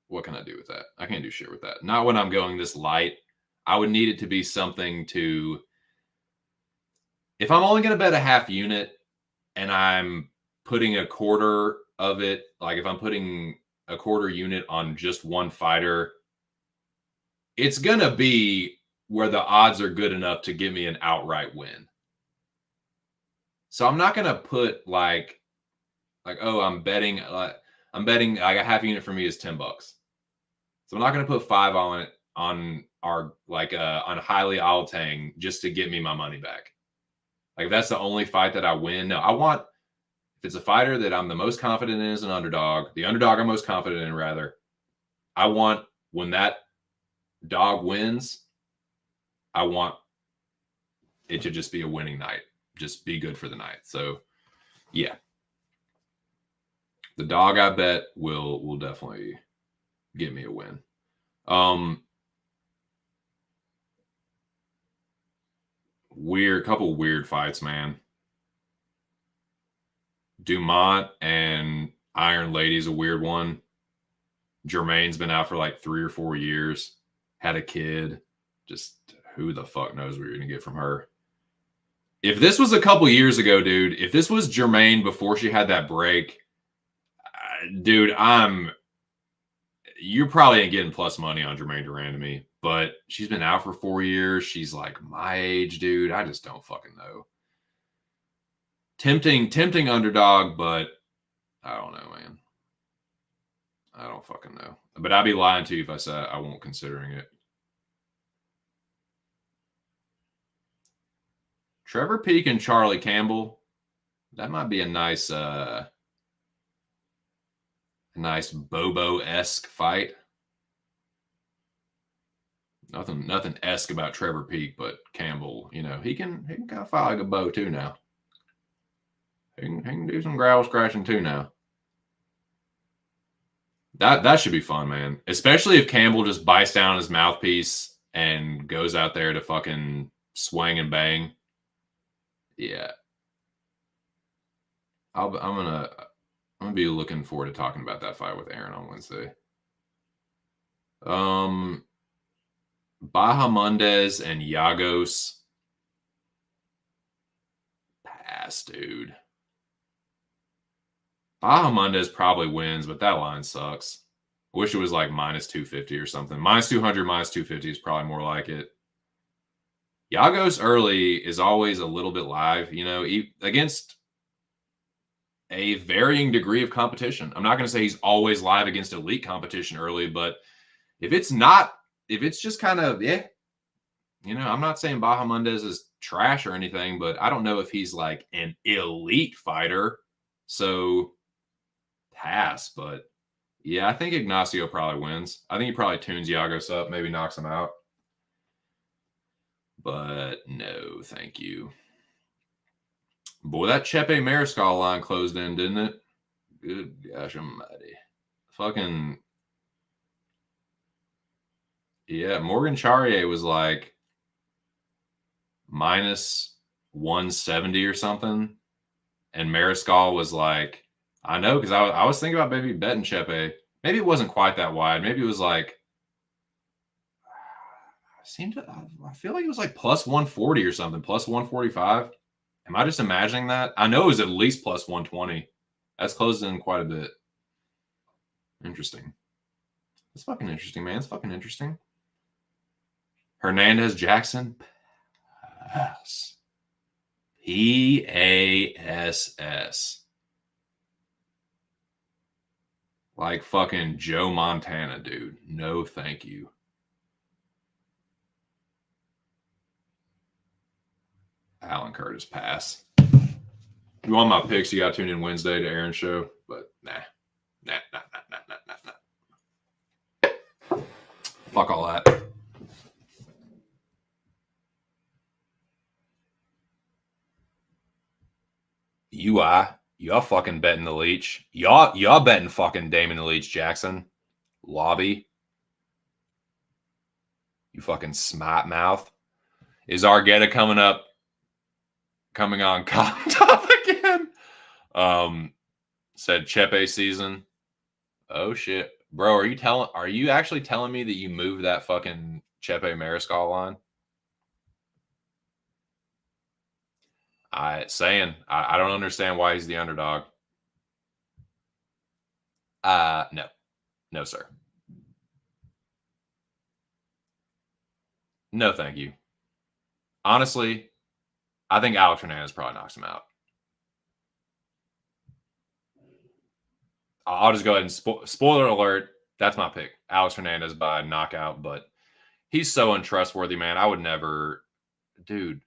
Speaker 1: What can I do with that? I can't do shit with that. Not when I'm going this light. I would need it to be something to. If I'm only going to bet a half unit and I'm putting a quarter of it, like if I'm putting a quarter unit on just one fighter, it's going to be where the odds are good enough to give me an outright win. So I'm not going to put like, oh, I'm betting like a half unit for me is $10. So I'm not going to put 5 on it on our on Haile Alatang just to get me my money back. Like if that's the only fight that I win. No, I want, if it's a fighter that I'm the most confident in as an underdog, the underdog I'm most confident in rather, I want when that dog wins, I want it to just be a winning night. Just be good for the night. So yeah. The dog I bet will definitely get me a win. couple weird fights, man. Dumont and Iron Lady's a weird one. Jermaine's been out for like 3 or 4 years, had a kid. Just who the fuck knows what you're gonna get from her. If this was a couple years ago, dude, if this was Jermaine before she had that break, dude, you're probably ain't getting plus money on Jermaine Duran to me, but she's been out for 4 years. She's like my age, dude. I just don't fucking know. Tempting underdog, but I don't know, man. I don't fucking know. But I'd be lying to you if I said I won't considering it. Trevor Peek and Charlie Campbell. That might be a nice Bobo-esque fight. Nothing esque about Trevor Peek, but Campbell, he can kind of fight like a bow too now. He can do some growl scratching too now. That should be fun, man. Especially if Campbell just bites down his mouthpiece and goes out there to fucking swing and bang. Yeah. I'm gonna be looking forward to talking about that fight with Aaron on Wednesday. Bahamondes and Yagos. Pass, dude. Bahamondes probably wins, but that line sucks. I wish it was like minus 250 or something. Minus 200, minus 250 is probably more like it. Yagos early is always a little bit live, against a varying degree of competition. I'm not going to say he's always live against elite competition early, but if it's just kind of, I'm not saying Bahamondes is trash or anything, but I don't know if he's like an elite fighter. So pass, but yeah, I think Ignacio probably wins. I think he probably tunes Yagos up, maybe knocks him out. But no, thank you. Boy, that Chepe Mariscal line closed in, didn't it? Good gosh almighty. Fucking yeah, Morgan Charrier was like minus 170 or something. And Mariscal was like, I know, because I was thinking about maybe betting Chepe. Maybe it wasn't quite that wide. Maybe it was like, I feel like it was like plus 140 or something, plus 145. Am I just imagining that? I know it was at least plus 120. That's closed in quite a bit. Interesting. It's fucking interesting, man. It's fucking interesting. Hernandez Jackson. Pass. PASS. Like fucking Joe Montana, dude. No, thank you. Alan Curtis, pass. You want my picks, you got to tune in Wednesday to Aaron's show, but nah. Fuck all that. Y'all fucking betting the Leech. Y'all betting fucking Damon the Leech Jackson. Lobby. You fucking smart mouth. Is Argetta coming on top again? Said Chepe season. Oh shit. Bro, are you actually telling me that you moved that fucking Chepe Mariscal line? I don't understand why he's the underdog. No. No, sir. No, thank you. Honestly, I think Alex Hernandez probably knocks him out. I'll just go ahead and spoiler alert. That's my pick. Alex Hernandez by knockout, but he's so untrustworthy, man. I would never, dude,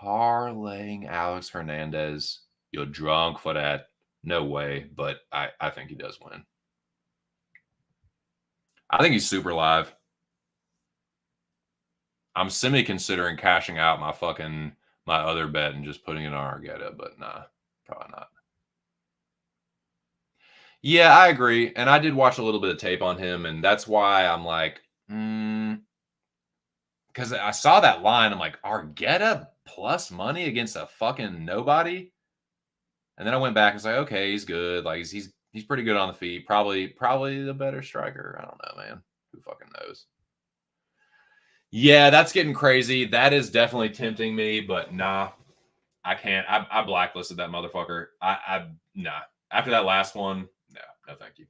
Speaker 1: parlaying Alex Hernandez. You're drunk for that. No way, but I think he does win. I think he's super live. I'm semi-considering cashing out my other bet and just putting it on Argetta, but nah, probably not. Yeah, I agree. And I did watch a little bit of tape on him, and that's why I'm like, because I saw that line. I'm like, Argueta plus money against a fucking nobody. And then I went back and was like, okay, he's good. Like he's pretty good on the feet. Probably the better striker. I don't know, man. Who fucking knows? Yeah, that's getting crazy. That is definitely tempting me, but nah, I can't. I blacklisted that motherfucker. Nah. After that last one, no, thank you.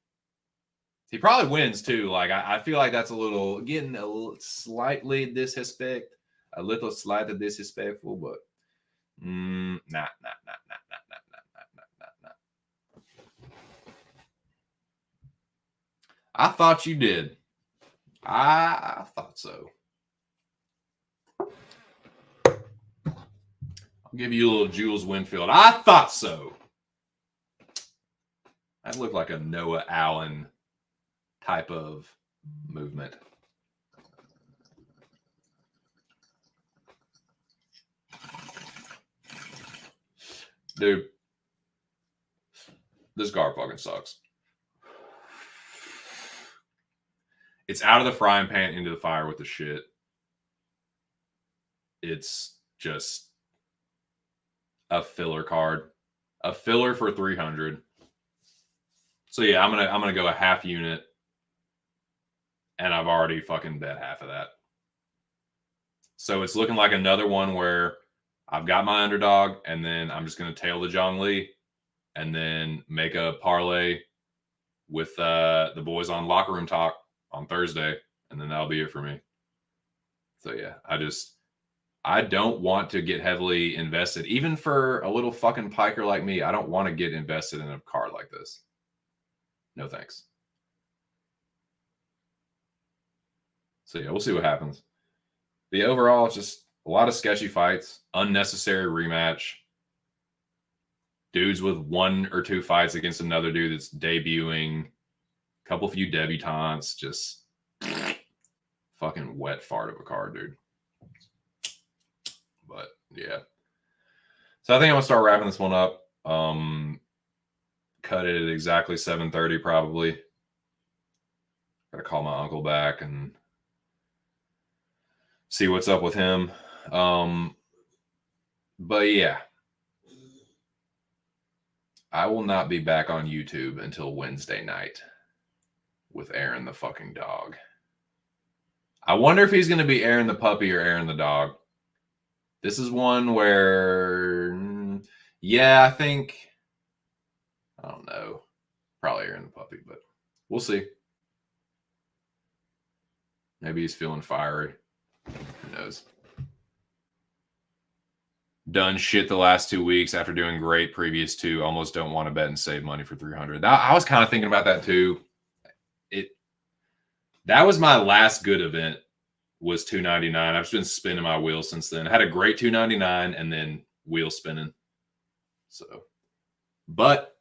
Speaker 1: He probably wins too. Like I feel like that's getting a little slightly disrespect, a little slightly disrespectful, but nah. I thought you did. I thought so. I'll give you a little Jules Winfield. I thought so. That looked like a Noah Allen type of movement. Dude, this guard fucking sucks. It's out of the frying pan into the fire with the shit. It's just a filler card. A filler for 300. So yeah, I'm gonna go a half unit. And I've already fucking bet half of that. So it's looking like another one where I've got my underdog, and then I'm just going to tail the Zhongli, and then make a parlay with the boys on Locker Room Talk on Thursday, and then that'll be it for me. So yeah, I don't want to get heavily invested, even for a little fucking piker like me. I don't want to get invested in a card like this. No thanks. So yeah, we'll see what happens. The overall, it's just a lot of sketchy fights, unnecessary rematch. Dudes with 1 or 2 fights against another dude that's debuting. A few debutantes. Just fucking wet fart of a card, dude. But yeah. So I think I'm gonna start wrapping this one up. Cut it at exactly 7:30 probably. Gotta call my uncle back and see what's up with him. But yeah, I will not be back on YouTube until Wednesday night with Aaron the fucking dog. I wonder if he's going to be Aaron the puppy or Aaron the dog. This is one where, yeah, I think, I don't know, probably Aaron the puppy, but we'll see. Maybe he's feeling fiery. Who knows? Done shit the last 2 weeks after doing great previous 2. Almost don't want to bet and save money for 300. I was kind of thinking about that too. That was my last good event, was 299. I've just been spinning my wheel since then. I had a great 299 and then wheel spinning. So, but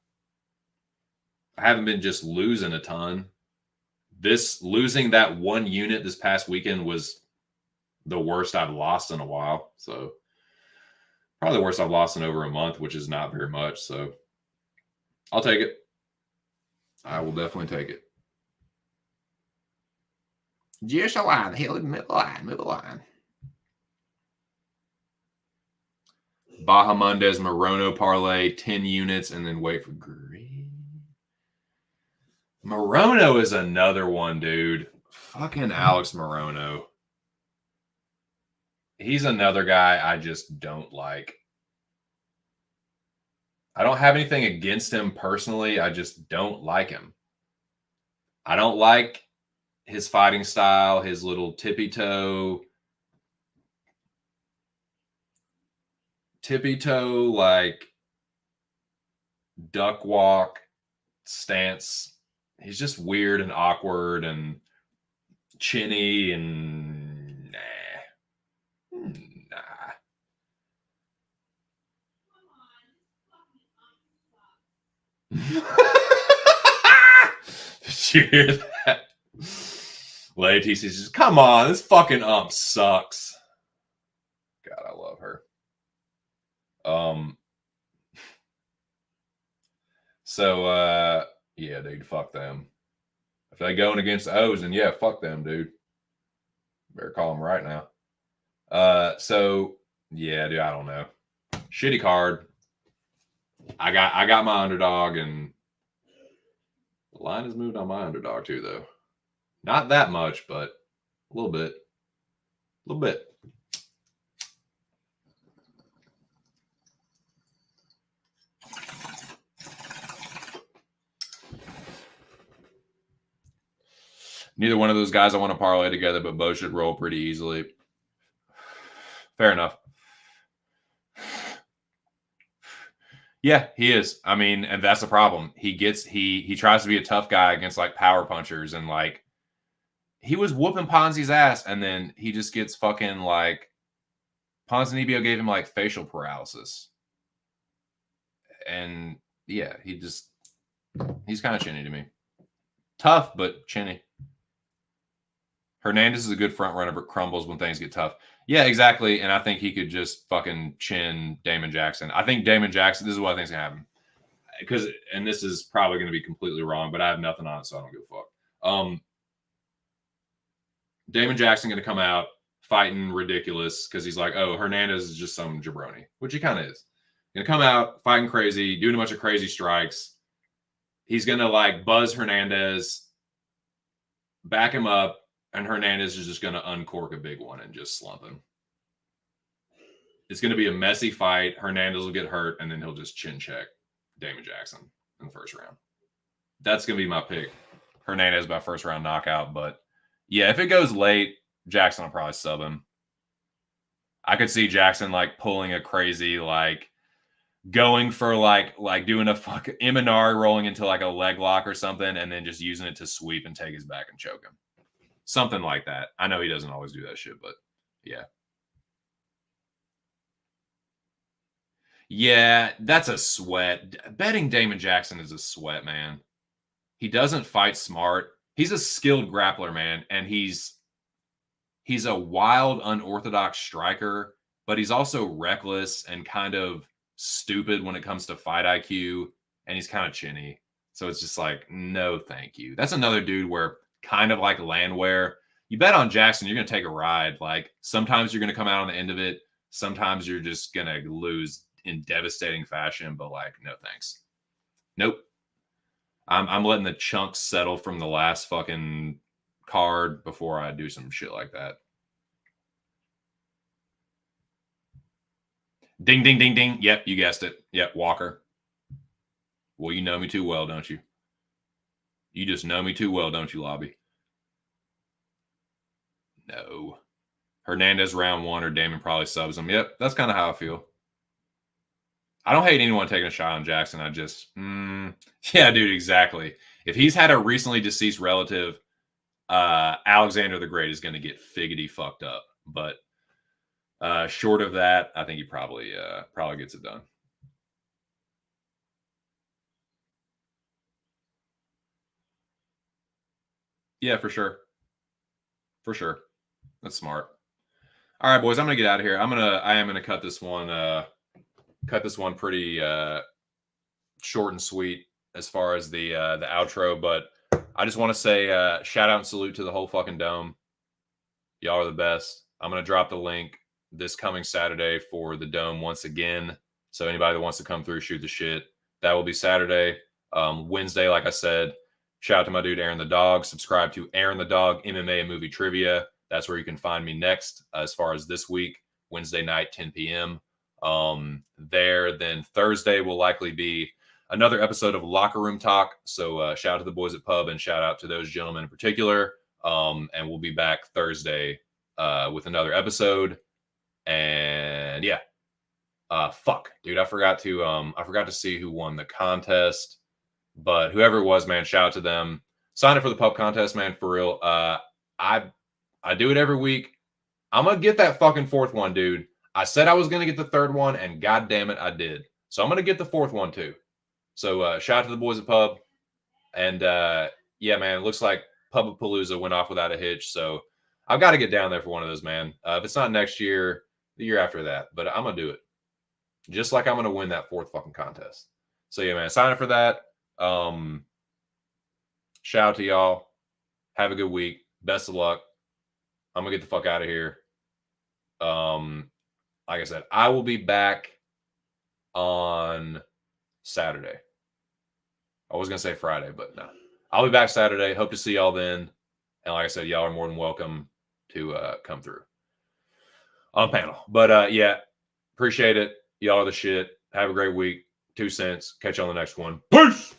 Speaker 1: I haven't been just losing a ton. Losing that 1 unit this past weekend was the worst I've lost in a while. So probably the worst I've lost in over a month, which is not very much. So I'll take it. I will definitely take it. Just a line. Move a line. Bahamondes Morono parlay, 10 units, and then wait for green. Morono is another one, dude. Fucking Alex Morono. He's another guy I just don't like. I don't have anything against him personally. I just don't like him. I don't like his fighting style, his little tippy toe, like duck walk stance. He's just weird and awkward and chinny and nah. Did you hear that? Lady says, come on, this fucking ump sucks. God, I love her. So yeah, dude, fuck them. If they going against the O's, then yeah, fuck them, dude. Better call them right now. So yeah, dude, I don't know. Shitty card. I got my underdog, and the line has moved on my underdog too, though. Not that much, but a little bit. A little bit. Neither one of those guys I want to parlay together, but both should roll pretty easily. Fair enough. Yeah, he is. I mean, and that's the problem. He tries to be a tough guy against like power punchers, and like he was whooping Ponzi's ass, and then he just gets fucking like Ponzinibbio gave him like facial paralysis. And yeah, he's kind of chinny to me. Tough, but chinny. Hernandez is a good front runner, but crumbles when things get tough. Yeah, exactly. And I think he could just fucking chin Damon Jackson. I think Damon Jackson, this is what I think is going to happen. Because, and this is probably going to be completely wrong, but I have nothing on it, so I don't give a fuck. Damon Jackson going to come out fighting ridiculous because he's like, oh, Hernandez is just some jabroni, which he kind of is. Going to come out fighting crazy, doing a bunch of crazy strikes. He's going to like buzz Hernandez, back him up, and Hernandez is just going to uncork a big one and just slump him. It's going to be a messy fight. Hernandez will get hurt, and then he'll just chin check Damon Jackson in the first round. That's going to be my pick. Hernandez by first round knockout. But yeah, if it goes late, Jackson will probably sub him. I could see Jackson like pulling a crazy, like going for like doing a fuck Imanari rolling into like a leg lock or something, and then just using it to sweep and take his back and choke him. Something like that. I know he doesn't always do that shit, but yeah. Yeah, that's a sweat. Betting Damon Jackson is a sweat, man. He doesn't fight smart. He's a skilled grappler, man, and he's a wild, unorthodox striker, but he's also reckless and kind of stupid when it comes to fight IQ, and he's kind of chinny. So it's just like, no, thank you. That's another dude where kind of like Landwehr, you bet on Jackson, you're going to take a ride. Like sometimes you're going to come out on the end of it. Sometimes you're just going to lose in devastating fashion, but like, no thanks. Nope. I'm letting the chunks settle from the last fucking card before I do some shit like that. Ding, ding, ding, ding. Yep, you guessed it. Yep, Walker. Well, you know me too well, don't you? You just know me too well, don't you, Lobby? No. Hernandez round one, or Damon probably subs him. Yep, that's kind of how I feel. I don't hate anyone taking a shot on Jackson. I just, yeah, dude, exactly. If he's had a recently deceased relative, Alexander the Great is going to get figgity fucked up. But short of that, I think he probably gets it done. Yeah, for sure. For sure. That's smart. All right, boys, I'm gonna get out of here. I am gonna cut this one pretty short and sweet as far as the outro, but I just want to say shout out and salute to the whole fucking dome. Y'all are the best. I'm gonna drop the link this coming Saturday for the dome once again. So anybody that wants to come through, shoot the shit. That will be Saturday. Wednesday, like I said, shout out to my dude Aaron the Dog. Subscribe to Aaron the Dog MMA and Movie Trivia. That's where you can find me next as far as this week, Wednesday night, 10 p.m. Then Thursday will likely be another episode of Locker Room Talk. So shout out to the boys at Pub and shout out to those gentlemen in particular. And we'll be back Thursday with another episode. And yeah. Fuck, dude, I forgot to see who won the contest. But whoever it was, man, shout out to them. Sign up for the Pub contest, man, for real. I do it every week. I'm gonna get that fucking fourth one, dude. I said I was gonna get the third one, and god damn it, I did. So I'm gonna get the fourth one too. So shout out to the boys at Pub. And yeah, man, it looks like Pubapalooza went off without a hitch. So I've got to get down there for one of those, man. If it's not next year, the year after that. But I'm gonna do it. Just like I'm gonna win that fourth fucking contest. So yeah, man, sign up for that. Shout out to y'all. Have a good week. Best of luck. I'm gonna get the fuck out of here. Like I said, I will be back on Saturday. I was going to say Friday, but no. I'll be back Saturday. Hope to see y'all then. And like I said, y'all are more than welcome to come through on panel. But yeah, appreciate it. Y'all are the shit. Have a great week. 2 cents. Catch you on the next one. Peace.